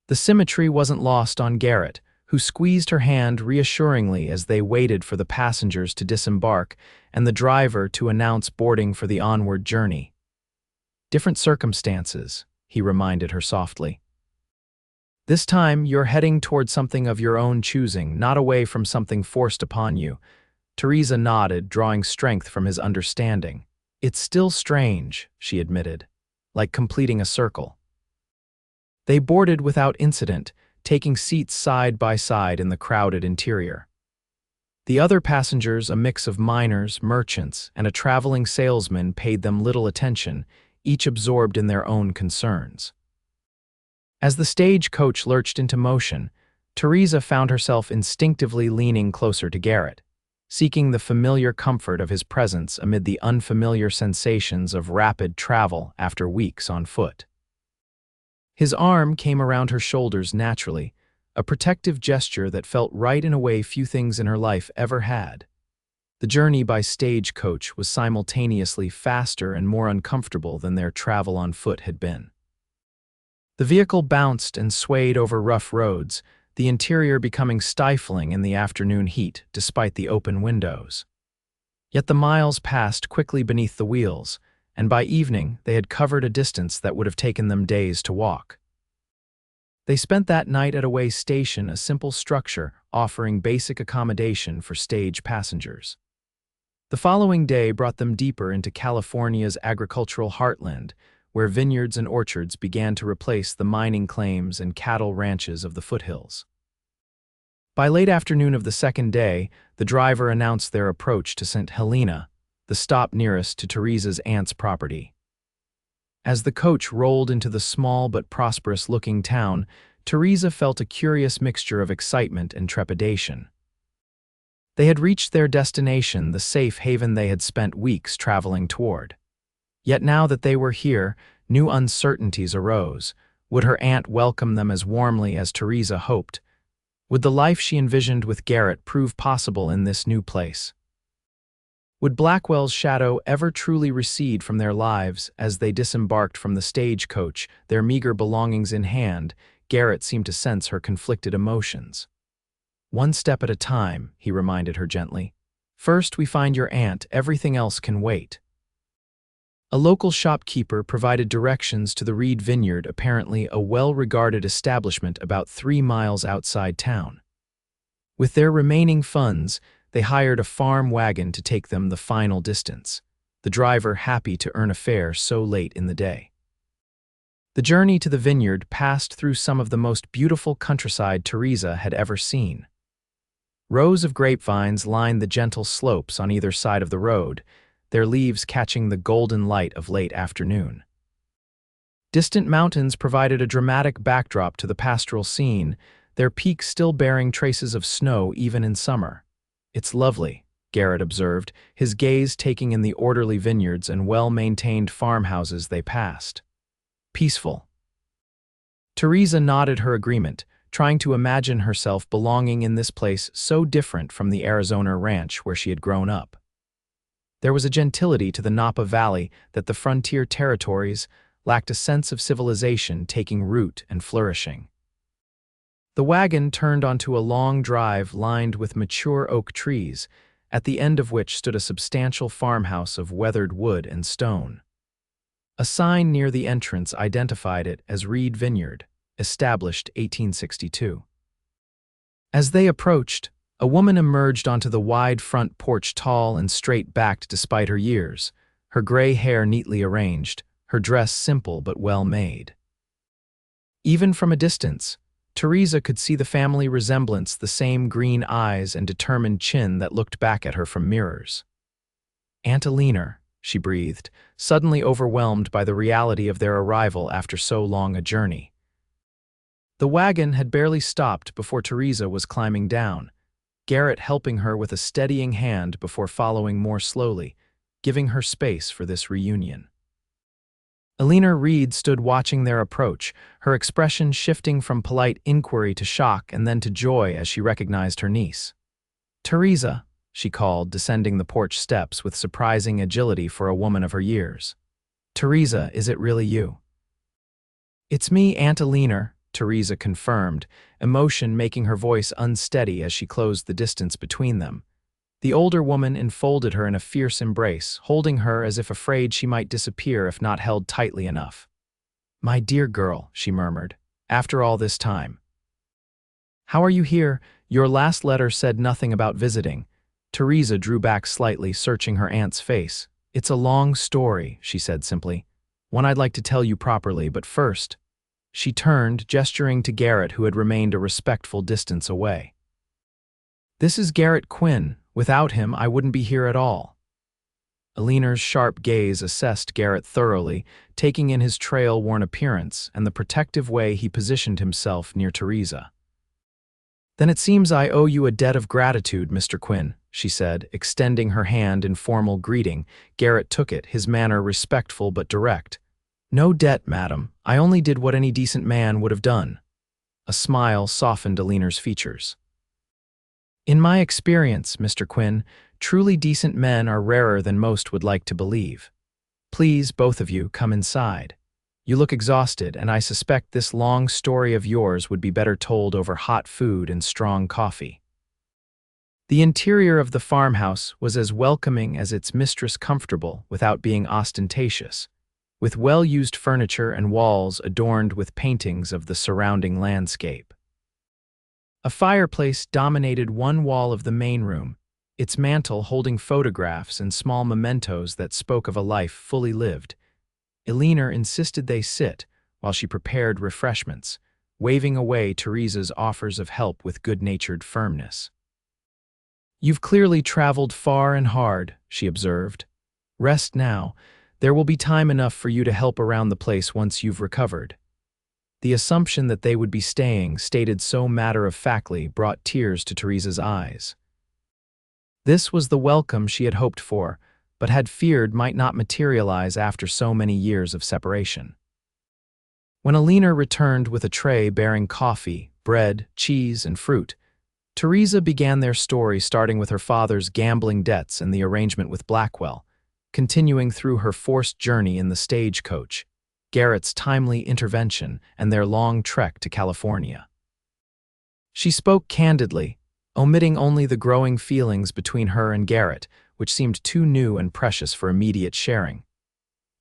The symmetry wasn't lost on Garrett, who squeezed her hand reassuringly as they waited for the passengers to disembark and the driver to announce boarding for the onward journey. "Different circumstances," he reminded her softly. "This time, you're heading toward something of your own choosing, not away from something forced upon you." Theresa nodded, drawing strength from his understanding. "It's still strange," she admitted, "like completing a circle." They boarded without incident, taking seats side by side in the crowded interior. The other passengers, a mix of miners, merchants, and a traveling salesman, paid them little attention, each absorbed in their own concerns. As the stagecoach lurched into motion, Theresa found herself instinctively leaning closer to Garrett, seeking the familiar comfort of his presence amid the unfamiliar sensations of rapid travel after weeks on foot. His arm came around her shoulders naturally, a protective gesture that felt right in a way few things in her life ever had. The journey by stagecoach was simultaneously faster and more uncomfortable than their travel on foot had been. The vehicle bounced and swayed over rough roads, the interior becoming stifling in the afternoon heat despite the open windows. Yet the miles passed quickly beneath the wheels, and by evening they had covered a distance that would have taken them days to walk. They spent that night at a way station, a simple structure offering basic accommodation for stage passengers. The following day brought them deeper into California's agricultural heartland, where vineyards and orchards began to replace the mining claims and cattle ranches of the foothills. By late afternoon of the second day, the driver announced their approach to St. Helena, the stop nearest to Theresa's aunt's property. As the coach rolled into the small but prosperous-looking town, Theresa felt a curious mixture of excitement and trepidation. They had reached their destination, the safe haven they had spent weeks traveling toward. Yet now that they were here, new uncertainties arose. Would her aunt welcome them as warmly as Theresa hoped? Would the life she envisioned with Garrett prove possible in this new place? Would Blackwell's shadow ever truly recede from their lives? As they disembarked from the stagecoach, their meager belongings in hand, Garrett seemed to sense her conflicted emotions. "One step at a time," he reminded her gently. "First we find your aunt, everything else can wait." A local shopkeeper provided directions to the Reed vineyard, apparently a well-regarded establishment about 3 miles outside town. With their remaining funds, they hired a farm wagon to take them the final distance, the driver happy to earn a fare so late in the day. The journey to the vineyard passed through some of the most beautiful countryside Theresa had ever seen. Rows of grapevines lined the gentle slopes on either side of the road, their leaves catching the golden light of late afternoon. Distant mountains provided a dramatic backdrop to the pastoral scene, their peaks still bearing traces of snow even in summer. "It's lovely," Garrett observed, his gaze taking in the orderly vineyards and well-maintained farmhouses they passed. "Peaceful." Theresa nodded her agreement, trying to imagine herself belonging in this place so different from the Arizona ranch where she had grown up. There was a gentility to the Napa Valley that the frontier territories lacked, a sense of civilization taking root and flourishing. The wagon turned onto a long drive lined with mature oak trees, at the end of which stood a substantial farmhouse of weathered wood and stone. A sign near the entrance identified it as Reed Vineyard, established 1862. As they approached, a woman emerged onto the wide front porch, tall and straight-backed despite her years, her gray hair neatly arranged, her dress simple but well-made. Even from a distance, Theresa could see the family resemblance, the same green eyes and determined chin that looked back at her from mirrors. "Aunt Eleanor," she breathed, suddenly overwhelmed by the reality of their arrival after so long a journey. The wagon had barely stopped before Theresa was climbing down, Garrett helping her with a steadying hand before following more slowly, giving her space for this reunion. Eleanor Reed stood watching their approach, her expression shifting from polite inquiry to shock and then to joy as she recognized her niece. "Theresa," she called, descending the porch steps with surprising agility for a woman of her years. "Theresa, is it really you?" "It's me, Aunt Eleanor," Theresa confirmed, emotion making her voice unsteady as she closed the distance between them. The older woman enfolded her in a fierce embrace, holding her as if afraid she might disappear if not held tightly enough. "My dear girl," she murmured, "after all this time. How are you here? Your last letter said nothing about visiting." Theresa drew back slightly, searching her aunt's face. "It's a long story," she said simply. "One I'd like to tell you properly, but first—" She turned, gesturing to Garrett, who had remained a respectful distance away. "This is Garrett Quinn. Without him, I wouldn't be here at all." Eleanor's sharp gaze assessed Garrett thoroughly, taking in his trail-worn appearance and the protective way he positioned himself near Theresa. "Then it seems I owe you a debt of gratitude, Mr. Quinn," she said, extending her hand in formal greeting. Garrett took it, his manner respectful but direct. "No debt, madam. I only did what any decent man would have done." A smile softened Eleanor's features. "In my experience, Mr. Quinn, truly decent men are rarer than most would like to believe. Please, both of you, come inside. You look exhausted, and I suspect this long story of yours would be better told over hot food and strong coffee." The interior of the farmhouse was as welcoming as its mistress comfortable without being ostentatious, with well-used furniture and walls adorned with paintings of the surrounding landscape. A fireplace dominated one wall of the main room, its mantel holding photographs and small mementos that spoke of a life fully lived. Eleanor insisted they sit while she prepared refreshments, waving away Theresa's offers of help with good-natured firmness. "You've clearly traveled far and hard," she observed. "Rest now. There will be time enough for you to help around the place once you've recovered." The assumption that they would be staying, stated so matter-of-factly, brought tears to Theresa's eyes. This was the welcome she had hoped for, but had feared might not materialize after so many years of separation. When Eleanor returned with a tray bearing coffee, bread, cheese, and fruit, Theresa began their story, starting with her father's gambling debts and the arrangement with Blackwell, continuing through her forced journey in the stagecoach, Garrett's timely intervention, and their long trek to California. She spoke candidly, omitting only the growing feelings between her and Garrett, which seemed too new and precious for immediate sharing.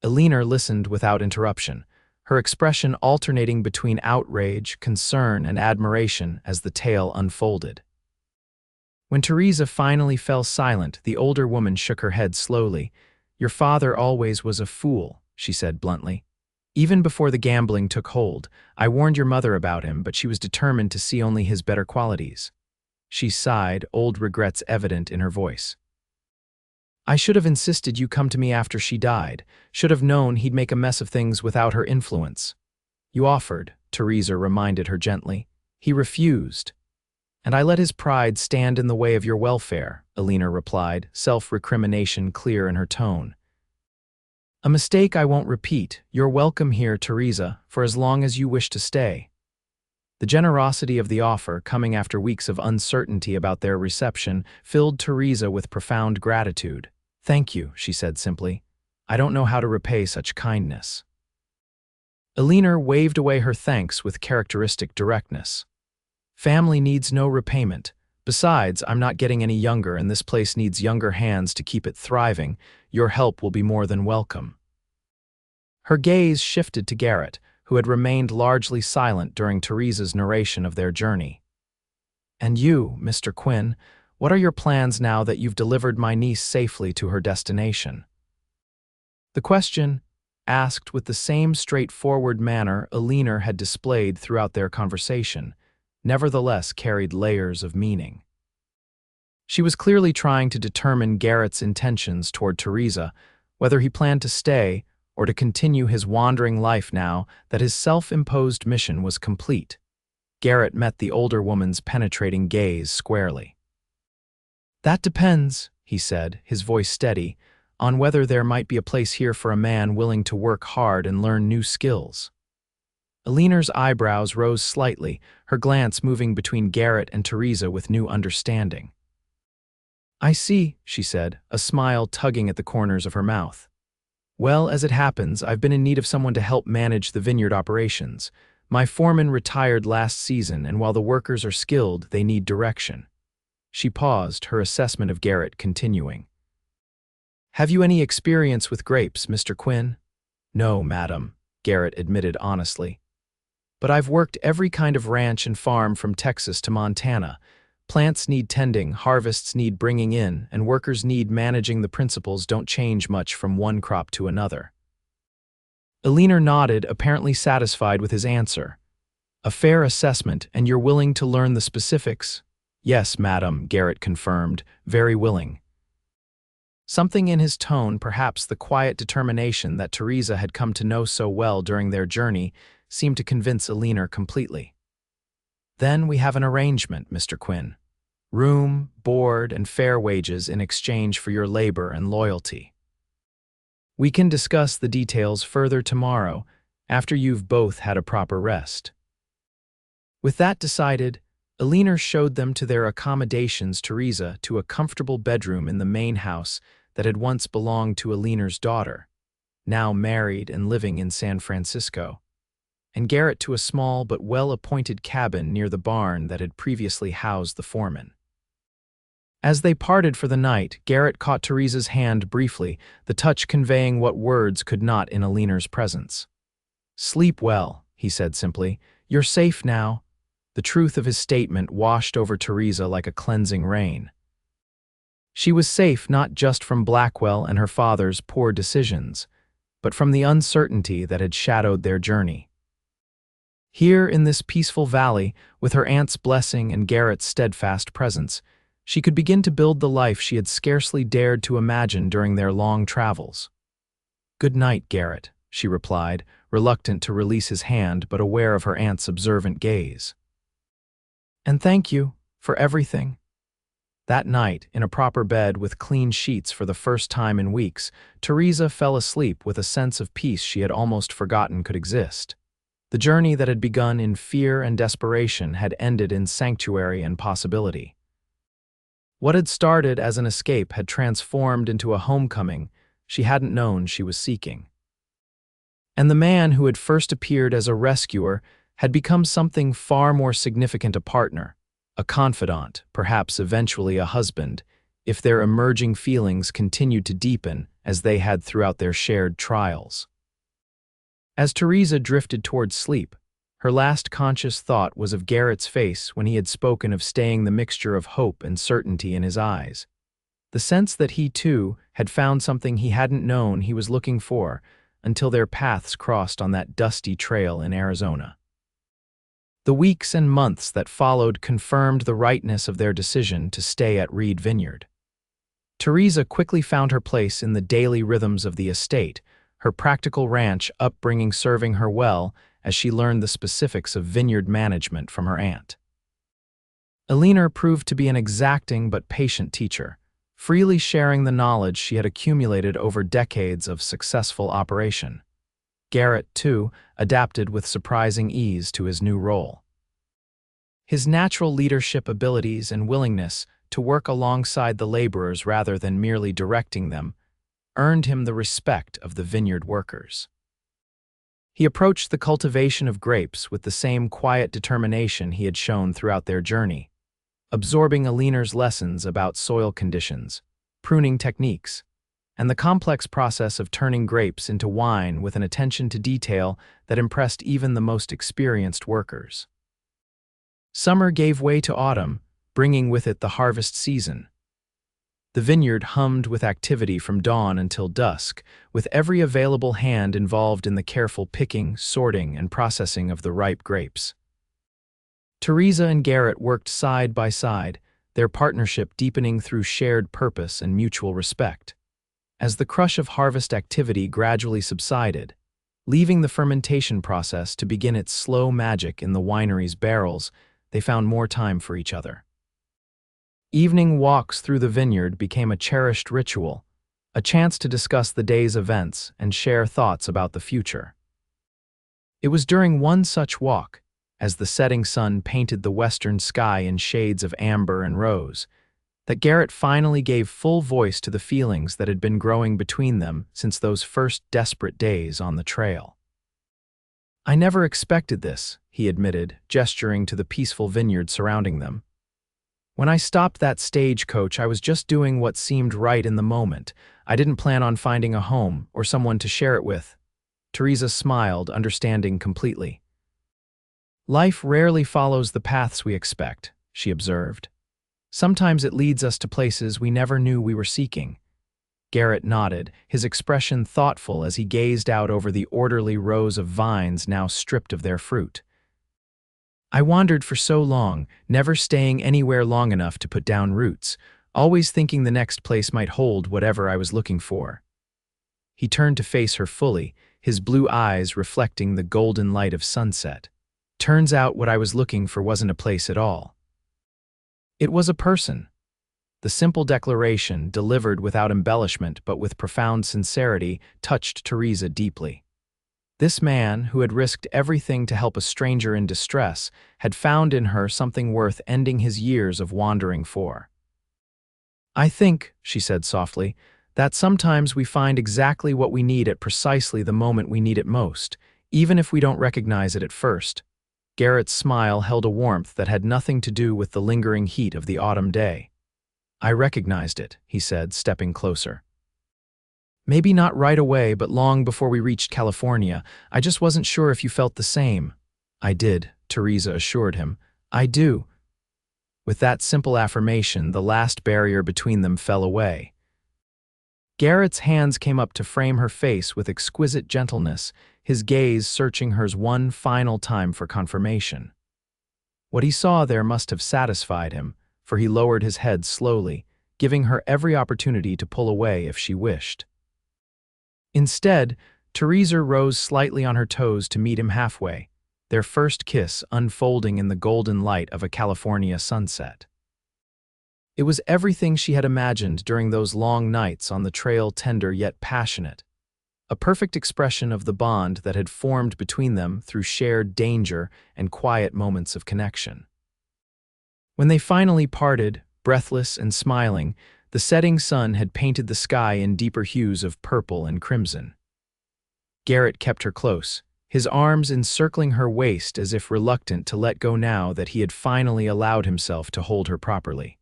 Eleanor listened without interruption, her expression alternating between outrage, concern, and admiration as the tale unfolded. When Theresa finally fell silent, the older woman shook her head slowly. "Your father always was a fool," she said bluntly. "Even before the gambling took hold, I warned your mother about him, but she was determined to see only his better qualities." She sighed, old regrets evident in her voice. "I should have insisted you come to me after she died, should have known he'd make a mess of things without her influence." "You offered," Theresa reminded her gently. "He refused." "And I let his pride stand in the way of your welfare," Eleanor replied, self-recrimination clear in her tone. "A mistake I won't repeat. You're welcome here, Theresa, for as long as you wish to stay." The generosity of the offer, coming after weeks of uncertainty about their reception, filled Theresa with profound gratitude. "Thank you," she said simply. "I don't know how to repay such kindness." Eleanor waved away her thanks with characteristic directness. Family needs no repayment. Besides, I'm not getting any younger and this place needs younger hands to keep it thriving. Your help will be more than welcome." Her gaze shifted to Garrett, who had remained largely silent during Theresa's narration of their journey. "And you, Mr. Quinn, what are your plans now that you've delivered my niece safely to her destination?" The question, asked with the same straightforward manner Alina had displayed throughout their conversation, nevertheless carried layers of meaning. She was clearly trying to determine Garrett's intentions toward Theresa, whether he planned to stay or to continue his wandering life now that his self-imposed mission was complete. Garrett met the older woman's penetrating gaze squarely. "That depends," he said, his voice steady, "on whether there might be a place here for a man willing to work hard and learn new skills." Alina's eyebrows rose slightly, her glance moving between Garrett and Theresa with new understanding. "I see," she said, a smile tugging at the corners of her mouth. "Well, as it happens, I've been in need of someone to help manage the vineyard operations. My foreman retired last season, and while the workers are skilled, they need direction." She paused, her assessment of Garrett continuing. "Have you any experience with grapes, Mr. Quinn?" "No, madam," Garrett admitted honestly. "But I've worked every kind of ranch and farm from Texas to Montana. Plants need tending, harvests need bringing in, and workers need managing. The principles don't change much from one crop to another." Alina nodded, apparently satisfied with his answer. "A fair assessment, and you're willing to learn the specifics?" "Yes, madam," Garrett confirmed, "very willing." Something in his tone, perhaps the quiet determination that Theresa had come to know so well during their journey, seemed to convince Alina completely. "Then we have an arrangement, Mr. Quinn. Room, board, and fair wages in exchange for your labor and loyalty. We can discuss the details further tomorrow, after you've both had a proper rest." With that decided, Alina showed them to their accommodations, Theresa to a comfortable bedroom in the main house that had once belonged to Alina's daughter, now married and living in San Francisco, and Garrett to a small but well-appointed cabin near the barn that had previously housed the foreman. As they parted for the night, Garrett caught Theresa's hand briefly, the touch conveying what words could not in Alina's presence. "Sleep well," he said simply. "You're safe now." The truth of his statement washed over Theresa like a cleansing rain. She was safe not just from Blackwell and her father's poor decisions, but from the uncertainty that had shadowed their journey. Here in this peaceful valley, with her aunt's blessing and Garrett's steadfast presence, she could begin to build the life she had scarcely dared to imagine during their long travels. "Good night, Garrett," she replied, reluctant to release his hand but aware of her aunt's observant gaze. "And thank you for everything." That night, in a proper bed with clean sheets for the first time in weeks, Theresa fell asleep with a sense of peace she had almost forgotten could exist. The journey that had begun in fear and desperation had ended in sanctuary and possibility. What had started as an escape had transformed into a homecoming she hadn't known she was seeking. And the man who had first appeared as a rescuer had become something far more significant: a partner, a confidant, perhaps eventually a husband, if their emerging feelings continued to deepen as they had throughout their shared trials. As Theresa drifted towards sleep, her last conscious thought was of Garrett's face when he had spoken of staying, the mixture of hope and certainty in his eyes. The sense that he, too, had found something he hadn't known he was looking for until their paths crossed on that dusty trail in Arizona. The weeks and months that followed confirmed the rightness of their decision to stay at Reed Vineyard. Theresa quickly found her place in the daily rhythms of the estate, her practical ranch upbringing serving her well as she learned the specifics of vineyard management from her aunt. Alina proved to be an exacting but patient teacher, freely sharing the knowledge she had accumulated over decades of successful operation. Garrett, too, adapted with surprising ease to his new role. His natural leadership abilities and willingness to work alongside the laborers rather than merely directing them earned him the respect of the vineyard workers. He approached the cultivation of grapes with the same quiet determination he had shown throughout their journey, absorbing Aliner's lessons about soil conditions, pruning techniques, and the complex process of turning grapes into wine with an attention to detail that impressed even the most experienced workers. Summer gave way to autumn, bringing with it the harvest season. The vineyard hummed with activity from dawn until dusk, with every available hand involved in the careful picking, sorting, and processing of the ripe grapes. Theresa and Garrett worked side by side, their partnership deepening through shared purpose and mutual respect. As the crush of harvest activity gradually subsided, leaving the fermentation process to begin its slow magic in the winery's barrels, they found more time for each other. Evening walks through the vineyard became a cherished ritual, a chance to discuss the day's events and share thoughts about the future. It was during one such walk, as the setting sun painted the western sky in shades of amber and rose, that Garrett finally gave full voice to the feelings that had been growing between them since those first desperate days on the trail. "I never expected this," he admitted, gesturing to the peaceful vineyard surrounding them. "When I stopped that stagecoach, I was just doing what seemed right in the moment. I didn't plan on finding a home or someone to share it with." Theresa smiled, understanding completely. "Life rarely follows the paths we expect," she observed. "Sometimes it leads us to places we never knew we were seeking." Garrett nodded, his expression thoughtful as he gazed out over the orderly rows of vines now stripped of their fruit. "I wandered for so long, never staying anywhere long enough to put down roots, always thinking the next place might hold whatever I was looking for." He turned to face her fully, his blue eyes reflecting the golden light of sunset. "Turns out what I was looking for wasn't a place at all. It was a person." The simple declaration, delivered without embellishment but with profound sincerity, touched Theresa deeply. This man, who had risked everything to help a stranger in distress, had found in her something worth ending his years of wandering for. "I think," she said softly, "that sometimes we find exactly what we need at precisely the moment we need it most, even if we don't recognize it at first." Garrett's smile held a warmth that had nothing to do with the lingering heat of the autumn day. "I recognized it," he said, stepping closer. "Maybe not right away, but long before we reached California. I just wasn't sure if you felt the same." "I did," Theresa assured him. "I do." With that simple affirmation, the last barrier between them fell away. Garrett's hands came up to frame her face with exquisite gentleness, his gaze searching hers one final time for confirmation. What he saw there must have satisfied him, for he lowered his head slowly, giving her every opportunity to pull away if she wished. Instead, Theresa rose slightly on her toes to meet him halfway, their first kiss unfolding in the golden light of a California sunset. It was everything she had imagined during those long nights on the trail, tender yet passionate, a perfect expression of the bond that had formed between them through shared danger and quiet moments of connection. When they finally parted, breathless and smiling, the setting sun had painted the sky in deeper hues of purple and crimson. Garrett kept her close, his arms encircling her waist as if reluctant to let go now that he had finally allowed himself to hold her properly.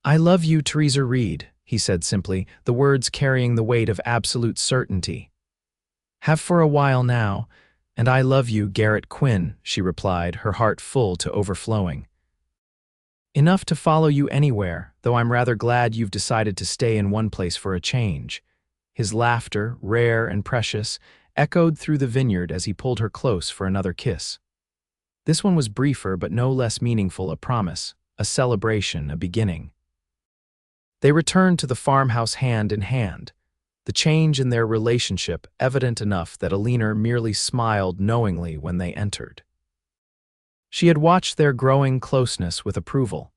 "I love you, Theresa Reed," he said simply, the words carrying the weight of absolute certainty. "Have for a while now, and I love you, Garrett Quinn," she replied, her heart full to overflowing. "Enough to follow you anywhere, though I'm rather glad you've decided to stay in one place for a change." His laughter, rare and precious, echoed through the vineyard as he pulled her close for another kiss. This one was briefer but no less meaningful, a promise, a celebration, a beginning. They returned to the farmhouse hand in hand, the change in their relationship evident enough that Aliner merely smiled knowingly when they entered. She had watched their growing closeness with approval,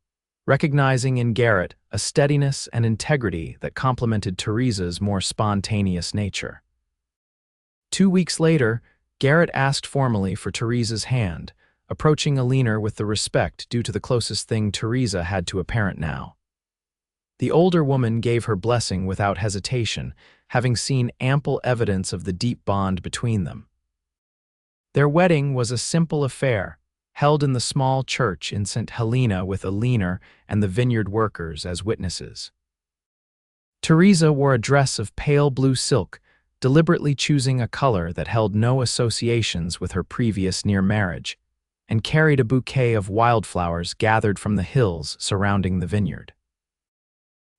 recognizing in Garrett a steadiness and integrity that complemented Theresa's more spontaneous nature. 2 weeks later, Garrett asked formally for Theresa's hand, approaching Aliner with the respect due to the closest thing Theresa had to a parent now. The older woman gave her blessing without hesitation, having seen ample evidence of the deep bond between them. Their wedding was a simple affair, held in the small church in St. Helena with Eleanor and the vineyard workers as witnesses. Theresa wore a dress of pale blue silk, deliberately choosing a color that held no associations with her previous near marriage, and carried a bouquet of wildflowers gathered from the hills surrounding the vineyard.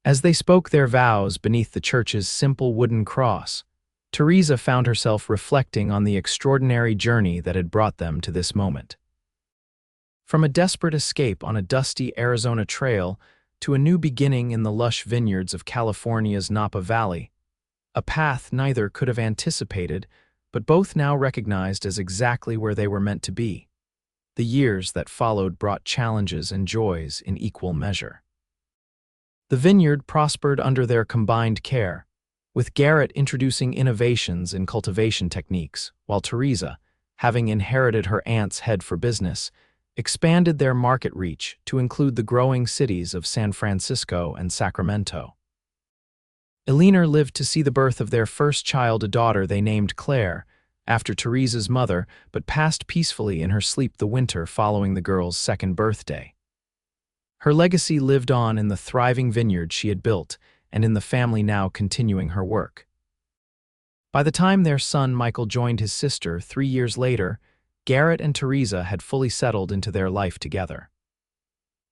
As they spoke their vows beneath the church's simple wooden cross, Theresa found herself reflecting on the extraordinary journey that had brought them to this moment. From a desperate escape on a dusty Arizona trail to a new beginning in the lush vineyards of California's Napa Valley, a path neither could have anticipated, but both now recognized as exactly where they were meant to be. The years that followed brought challenges and joys in equal measure. The vineyard prospered under their combined care, with Garrett introducing innovations in cultivation techniques, while Theresa, having inherited her aunt's head for business, expanded their market reach to include the growing cities of San Francisco and Sacramento. Eleanor lived to see the birth of their first child, a daughter they named Claire, after Theresa's mother, but passed peacefully in her sleep the winter following the girl's second birthday. Her legacy lived on in the thriving vineyard she had built and in the family now continuing her work. By the time their son Michael joined his sister 3 years later, Garrett and Theresa had fully settled into their life together.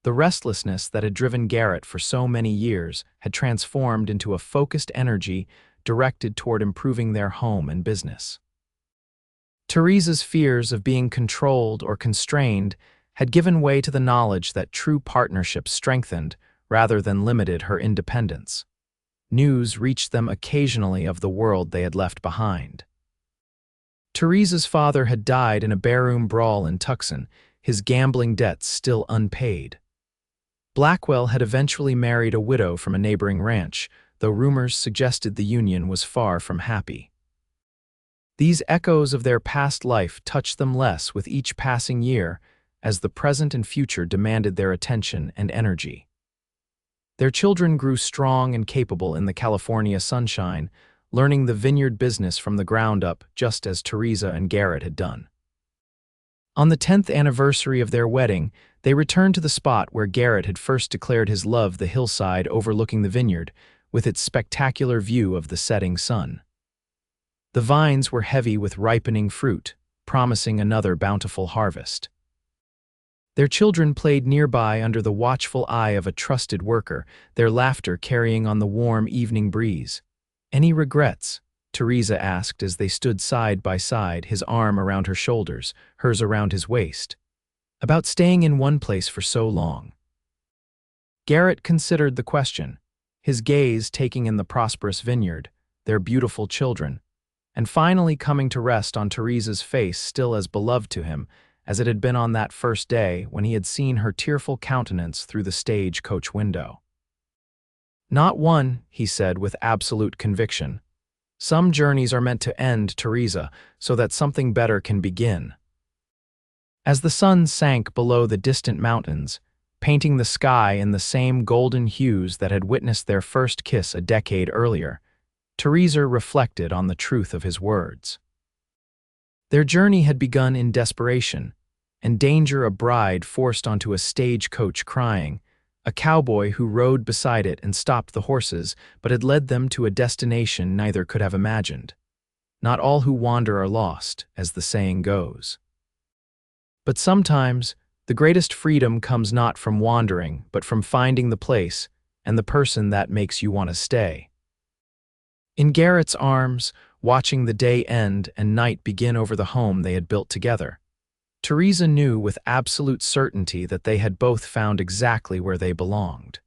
The restlessness that had driven Garrett for so many years had transformed into a focused energy directed toward improving their home and business. Theresa's fears of being controlled or constrained had given way to the knowledge that true partnership strengthened rather than limited her independence. News reached them occasionally of the world they had left behind. Theresa's father had died in a barroom brawl in Tucson, his gambling debts still unpaid. Blackwell had eventually married a widow from a neighboring ranch, though rumors suggested the union was far from happy. These echoes of their past life touched them less with each passing year, as the present and future demanded their attention and energy. Their children grew strong and capable in the California sunshine, learning the vineyard business from the ground up just as Theresa and Garrett had done. On the 10th anniversary of their wedding, they returned to the spot where Garrett had first declared his love, the hillside overlooking the vineyard, with its spectacular view of the setting sun. The vines were heavy with ripening fruit, promising another bountiful harvest. Their children played nearby under the watchful eye of a trusted worker, their laughter carrying on the warm evening breeze. "Any regrets?" Theresa asked as they stood side by side, his arm around her shoulders, hers around his waist. "About staying in one place for so long?" Garrett considered the question, his gaze taking in the prosperous vineyard, their beautiful children, and finally coming to rest on Theresa's face, still as beloved to him as it had been on that first day when he had seen her tearful countenance through the stagecoach window. "Not one," he said with absolute conviction. "Some journeys are meant to end, Theresa, so that something better can begin." As the sun sank below the distant mountains, painting the sky in the same golden hues that had witnessed their first kiss a decade earlier, Theresa reflected on the truth of his words. Their journey had begun in desperation, and danger a bride forced onto a stagecoach crying, a cowboy who rode beside it and stopped the horses, but had led them to a destination neither could have imagined. Not all who wander are lost, as the saying goes. But sometimes, the greatest freedom comes not from wandering, but from finding the place and the person that makes you want to stay. In Garrett's arms, watching the day end and night begin over the home they had built together, Theresa knew with absolute certainty that they had both found exactly where they belonged.